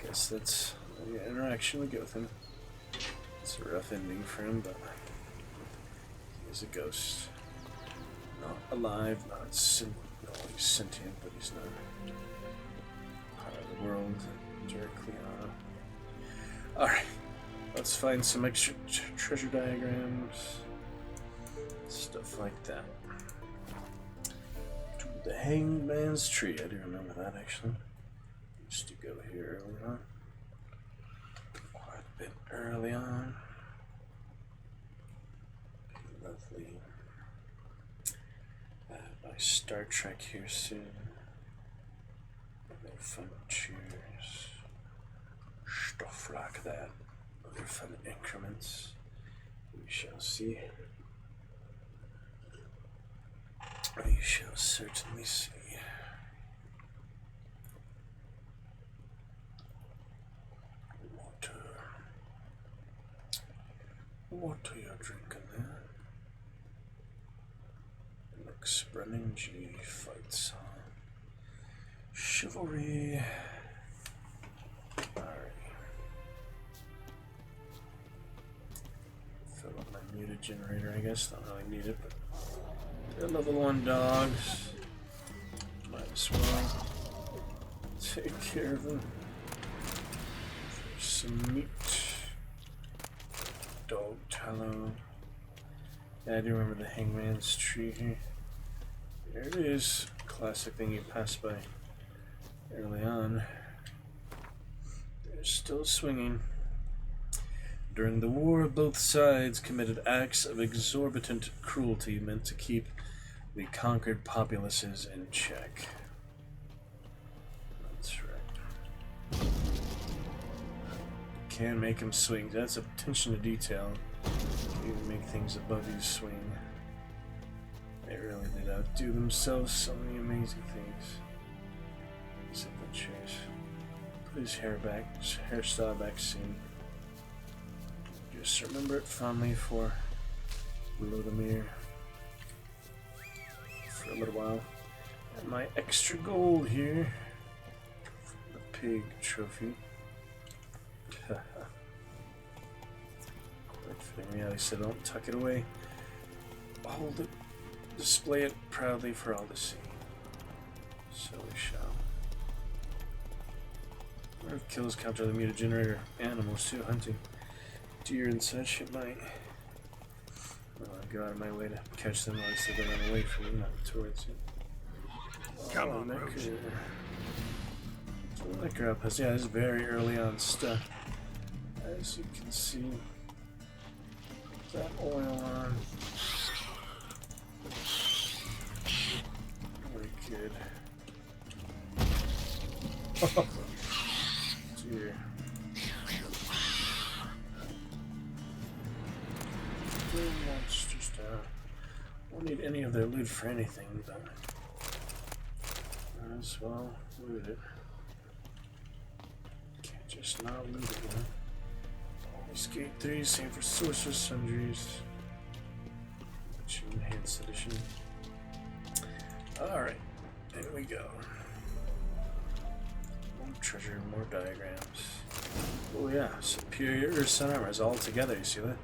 Guess that's the interaction we get with him. It's a rough ending for him, but he's a ghost. Not alive, no, he's sentient, but he's not part of the world directly on. Alright, let's find some extra treasure diagrams. Stuff like that. The Hangman's Tree, I do remember that actually. Used to go here early on. Quite a bit early on. Lovely. By Star Trek here soon. Other fun cheers. Stuff like that. Other fun increments. We shall see. We shall certainly see. Water you're drinking there. Looks Brennan G fight song. Chivalry. Alright. Fill up my muted generator, I guess. Don't really need it, but they're level 1 dogs. Might as well take care of them. There's some meat. Dog tallow. Yeah, I do remember the Hangman's Tree here. There it is. Classic thing you pass by early on. They're still swinging. During the war, both sides committed acts of exorbitant cruelty meant to keep the conquered populaces in check. That's right. Can make him swing. That's attention to detail. You can make things above you swing. They really did outdo themselves. So many amazing things. Sit in the chairs. Put his hair back, his hairstyle back soon. Just remember it fondly for Vladimir for a little while. And my extra gold here. The pig trophy. Quite fitting. Yeah, they said don't tuck it away. Hold it. Display it proudly for all to see. So we shall. Earth kills counter the muted generator. Animals too, hunting. Deer and such, it might. Well, I go out of my way to catch them, obviously they run away from me, not towards it. Come on, liquor. Liquor up us. Yeah, this is very early on stuff. As you can see, that oil on. Very good. Oh, dear. Monsters down. Won't need any of their loot for anything, but might as well loot it. Can't just not loot it, huh? Escape 3, same for Sorcerer's Sundries. Enhanced edition. Alright, there we go. More treasure, more diagrams. Oh yeah, superior sun armor is all together, you see that?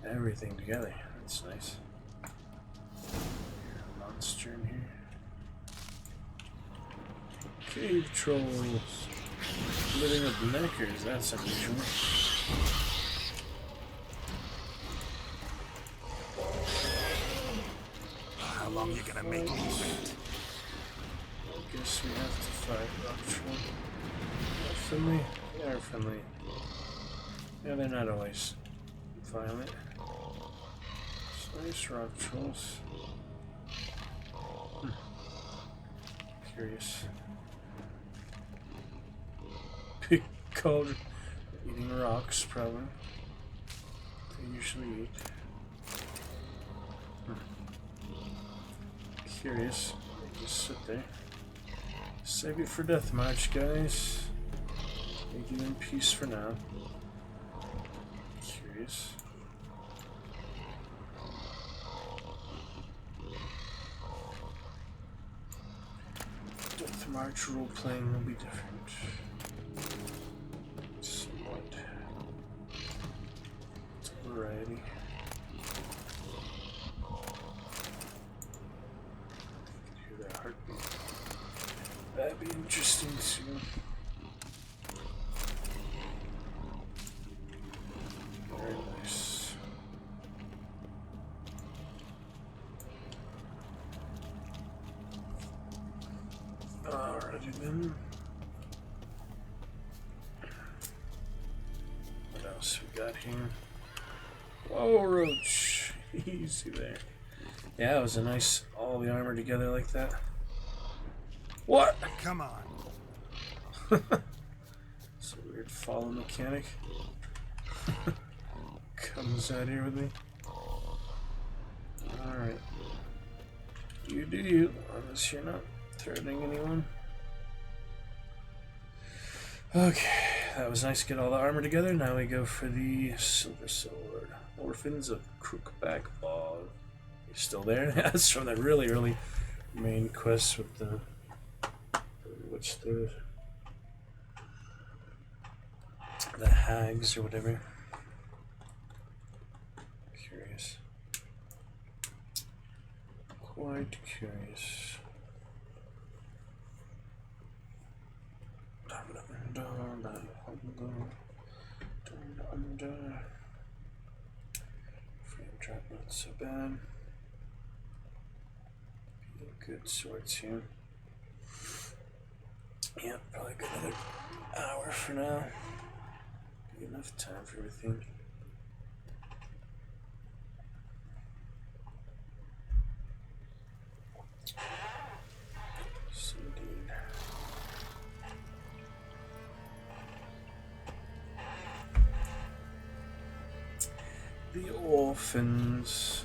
Everything together. That's nice. Monster in here. Cave trolls. Living with neckers. That's unusual. How long are you gonna make me wait? I guess we have to fight rock troll. They're friendly. They are friendly. Yeah, they're not always violent. Nice rock trolls. Curious. Pig cauldron. Eating rocks, probably. They usually eat. Curious. Just sit there. Save it for death march, guys. Take it in peace for now. Curious. Death March role-playing will be different. Alrighty. Hear that heartbeat. That'd be interesting too. Very nice. Alrighty then. What else we got here? Whoa, Roach. Easy there. Yeah, it was a nice, all the armor together like that. What? Come on. It's a weird follow mechanic. Comes out here with me. Alright. You do you, unless you're not threatening anyone. Okay, that was nice to get all the armor together. Now we go for the Silver Sword. Orphans of Crookback Bog. You still there? That's from that really early main quest with the... What's the hags or whatever. Curious. Quite curious. Frame drop not so bad. Good swords here. Yeah, probably got another hour for now. Be enough time for everything. Yes, indeed. The orphans.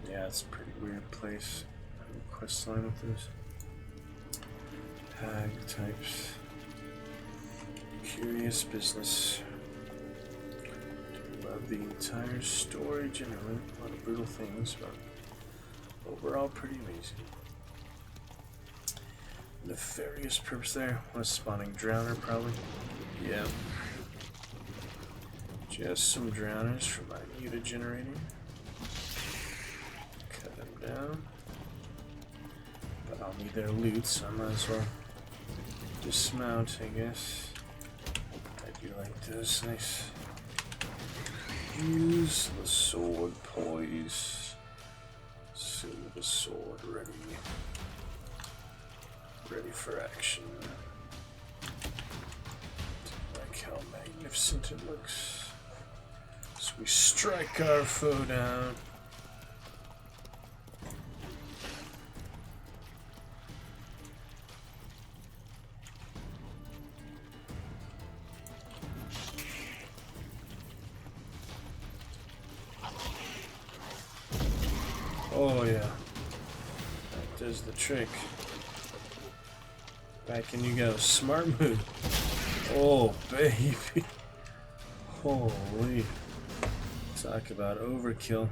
Yeah, it's a pretty weird place. Quest line with this. Hag types. Curious business. Love the entire story generally. A lot of brutal things, but overall pretty amazing. Nefarious purpose there. What a spawning drowner, probably. Yeah. Just some drowners from my muta generator. Cut them down. But I'll need their loot, so I might as well dismount, I guess. I do like this. Nice. Use the sword poise. Silver sword ready. Ready for action. Like how magnificent it looks. So we strike our foe down. Oh yeah, that does the trick. Back in you go, smart move. Oh baby, holy! Talk about overkill.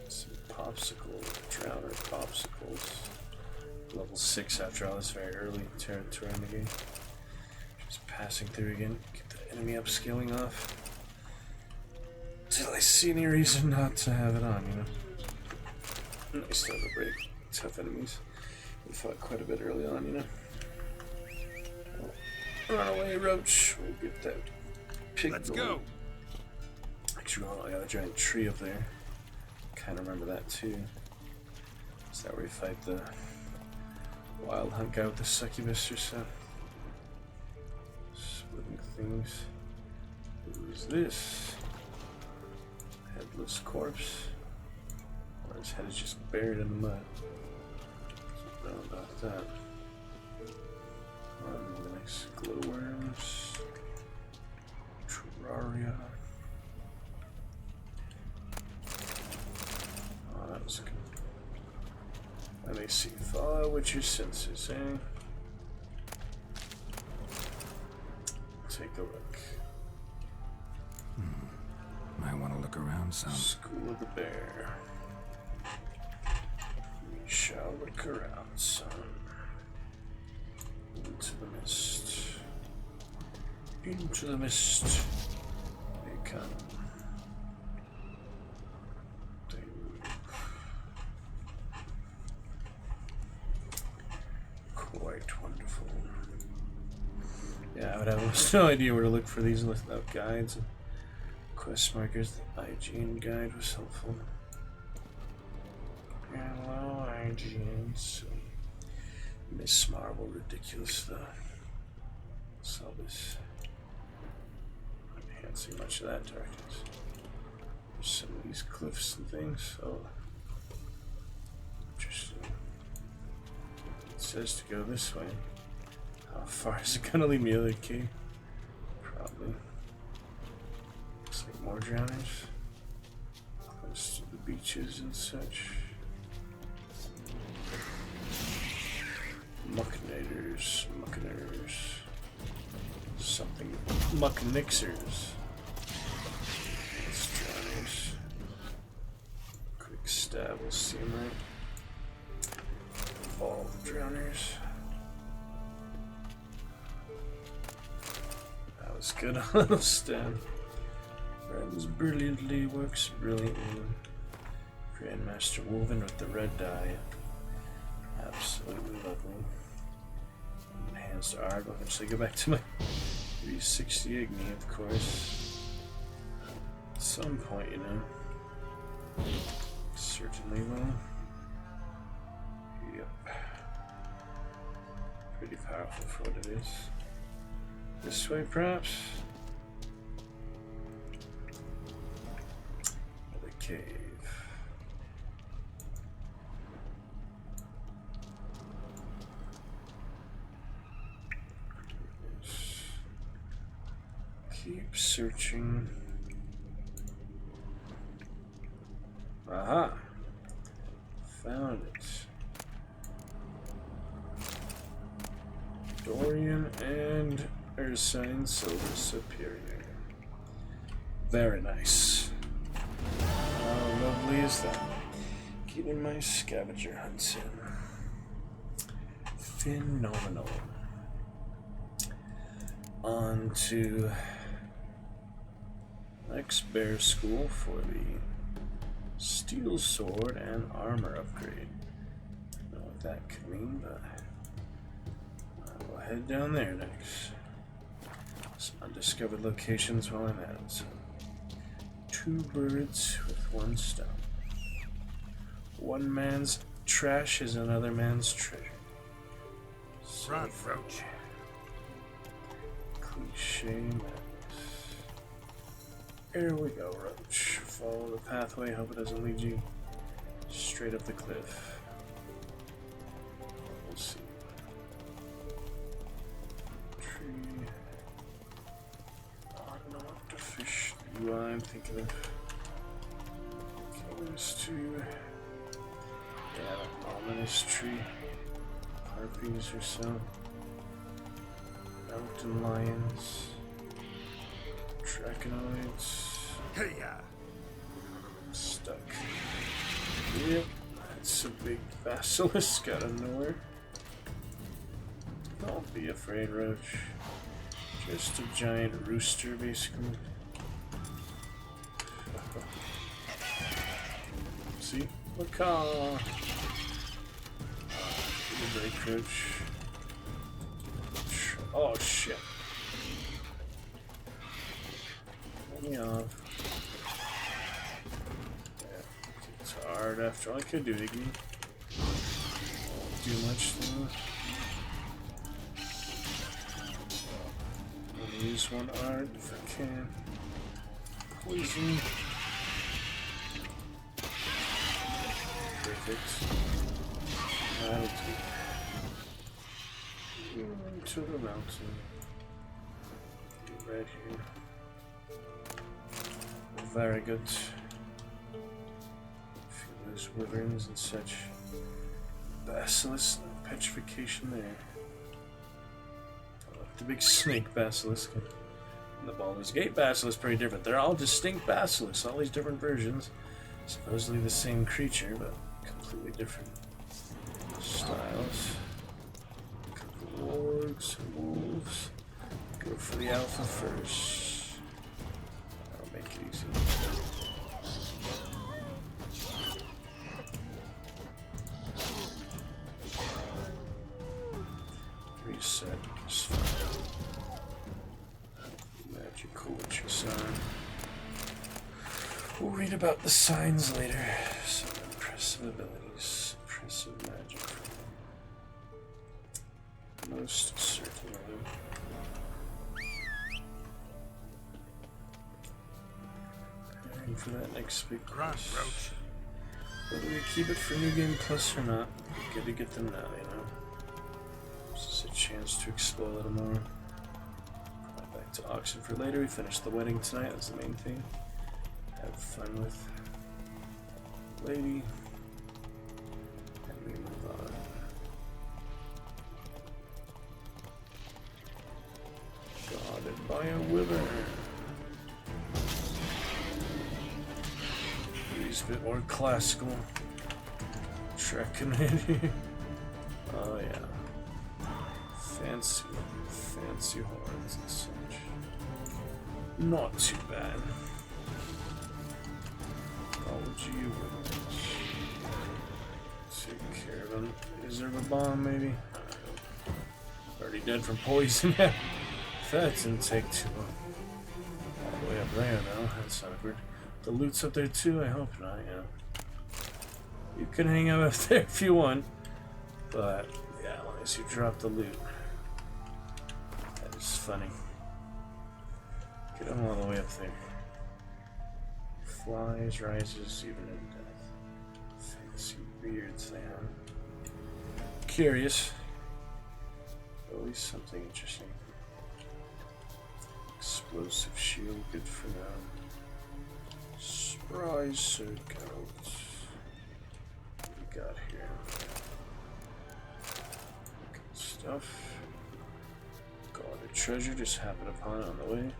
Some popsicle, drowner popsicles. Level 6 after all, this very early territory in the game. Just passing through again, get the enemy upscaling off. Till I see any reason not to have it on, you know. Nice to have a break. Tough enemies. We fought quite a bit early on, you know. Oh, run away, Roach. We'll get that pig. Let's go. Actually, I got a giant tree up there. Kind of remember that too. Is that where we fight the wild hunt guy with the succubus or so? Splitting things. Who's this? Headless corpse. Or his head is just buried in the mud. Don't know about that. The next glowworms. Terraria. Oh, that was good. Let me see. Follow with your senses, eh? Take a look. Might want to look around some. School of the Bear. We shall look around some. Into the mist. Into the mist. I have no idea where to look for these without guides and quest markers. The IGN guide was helpful. Hello, IGN. So, Miss Marvel, ridiculous though. Saw this. I can't see much of that darkness. There's some of these cliffs and things. Oh, interesting. It says to go this way. How far is it gonna leave me to the cave? Probably. Looks like more drowners. Close to the beaches and such. Muckinators. Something. Mucknixers. It's drowners. Quick stab will seem right. All the drowners. That was good on a little stab. Runs brilliantly, works brilliantly. Grandmaster woven with the red dye. Absolutely lovely. Enhanced art. I'll eventually go back to my 360 Igni, of course. At some point, you know. Certainly will. Yep. Pretty powerful for what it is. This way, perhaps? The cave. Keep searching. Aha! Found it. Dorian and Ursine Silver Superior. Very nice. How lovely is that? Keeping my scavenger hunts in. Phenomenal. On to next bear school for the steel sword and armor upgrade. I don't know what that could mean, but I'll head down there next. Some undiscovered locations while I'm at it. So, 2 birds with 1 stone. One man's trash is another man's treasure. Run, Roach. Cliche madness. Here we go, Roach. Follow the pathway, hope it doesn't lead you straight up the cliff. We'll see. Tree. Oh, not the fish UI I'm thinking of. Okay, there's 2. Yeah, that ominous tree. Harpies or so. Mountain lions. Draconoids. Hey, yeah. Stuck. Yep, that's a big basilisk out of nowhere. Don't be afraid, Roach. Just a giant rooster, basically. See? Macaw! Break, Roach. Oh, shit. Let me off. Yeah, it's hard after all. I could do Iggy. Won't do much though. I'll use 1 art if I can. Poison. Perfect. That'll do. To the mountain. Right here. Very good. Feel those wyverns and such. Basilisk, no petrification there. I like the big snake basilisk. And the Baldur's Gate basilisk pretty different. They're all distinct basilisks, all these different versions. Supposedly the same creature, but completely different styles. Wargs and wolves. Go for the alpha first. That'll make it easy. Reset. We'll read about the signs later. Some impressive abilities. Impressive magic. Most certainly. Preparing for that next big quest. Whether we keep it for New Game Plus or not, good to get them now, you know. Just a chance to explore a little more. Back to auction for later. We finished the wedding tonight. That's the main thing. Have fun with lady. And we move on. Guarded by a wither. He's a bit more classical. Trekking in here. Oh yeah. Fancy horns and such. Not too bad. OG winners. Take care of him. Is there a bomb maybe? Already dead from poison. That didn't take too long. All the way up there though. That's awkward. The loot's up there too? I hope not, yeah. You can hang out up there if you want. But yeah, as long as you drop the loot. That is funny. Get them all the way up there. Flies, rises, even in death. Fancy beards they have. Curious. Always something interesting. Explosive shield, good for now. Spry circuit. What we got here? Good stuff. Guarded treasure, just happened upon it on the way.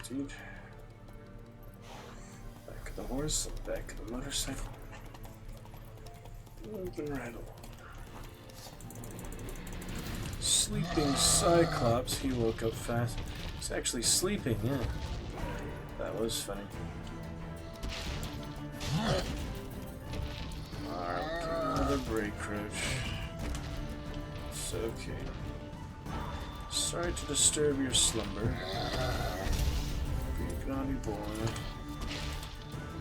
Dude. Back of the horse, back of the motorcycle. Moving right along. Sleeping Cyclops, he woke up fast. He's actually sleeping, yeah. That was funny. Alright, another break, Crouch. It's okay. Sorry to disturb your slumber. Big naughty boy.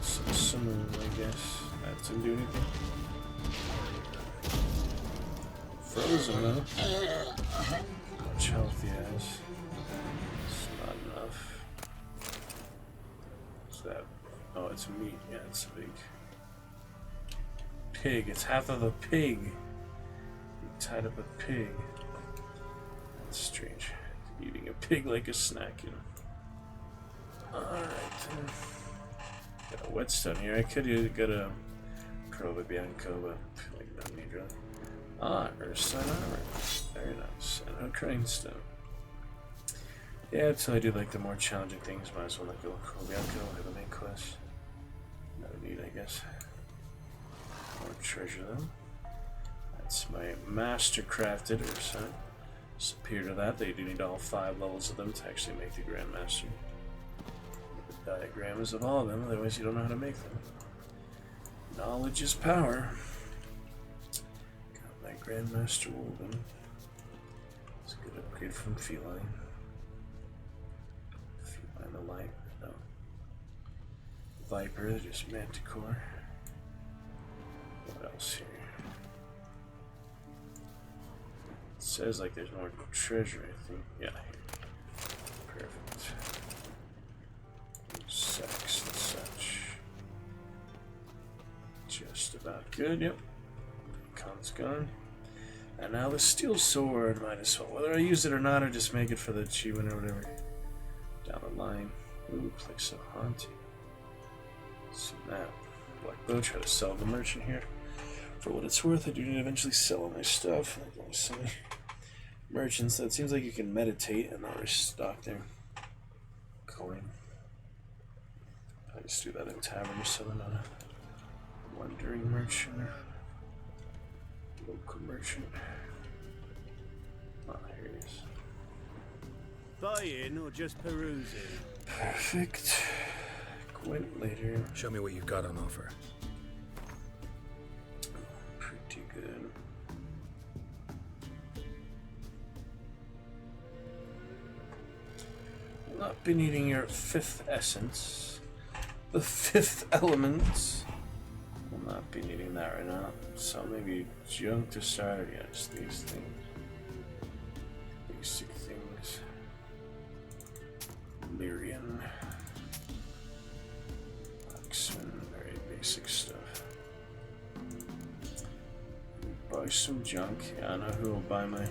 Some simoon, I guess. That didn't do anything. Frozen though. Much health he has. It's not enough. What's that? Oh, it's meat. Yeah, it's a big pig. It's half of a pig. You tied up a pig. That's strange. Eating a pig like a snack, you know. Alright. Got a whetstone here. I could have got a Prova Bianco, but like no need really. Ah, Ursa armor. Very nice. And a crane stone. Yeah, until I do like the more challenging things, might as well let go of Prova Bianco, have a main quest. No need, I guess. More treasure though. That's my master crafted Ursa. Superior to that, they do need all 5 levels of them to actually make the Grandmaster. The diagrams of all of them, otherwise you don't know how to make them. Knowledge is power. Got my Grandmaster Woven. It's a good upgrade from Feline. Feline the light, no. Viper, just Manticore. What else here? It says like there's more treasure, I think. Yeah. Perfect. Sex and such. Just about good, yep. Con's gone. And now the steel sword, might as well. Whether I use it or not, or just make it for the achievement or whatever. Down the line. Ooh, place of haunting. So now, Black Bow, try to sell the merchant here. For what it's worth, I do need to eventually sell all my stuff. Like only so many merchants. So it seems like you can meditate and not restock their coin. I just do that in tavern or something on a wandering merchant or local merchant. Ah, here it is. Buying or just perusing? Perfect. Quit later. Show me what you've got on offer. Pretty good. Not been eating your 5th essence. The fifth element. Will not be needing that right now. So maybe junk to start. Yeah, just these things. Basic things. Lyrian. Oxman, very basic stuff. Buy some junk. Yeah, I know who will buy my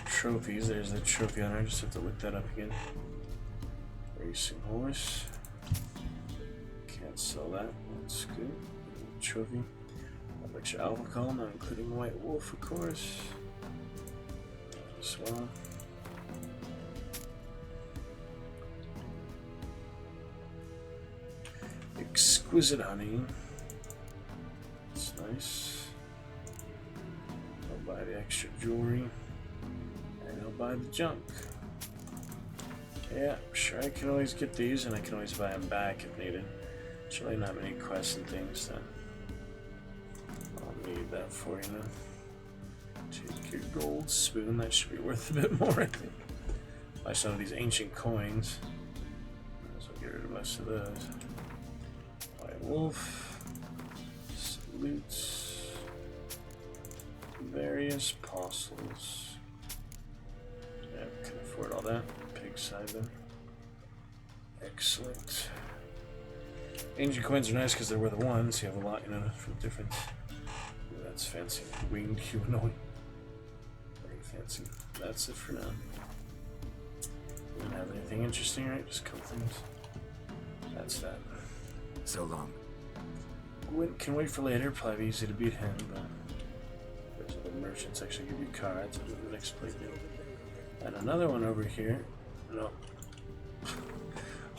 trophies. There's the trophy on there. Just have to look that up again. Racing horse. Can't sell that. That's good. Trophy. A bunch of alcohol, not including White Wolf, of course. As well. Exquisite honey. That's nice. I'll buy the extra jewelry. And I'll buy the junk. Yeah, sure, I can always get these, and I can always buy them back if needed. There's really not many quests and things that I'll need that for, you know. Take your gold spoon, that should be worth a bit more, I think. Buy some of these ancient coins. Might as well get rid of most of those. White Wolf. Salutes. Various apostles. Yeah, can afford all that. Pig side then. Excellent. Ancient coins are nice because they're worth one, so you have a lot, you know, for difference. Ooh, that's fancy. Winged humanoid. Very fancy. That's it for now. Don't have anything interesting, right? Just a couple things. That's that. So long. Gwent can wait for later. Probably be easy to beat him, but there's other merchants actually give you cards. I'll do the next playthrough. And another one over here. No.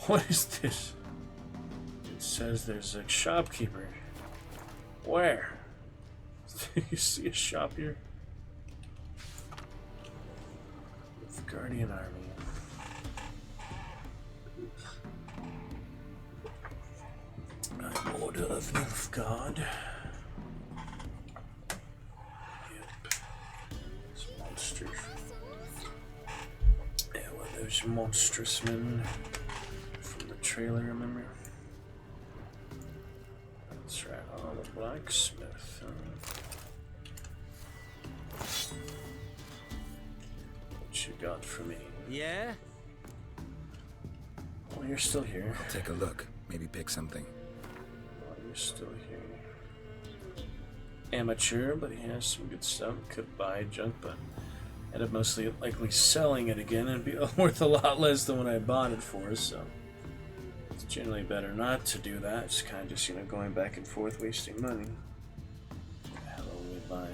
What is this? It says there's a shopkeeper. Where? Do you see a shop here? With Guardian Army. Order of Nilfgaard. Yep. It's monsters. Yeah, well, those monstrous men from the trailer, remember? That's right, oh, the blacksmith. What you got for me? Yeah? Well, you're still here. I'll take a look. Maybe pick something. You're still here. Amateur, but he has some good stuff. Could buy junk, but end up mostly likely selling it again and be worth a lot less than what I bought it for, so it's generally better not to do that. It's kind of just, you know, going back and forth, wasting money. I'll only buy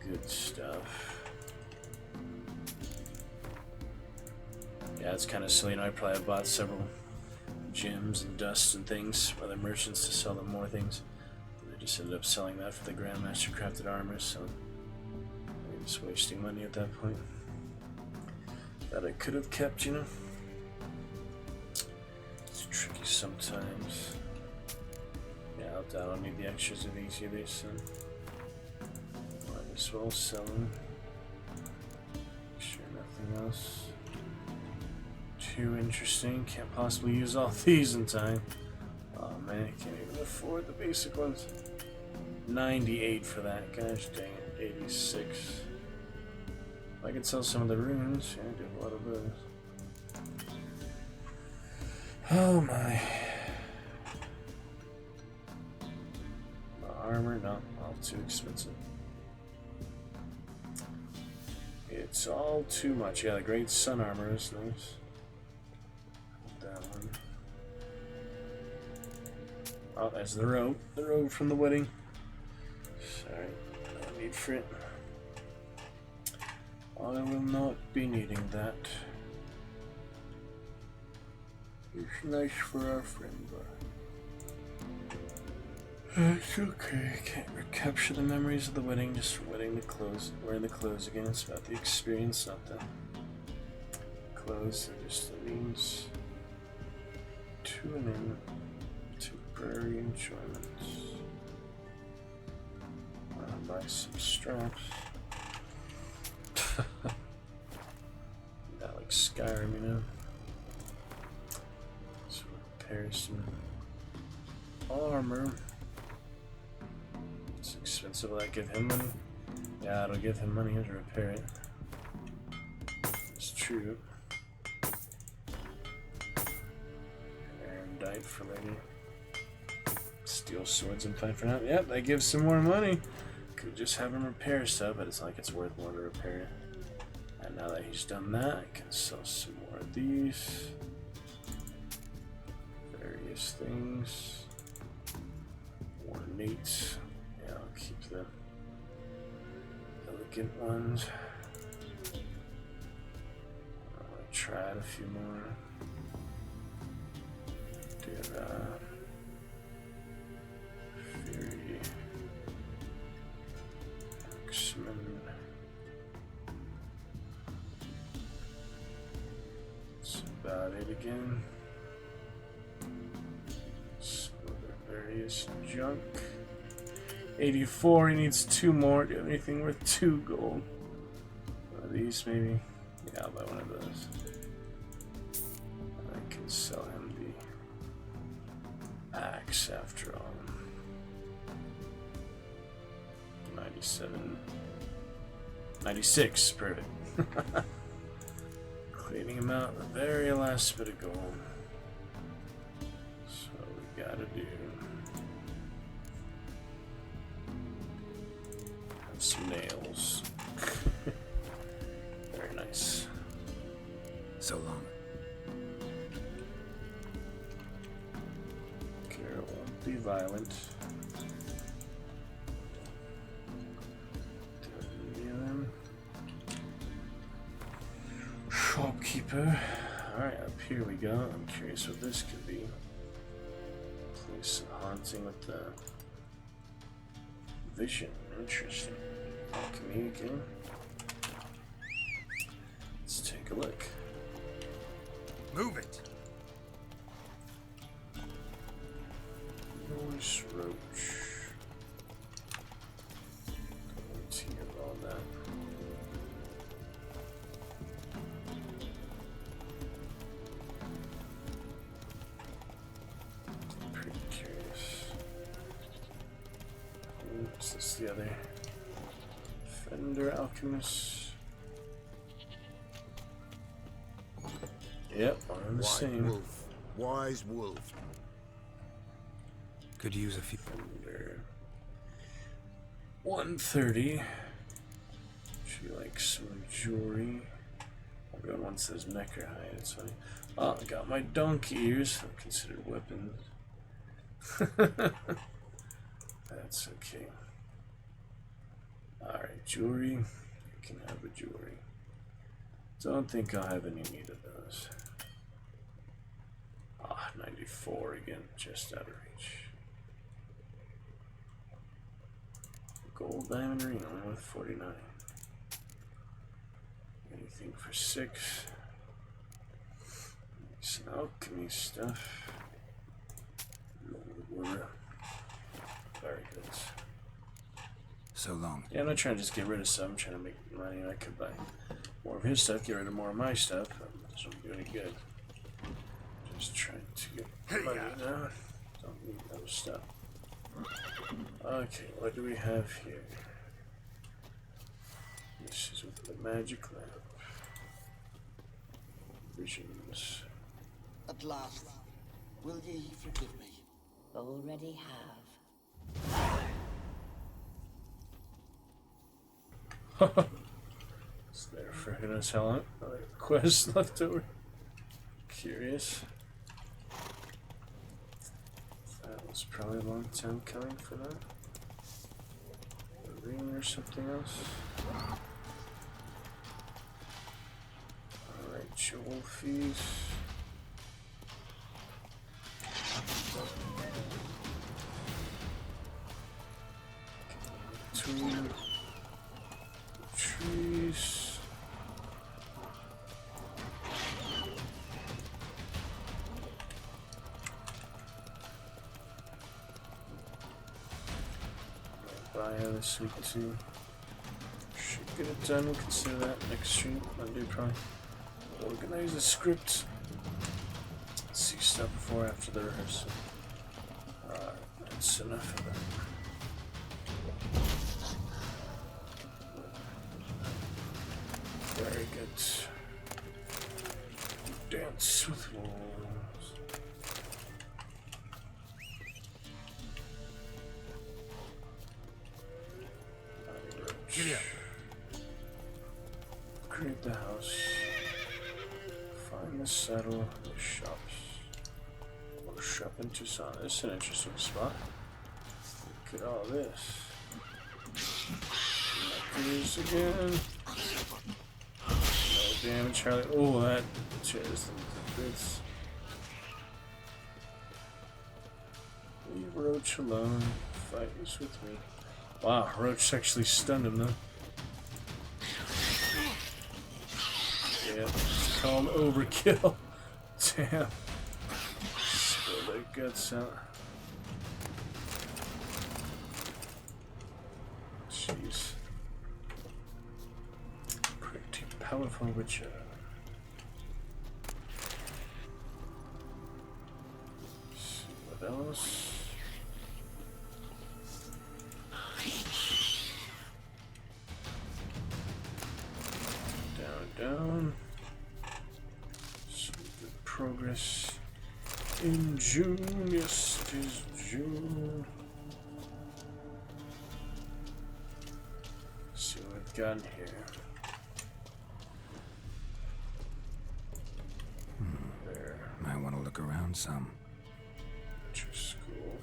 good stuff. Yeah, it's kind of silly. You know, I probably bought several gems and dust and things, other merchants to sell them more things. And I just ended up selling that for the Grandmaster crafted armor, so I'm just wasting money at that point. That I could have kept, you know. It's tricky sometimes. Yeah, I don't need the extras of these either, so might as well sell them. Sure, nothing else too interesting. Can't possibly use all these in time. Oh man, I can't even afford the basic ones. 98 for that. Gosh dang it. 86. If I could sell some of the runes, yeah, I do a lot of those. Oh my. The armor, no, all too expensive. It's all too much. Yeah, the Great Sun armor is nice. That one. Oh, there's the robe from the wedding. Sorry, no need for it. I will not be needing that. It's nice for our friend, but it's okay. I can't recapture the memories of the wedding. Just wearing the clothes again. It's about the experience, not the clothes. They're just the means to an end. Temporary enjoyments. I'll buy some straps. That like Skyrim, you know. So repair some armor. It's expensive. Will that give him money? Yeah, it'll give him money to repair it. It's true. Died for later. Steel swords and fight for now. Yep, that gives some more money. Could just have him repair stuff, but it's not like it's worth more to repair it. And now that he's done that, I can sell some more of these. Various things. Ornate. Yeah, I'll keep the elegant ones. I want to try a few more. Fury, X-Men. That's about it again. Some other various junk. 84, he needs 2 more. Do you have anything worth 2 gold? One of these, maybe? Yeah, I'll buy one of those. I can sell him axe after all. 97. 96, perfect. Cleaning him out the very last bit of gold. That's what we gotta do. Have some nails. Very nice. So long. Be violent. Shopkeeper. Alright, up here we go. I'm curious what this could be. Place some haunting with the vision. Interesting. Alchemy again. Let's take a look. Move it. Noise roach. Don't see all that. Pretty curious. What's this? The other Fender Alchemist. Yep, one and the same. Wolf. Wise wolf. Could use a few. 130. She likes some jewelry. I'll go one says necker hide. It's funny. Oh, I got my donkey ears. They're considered weapons. That's okay. Alright, jewelry. You can have a jewelry. Don't think I'll have any need of those. Ah, 94 again, just out of reach. Gold diamond ring, only with 49. Anything for 6. Some alchemy stuff. Very good. So long. Yeah, I'm not trying to just get rid of some. I'm trying to make money. I could buy more of his stuff, get rid of more of my stuff. That doesn't do any good. Just trying to get money now. Don't need those stuff. Okay, what do we have here? This is with the magic lamp. Visions. At last, will ye forgive me? Already have. It's there for who knows how long. Another quest left over. Curious. That was probably a long time coming for that. A ring or something else. Alright, jewel fees. Two trees. Buy this week too. Should get it done. We'll consider that next stream. Monday probably. Organize the script. Let's see. stuff before or after the rehearsal? That's enough of that. Very good. Dance with wolves. Giddy up. Create the house. Find the saddle, the shops. Or shop in Tucson. This is an interesting spot. Look at all this. This again. No damage, Charlie. Oh, that tears them to bits. Leave Roach alone. Fight this with me. Wow, Roach actually stunned him though. Yeah, it's called overkill. Damn. Spill their guts out. Jeez. Pretty powerful witcher. See what else? Down. Some good progress in June. Yes, it is June. Let's see what we've got here. There. Might want to look around some. Your school.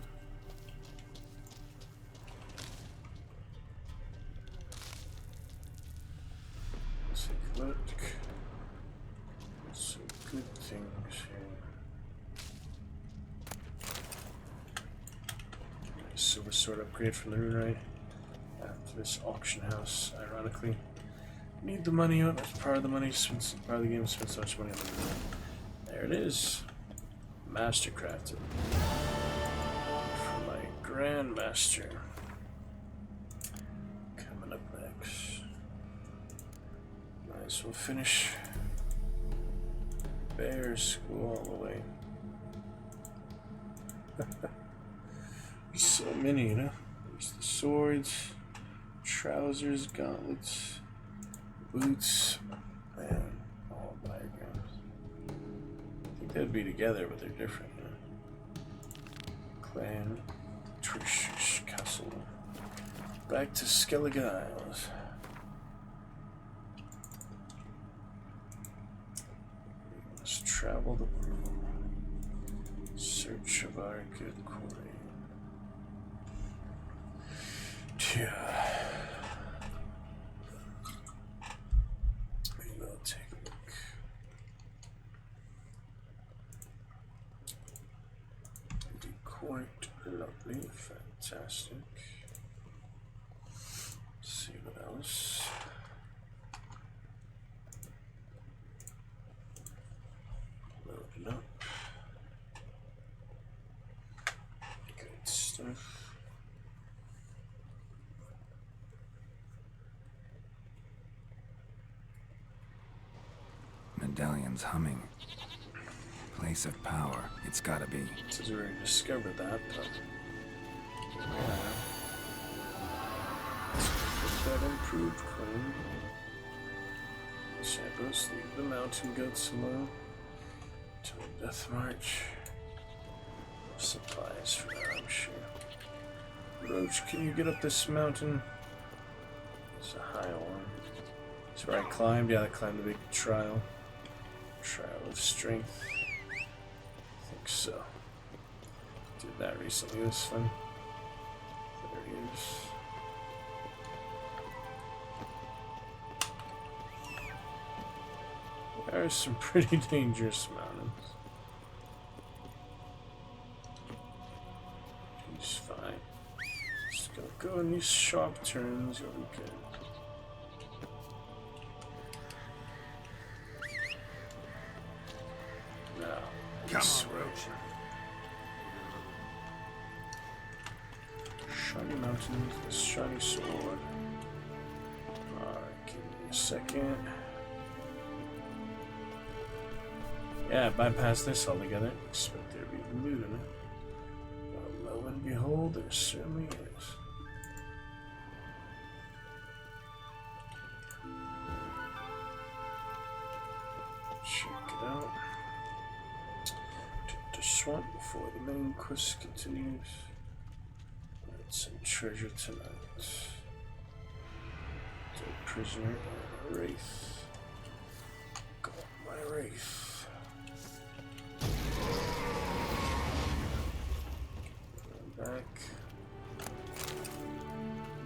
Let's take a look. Some good things here. Silver sword upgrade from the Rune after this auction house. Ironically, need the money out. That's part of the money. Since part of the game spent so much money on the Rune. There it is. Mastercrafted for my Grandmaster. Coming up next. Might as well finish Bear School all the way. There's so many, you know? There's the swords, trousers, gauntlets, boots, and all diagrams. I think they'd be together, but they're different, you know? Clan, Trish Castle. Back to Skellige Isles. We must travel the world. Search of our good quarry. Yeah. Maybe I'll take a look. It'd be quite lovely, fantastic. Let's see what else. Load it up. Good stuff. Medallion's humming. Place of power. It's gotta be. Since we already discovered that, but yeah. Let's put that improved claim. Shampos, leave the mountain goats alone. To the death march. Supplies for that, I'm sure. Roach, can you get up this mountain? It's a high one. That's where I climbed. Yeah, I climbed the big trial. Trial of strength. I think so. Did that recently. It was fun. There it is. There are some pretty dangerous mountains. He's fine. Just go in these sharp turns. You'll be good. Come on, Roach. Shiny mountains, this shiny sword. Alright, give me a second. Yeah, bypass this altogether. Expect Oh, there certainly is. Check it out. To the swamp before the main quest continues. Find some treasure tonight. A prisoner and a wraith. Got my wraith. Back.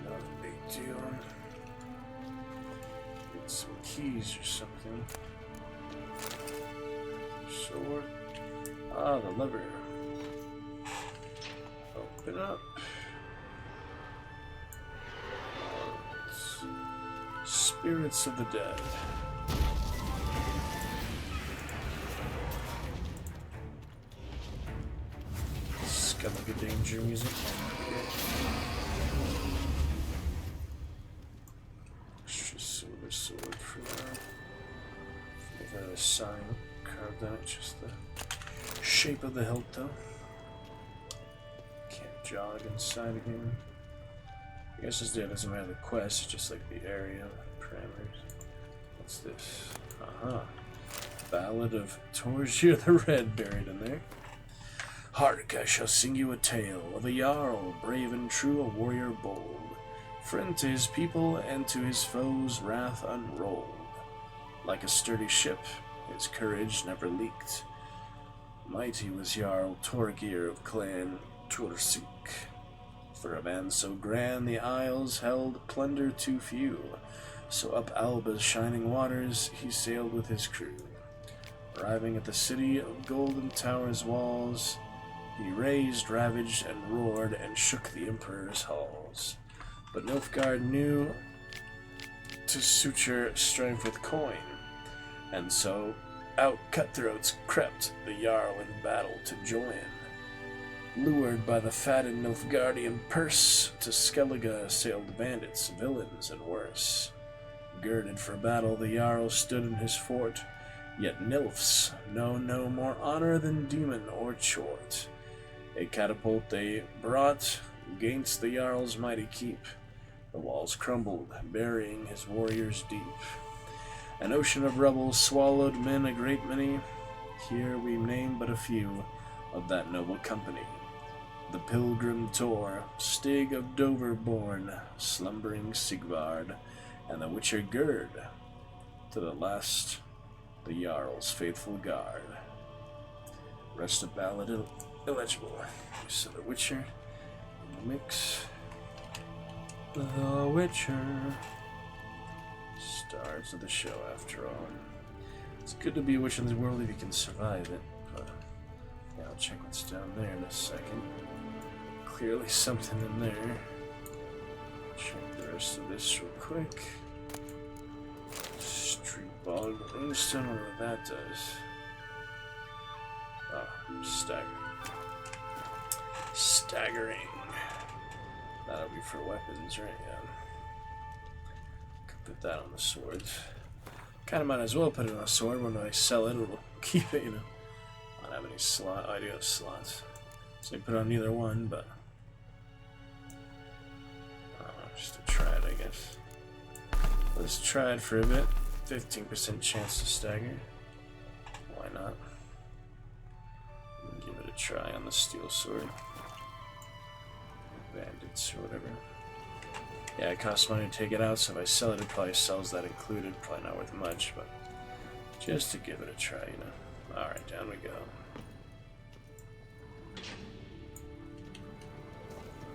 Not a big deal. Get some keys or something. Sword. Ah, the lever. Open up. Spirits of the dead. Skellige danger music. Extra silver sword for now. They've got a sign carved on it, just the shape of the hilt though. Can't jog inside again. I guess this doesn't matter the quest, it's just like the area parameters. What's this? Aha. Ballad of Torgia the Red buried in there. Hark, I shall sing you a tale of a Jarl, brave and true, a warrior bold. Friend to his people and to his foes wrath unrolled. Like a sturdy ship, his courage never leaked. Mighty was Jarl Torgir of Clan Tursik. For a man so grand the isles held plunder too few, so up Alba's shining waters he sailed with his crew. Arriving at the city of golden towers' walls, he razed, ravaged, and roared, and shook the emperor's halls. But Nilfgaard knew to suture strife with coin, and so out cutthroats crept the Jarl in battle to join. Lured by the fattened Nilfgaardian purse, to Skellige sailed bandits, villains, and worse. Girded for battle, the Jarl stood in his fort, yet Nilfs know no more honor than demon or chort. A catapult they brought against the Jarl's mighty keep. The walls crumbled, burying his warriors deep. An ocean of rubble swallowed men a great many. Here we name but a few of that noble company. The pilgrim Tor, Stig of Dover born, slumbering Sigvard, and the witcher Gerd, to the last, the Jarl's faithful guard. Rest of ballad illegible. So the Witcher in the mix. The Witcher. Stars of the show, after all. It's good to be a witch in this world if you can survive it, but yeah, I'll check what's down there in a second. Clearly something in there. Check the rest of this real quick. Street ball Moonstone, I wonder what that does. Ah, staggering. Staggering. That'll be for weapons, right? Yeah. Could put that on the swords. Kinda might as well put it on a sword. When I sell it, it'll keep it, you know. I don't have any slot. Oh, I do have slots. So you put it on either one, but just to try it, I guess. Let's try it for a bit. 15% chance to stagger. Why not? Give it a try on the steel sword. Bandits or whatever. Yeah, it costs money to take it out, so if I sell it, it probably sells that included. Probably not worth much, but just to give it a try, you know. Alright, down we go.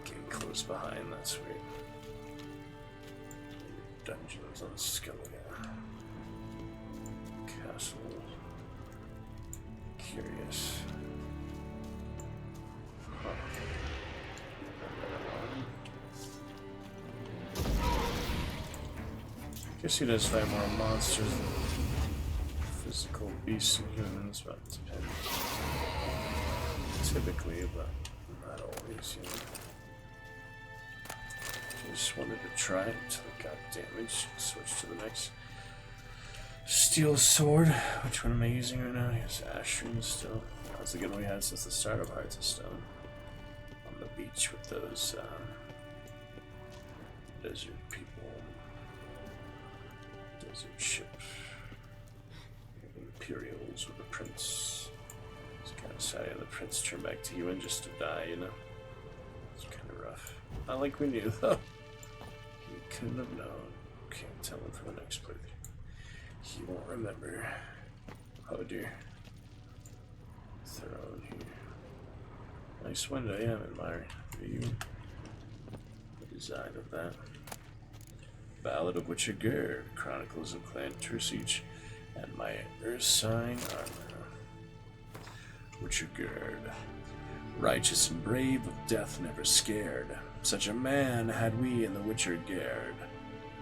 Getting close behind, that's weird. Dungeons on Skellige. Castle. Curious. Huh. Guess he does fight more monsters than physical beasts and humans, but it depends. Typically, but not always, you know. Just wanted to try it until it got damaged. Switch to the next. Steel sword. Which one am I using right now? Yes, Asheron still. That's the good one we had since the start of Hearts of Stone. on the beach with those desert people. Desert ship. Imperials with the prince. It's kind of sad the prince turned back to Ewan just to die, you know? It's kind of rough. Not like we knew, though. He couldn't have known. Can't tell him for the next playthrough. He won't remember. Oh dear. Throne here. Nice window, yeah, I'm admiring view. The design of that. Ballad of Witcher Gerd, Chronicles of Clan Tursich, and my Ursine armor. Witcher Gerd. Righteous and brave, of death never scared. Such a man had we in the Witcher Gerd.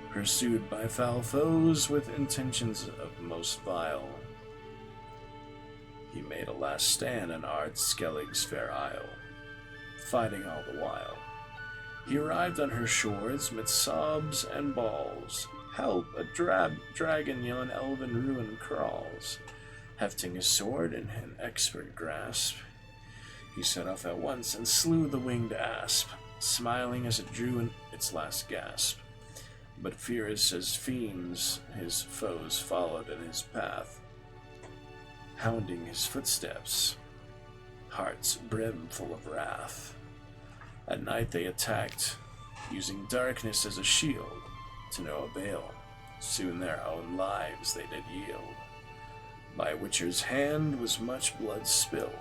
Pursued by foul foes with intentions of most vile. He made a last stand in Ard Skellig's fair isle, fighting all the while. He arrived on her shores mid sobs and bawls. Help, a dragon yon elven ruin crawls. Hefting his sword in an expert grasp, he set off at once and slew the winged asp, smiling as it drew in its last gasp. But fierce as fiends, his foes followed in his path, hounding his footsteps, hearts brimful of wrath. At night they attacked, using darkness as a shield, to no avail. Soon their own lives they did yield. By Witcher's hand was much blood spilled.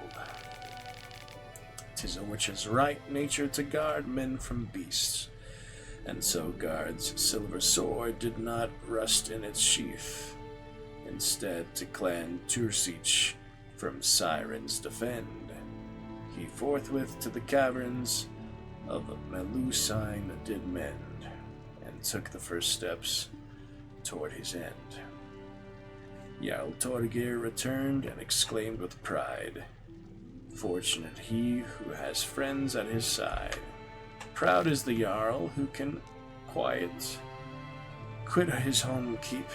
'Tis a witcher's right nature to guard men from beasts, and so Gard's silver sword did not rust in its sheath. Instead, to Clan Tursich from sirens defend, he forthwith to the caverns of Melusine did mend, and took the first steps toward his end. Jarl Torgir returned and exclaimed with pride, fortunate he who has friends at his side. Proud is the Jarl who can quit his home keep,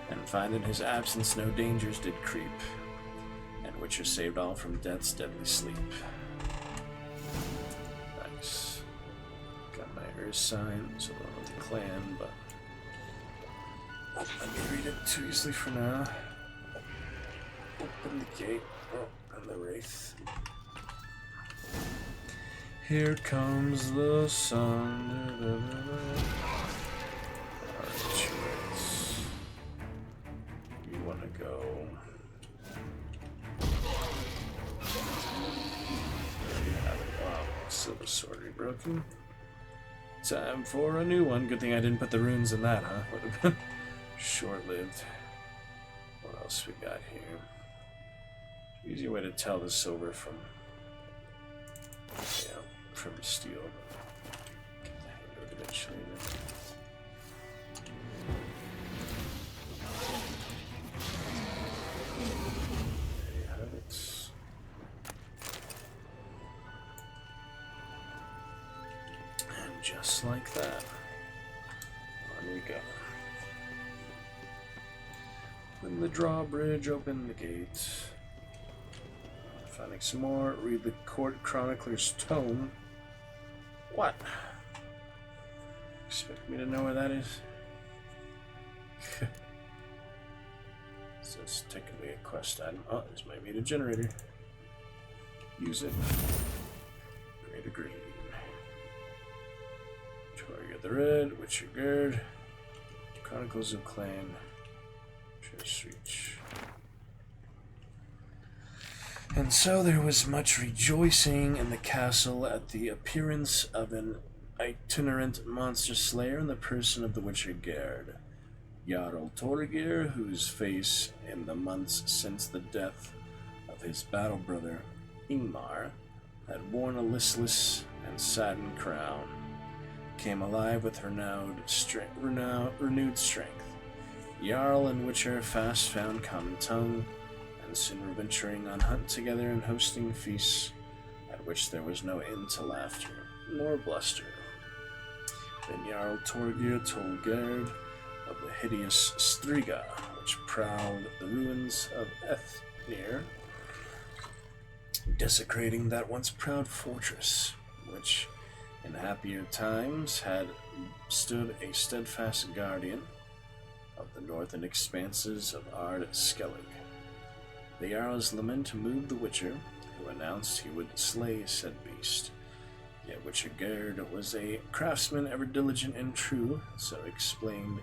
and find in his absence no dangers did creep, and Witcher saved all from death's deadly sleep. Nice. Got my Ursine, so I don't know the clan, but let me read it too easily for now. Open the gate. Oh, and the wraith. Here comes the sun. Alright, you want to go. Wow, silver sword rebroken. Time for a new one. Good thing I didn't put the runes in that, huh? Would have been short-lived. What else we got here? Easy way to tell the silver from steel. Get the hang of it eventually. There you have it. And just like that, on we go. Open the drawbridge, open the gate. Finding some more, read the Court Chronicler's Tome. What? Expect me to know where that is? So it's technically a quest item. Oh, there's my meter generator. Use it. Create a green. Torgir the Red, Witcher Gerd, Chronicles of Clan, Tursich. And so there was much rejoicing in the castle at the appearance of an itinerant monster slayer in the person of the Witcher Gerd, Jarl Torgir, whose face in the months since the death of his battle brother Ingmar had worn a listless and satin crown, came alive with renewed strength. Jarl and Witcher fast found common tongue, and soon were venturing on hunt together and hosting feasts at which there was no end to laughter nor bluster. Then Jarl Torgir told Gerd of the hideous Striga, which prowled the ruins of Ethnir, desecrating that once proud fortress, which in happier times had stood a steadfast guardian of the northern expanses of Ard Skellig. The Jarl's lament moved the Witcher, who announced he would slay said beast. Yet Witcher Gerd was a craftsman ever diligent and true, so explained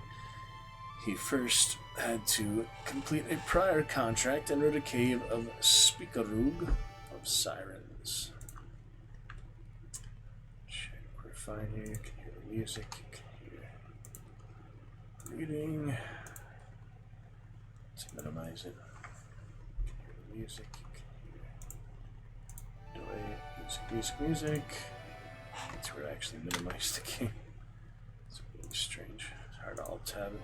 he first had to complete a prior contract and rid a cave of Spikarug of Sirens. Check, we're fine here. You can hear the music, you can hear reading. Let's minimize it. You can hear the music, you can hear delay, music. That's where I actually minimized the game. It's really strange. It's hard to alt-tab it.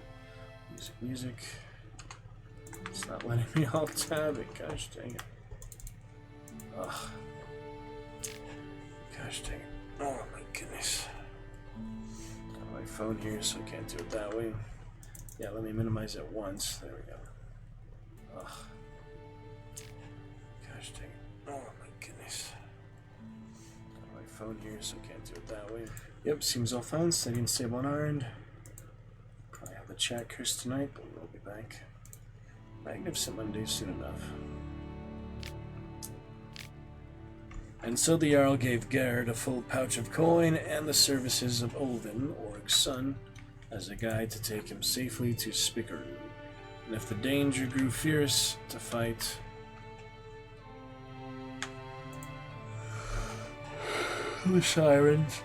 Music. It's not letting me alt-tab it. Gosh dang it. Ugh. Gosh dang it. Oh my goodness. Got my phone here, so I can't do it that way. Yeah, let me minimize it once. There we go. Ugh. Gosh dang it. Oh my goodness. Got my phone here, so I can't do it that way. Yep, seems all fine. Steady and stable on our end. Probably have the chat curse tonight, but we'll be back. Magnificent Monday soon enough. And so the Jarl gave Gerd a full pouch of coin and the services of Olvin, Org's son, as a guide to take him safely to Spikaroo. And if the danger grew fierce, to fight the sirens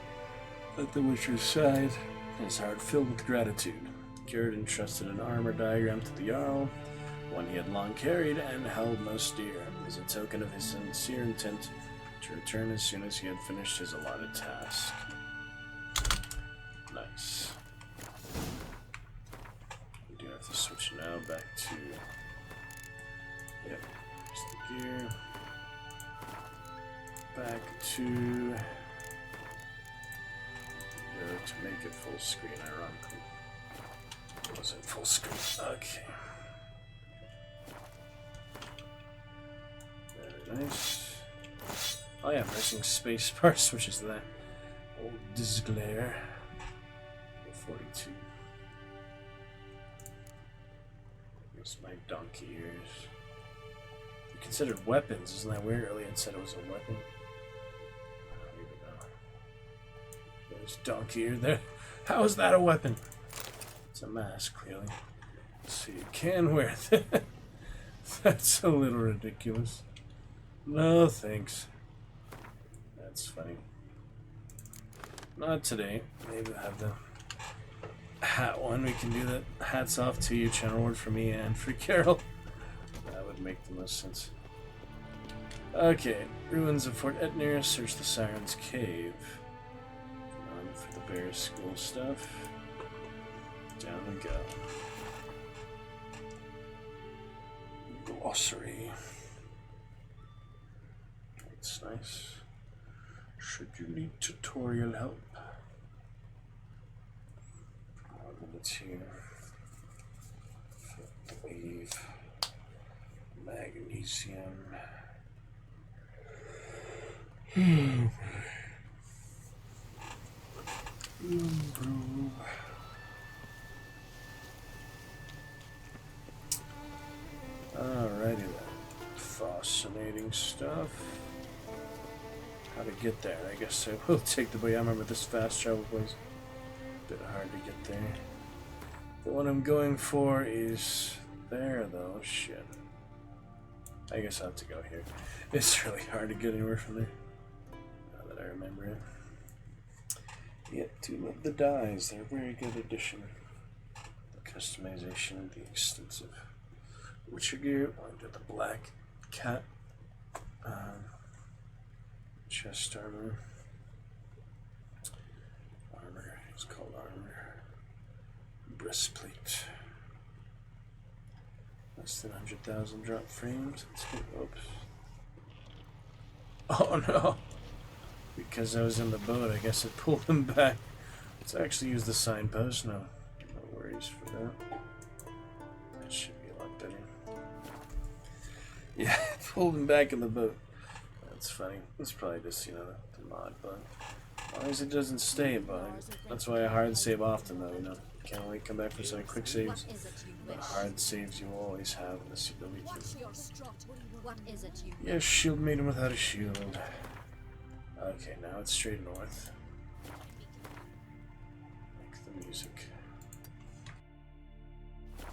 at the Witcher's side, his heart filled with gratitude. Gerd entrusted an armor diagram to the Jarl, one he had long carried and held most dear, as a token of his sincere intent to return as soon as he had finished his allotted task. Nice. We do have to switch now back to... Yep, there's the gear. Back to... to make it full screen, ironically. It wasn't full screen. Okay. Very nice. Oh yeah, I'm pressing space bar switches to that. Old Disglare. 42. Here's my donkey ears. They're considered weapons, isn't that weird? Earlier it said it was a weapon. I don't even know. There's donkey ear there. How is that a weapon? It's a mask, clearly. So you can wear that. That's a little ridiculous. No thanks. That's funny. Not today. Maybe we'll have the hat one. We can do that. Hats off to you, channel word for me and for Carol. That would make the most sense. Okay. Ruins of Fort Etnir. Search the Siren's Cave. Come on for the bear school stuff. Down we go. Glossary. That's nice. Should you need tutorial help? Minutes here. Wave. Magnesium. Improve. Alrighty then. Fascinating stuff. How to get there? I guess I will take the way. I remember this fast travel place. Bit hard to get there. The one I'm going for is there though. Shit. I guess I'll have to go here. It's really hard to get anywhere from there. Now that I remember it. Yet do love the dyes. They're a very good addition. The customization, the extensive Witcher gear. Under the black cat. Chest armor. Armor. It's called armor. Breastplate. Less than 100,000 drop frames. Let's hit. Oops. Oh no! Because I was in the boat, I guess it pulled him back. Let's actually use the signpost. No worries for that. That should be a lot better. Yeah, it pulled him back in the boat. That's funny. It's probably just, you know, the mod bug. As long as it doesn't stay a bug. That's why I hard save often, though, you know. You can't only come back for some quick saves. But hard saves you will always have in the CW2. What is it you Yeah, shield maiden without a shield. Okay, now it's straight north. Like the music. I'm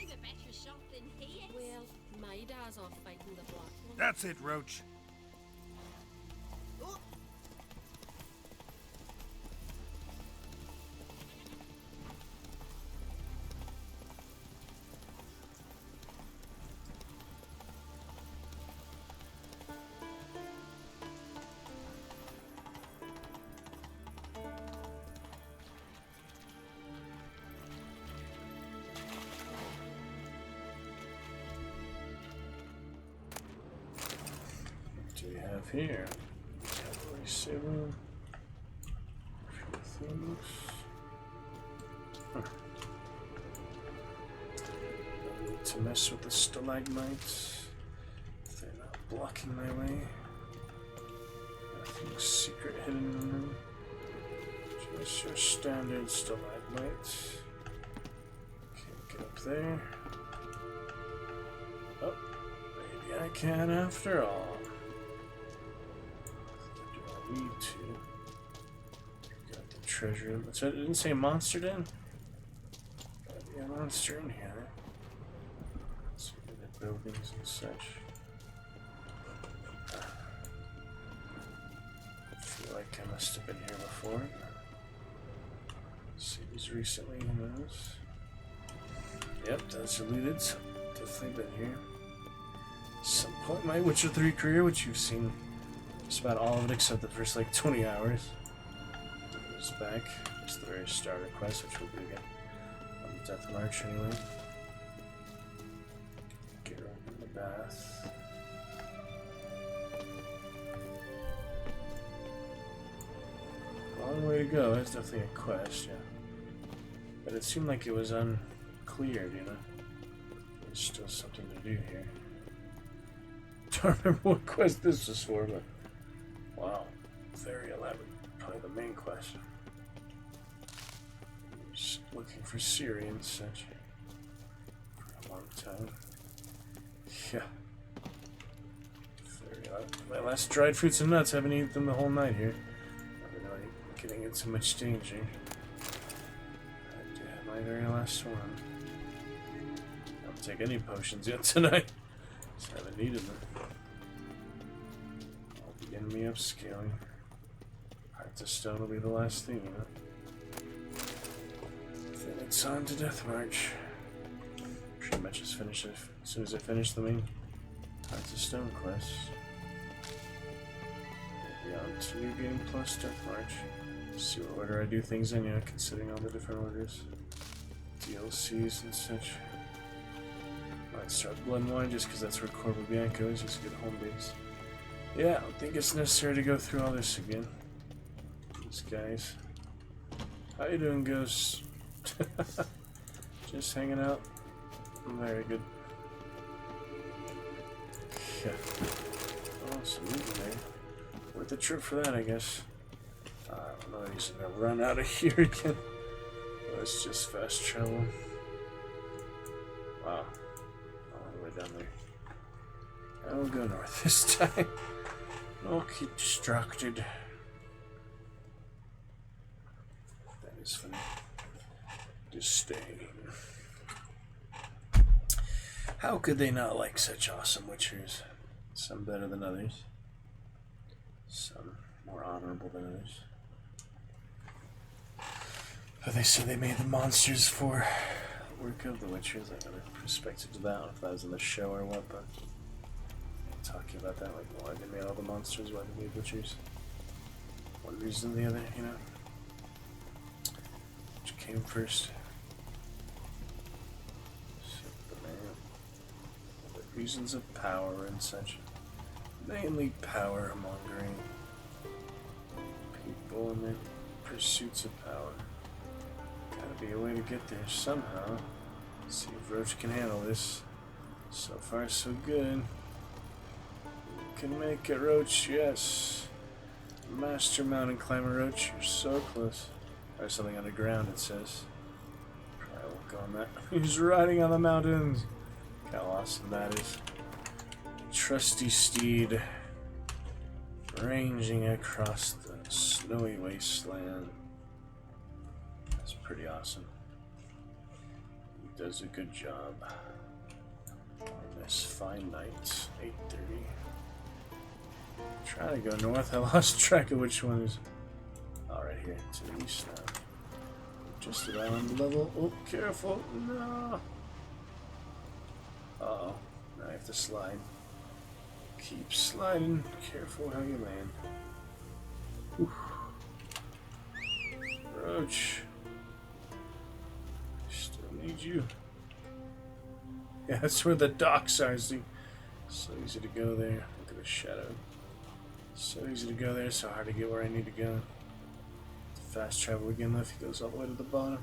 a better shot than he is. Well, my dad's off fighting the black one. That's it, Roach. What do we have here? Cavalry Saber. A few things. No need to mess with the stalagmites. If they're not blocking my way. Nothing secret hidden in them. Just your standard stalagmites. Can't get up there. Oh, maybe I can after all. Do I need to? Got the treasure. What's that? It didn't say monster den? Gotta be a monster in here. Let's see the buildings and such. I feel like I must have been here before. Cities recently, who knows? Yep, that's deleted. Definitely been here. Some point my Witcher 3 career, which you've seen just about all of it except the first like 20 hours. It's back. It's the very starter quest, which we'll do again on the Death March anyway. Get right in the bath. Long way to go. That's definitely a quest, yeah. But it seemed like it was uncleared, you know? There's still something to do here. Don't remember what quest this was for, but wow, very elaborate. Probably the main quest. Just looking for Ciri and such for a long time. Yeah. Very elaborate. My last dried fruits and nuts. Haven't eaten them the whole night here. I'm really getting into much danger. My very last one. Don't take any potions yet tonight. Just haven't needed them. I'll begin me upscaling. Hearts of Stone will be the last thing, you know. Then it's on to Death March. Pretty much just finish it as soon as I finish the main Hearts of Stone quest. We'll be on to New Game plus Death March. See what order I do things in, you know, considering all the different orders. DLCs and such. Might start Blood and Wine just because that's where Corvo Bianco is, just a good home base. Yeah, I don't think it's necessary to go through all this again. These guys. How you doing, Ghosts? Just hanging out? Very good. Yeah. Oh, some moving there. Worth the trip for that, I guess. I don't know, he's gonna run out of here again. It's just fast travel. Wow. All the way down there. I'll go north this time. Don't get distracted. That is funny. Disdain. How could they not like such awesome Witchers? Some better than others. Some more honorable than others. But they say they made the monsters for work of the Witchers. I got a perspective to that. I don't know if that was in the show or what, but talking about that, like why they made all the monsters, why they made Witchers. One reason or the other, you know. Which came first? The reasons of power and such. Mainly power mongering. People and their pursuits of power. Gotta be a way to get there somehow. See if Roach can handle this. So far, so good. can make it, Roach, yes. Master mountain climber, Roach, you're so close. There's something underground, it says. Probably won't go on that. He's riding on the mountains. Look how awesome that is. Trusty steed ranging across the snowy wasteland. That's pretty awesome. He does a good job. On this fine night, 8:30. Trying to go north. I lost track of which one is. Oh, right here to the east now. Just about on the level. Oh, careful! No. Uh-oh. Now I have to slide. Keep sliding. Careful how you land. Oof. Roach. Still need you. Yeah, that's where the docks are. See? So easy to go there. Look at the shadow. So easy to go there, so hard to get where I need to go. Fast travel again though if he goes all the way to the bottom.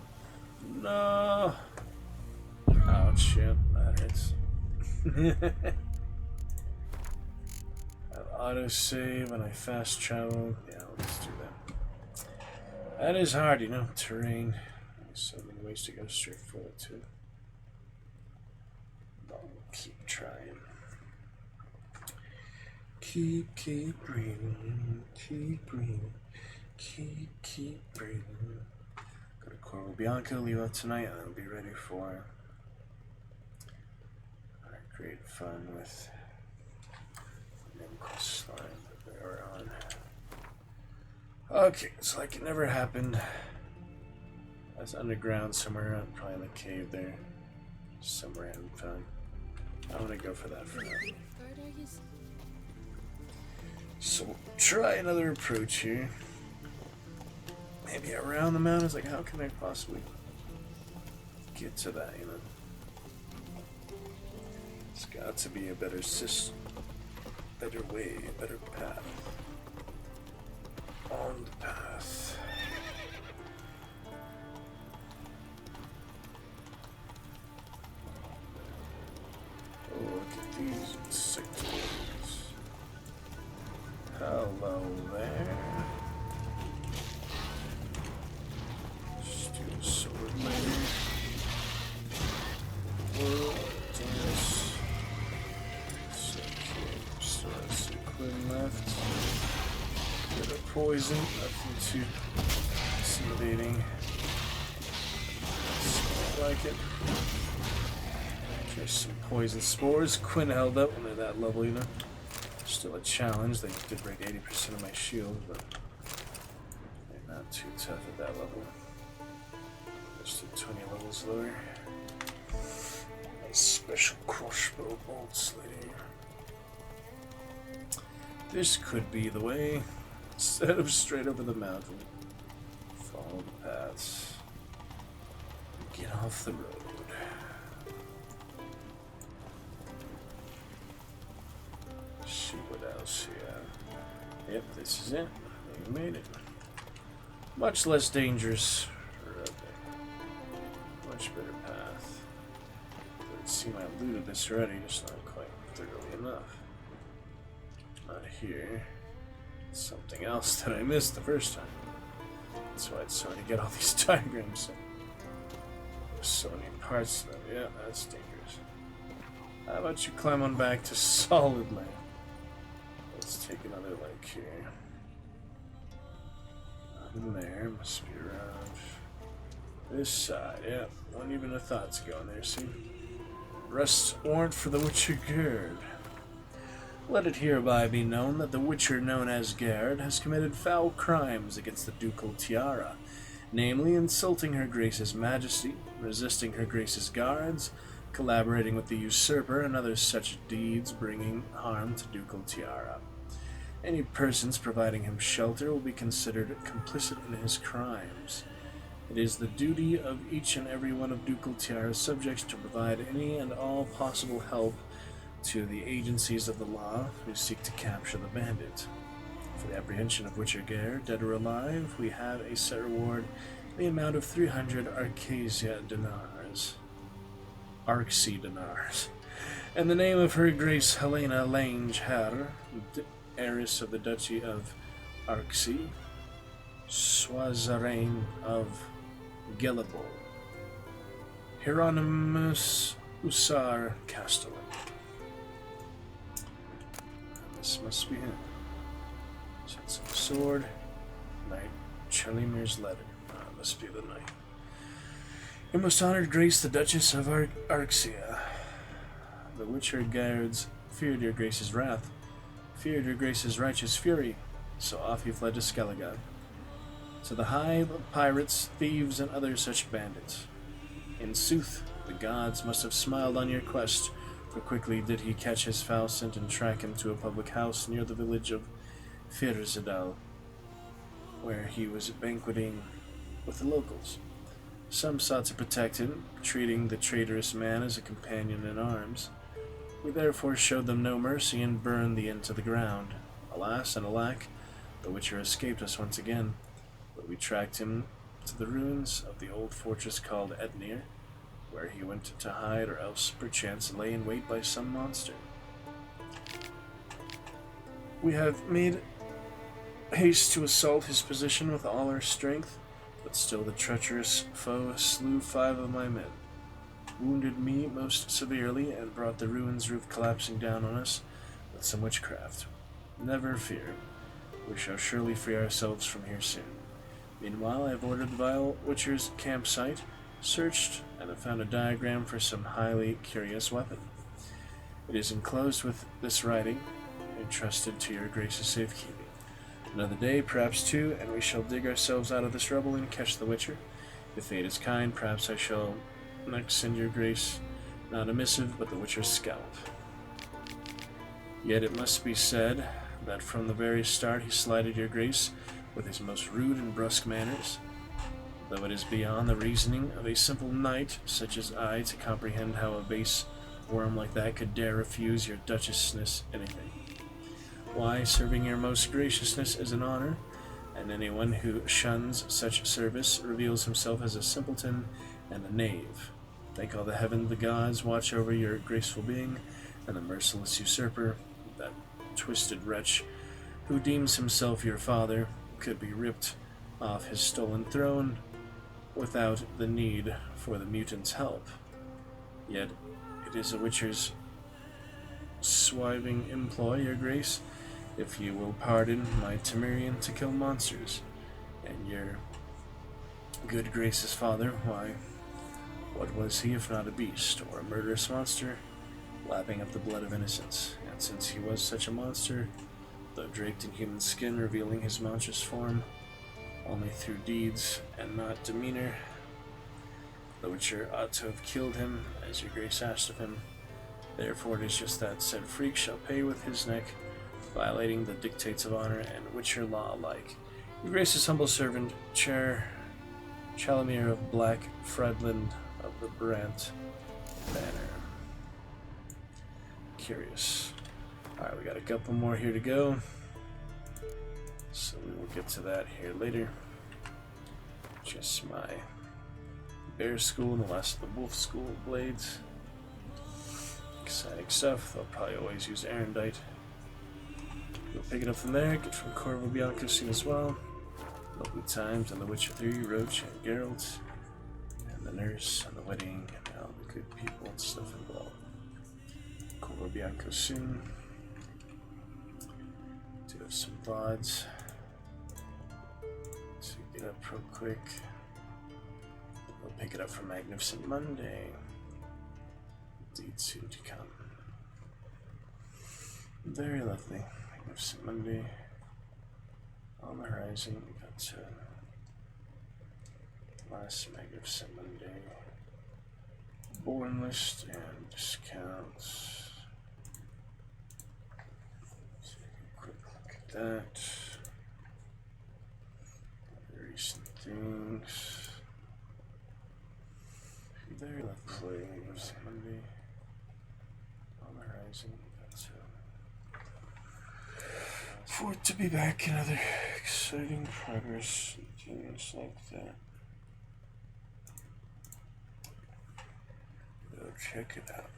No! Ouch, yep, that hurts. I'll auto-save and I fast travel. Yeah, let's do that. That is hard, you know, terrain. There's so many ways to go straight forward too. But we'll keep trying. Keep breathing, keep breathing, keep breathing. Go to Corvo Bianco, leave out tonight, and I'll be ready for our great fun with the main quest line that we were on. Okay, it's like it never happened. That's underground somewhere, probably in the cave there. Somewhere I haven't found. I'm gonna go for that for now. So we'll try another approach here. Maybe around the mountains. Like, how can I possibly get to that, you know? It's got to be a better system, better way, a better path. On the path. Oh, look at these insects. Hello there. Let's do a sword later. Dance. It's okay. Still has some Quinn left. Bit of poison. Nothing too intimidating. Smell like it. There's some poison spores. Quinn held up when they're that level, you know. Still a challenge. They did break 80% of my shield, but they're not too tough at that level. Just 20 levels lower. A special crossbow bolts later. This could be the way. Instead of straight over the mountain, follow the paths. Get off the road. See what else here. Yep, this is it. You made it. Much less dangerous. Much better path. It seemed I looted this already, just not quite thoroughly enough. Not here. Something else that I missed the first time. That's why it's hard to get all these diagrams. There's so many parts to them. Yeah, that's dangerous. How about you climb on back to solid land? Let's take another leg here. Nothing there. Must be around this side. Yeah, wasn't even a thought to go in there, see? Arrest warrant for the Witcher Gerd. Let it hereby be known that the Witcher known as Gerd has committed foul crimes against the ducal tiara, namely insulting her Grace's majesty, resisting her Grace's guards, collaborating with the usurper, and other such deeds bringing harm to ducal tiara. Any persons providing him shelter will be considered complicit in his crimes. It is the duty of each and every one of ducal tiara's subjects to provide any and all possible help to the agencies of the law who seek to capture the bandit. For the apprehension of Witcher Gerd, dead or alive, we have a set reward in the amount of 300 Arcasia dinars. Arxie dinars. In the name of her Grace Helena Lange Herr, heiress of the Duchy of Arxie, Suzerain of Gelibol, Hieronymus Usar Castellan. This must be him. Sense of the sword. Knight Chelimir's letter. Must be the knight. Your most honored grace, the Duchess of Arxia. The Witcher guards feared your grace's wrath, feared your grace's righteous fury, so off he fled to Skellige, to the hive of pirates, thieves, and other such bandits. In sooth, the gods must have smiled on your quest, for quickly did he catch his foul scent and track him to a public house near the village of Firzadal, where he was banqueting with the locals. Some sought to protect him, treating the traitorous man as a companion in arms. We therefore showed them no mercy and burned the inn to the ground. Alas and alack, the Witcher escaped us once again, but we tracked him to the ruins of the old fortress called Ednir, where he went to hide, or else perchance lay in wait by some monster. We have made haste to assault his position with all our strength, but still the treacherous foe slew 5 of my men, wounded me most severely, and brought the ruins roof collapsing down on us with some witchcraft. Never fear, we shall surely free ourselves from here soon. Meanwhile, I have ordered the vile Witcher's campsite searched, and have found a diagram for some highly curious weapon. It is enclosed with this writing, entrusted to your grace's safekeeping. Another day, perhaps 2, and we shall dig ourselves out of this rubble and catch the Witcher. If fate is kind, perhaps I shall next send your grace not a missive, but the Witcher's scalp. Yet it must be said that from the very start he slighted your grace with his most rude and brusque manners, though it is beyond the reasoning of a simple knight such as I to comprehend how a base worm like that could dare refuse your duchessness anything. Why, serving your most graciousness is an honor, and anyone who shuns such service reveals himself as a simpleton and a knave. Thank all the heaven the gods watch over your graceful being, and the merciless usurper, that twisted wretch who deems himself your father, could be ripped off his stolen throne without the need for the mutant's help. Yet it is a Witcher's swiving employ, your grace, if you will pardon my Temerian to kill monsters, and your good grace's father, why, what was he if not a beast, or a murderous monster, lapping up the blood of innocents? And since he was such a monster, though draped in human skin, revealing his monstrous form only through deeds and not demeanor, the Witcher ought to have killed him, as your grace asked of him. Therefore it is just that said freak shall pay with his neck, violating the dictates of honor and Witcher law alike. Your grace's humble servant, Chalamir of Black Fredland of the Brant Banner. Curious. Alright, we got a couple more here to go, so we will get to that here later. Just my bear school and the last of the wolf school blades. Exciting stuff. They'll probably always use Arendite. We'll pick it up from there, get from Corvo Bianco soon as well. Lovely times on The Witcher 3, Roach and Geralt, and the nurse, and the wedding, and all the good people and stuff involved. Corvo Bianco soon. Do have some VODs to get up real quick. We'll pick it up for Magnificent Monday. Indeed, soon to come. Very lovely. Magnificent Monday on the horizon. We got last Magnificent Monday. Born list and discounts. Take a quick look at that. Other recent things. Very lovely. Magnificent Monday on the horizon. For it to be back in other exciting progress, things like that. Go check it out.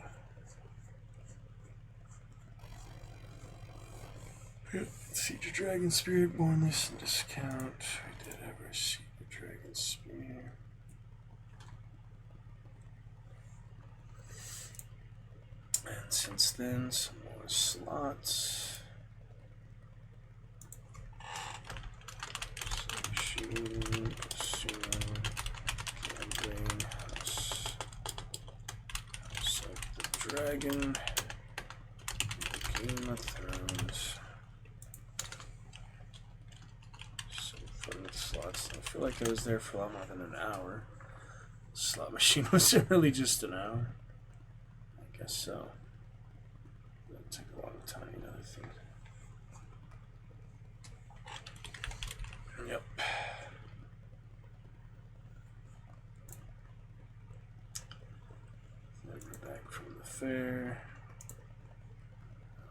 Siege of Dragon Spirit, born this discount. We did ever Siege of Dragon Spear. And since then, some more slots. Machine, Pursuing, Gambling, House of the Dragon, Game of Thrones. So fun with slots. I feel like I was there for a lot more than an hour. Slot machine was really just an hour. I guess so. That'll take a long time, I think. Yep. We're back from the fair.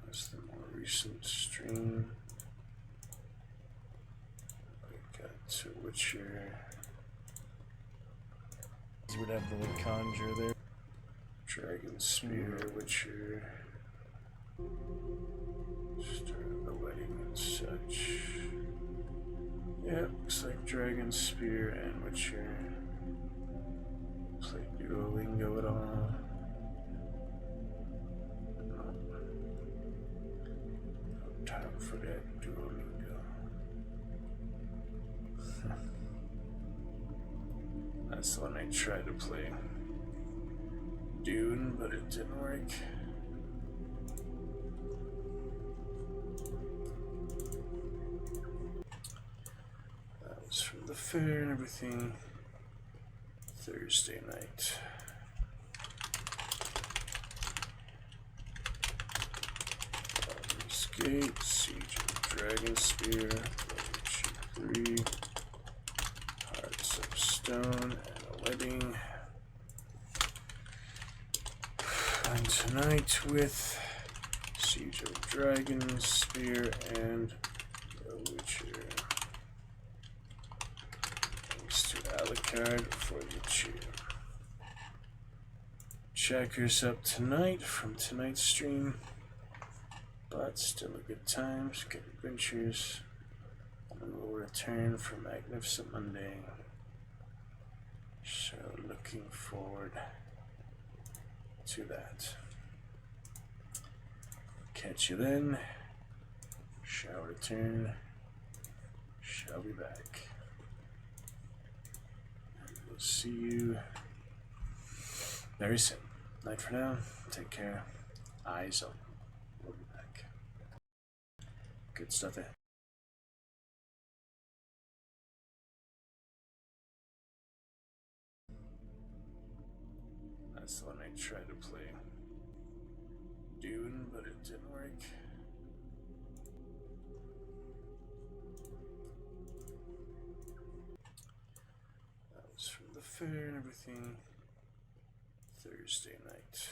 That's the more recent stream. We got to Witcher. You would have the wood conjure there. Dragon Spear, Witcher. Start the wedding and such. Yeah, looks like Dragon Spear and Witcher. Play Duolingo at all. No time for that Duolingo. That's the one I tried to play. Dune, but it didn't work. That was from the fair and everything. Thursday night. Baldur's Gate, Siege of Dragon Spear, Witcher 3, Hearts of Stone, and a Wedding. And tonight with Siege of Dragon Spear and The Witcher. Thanks to Alucard for the cheer. Checkers up tonight from tonight's stream, but still a good time, good adventures, and we'll return for Magnificent Monday. So looking forward to that. Catch you then. Shall return. Shall be back. And we'll see you very soon. Night for now. Take care. Eyes open. We'll be back. Good stuff there. That's the one I tried to play. Dune, but it didn't work. That was from the fair and everything. Thursday night.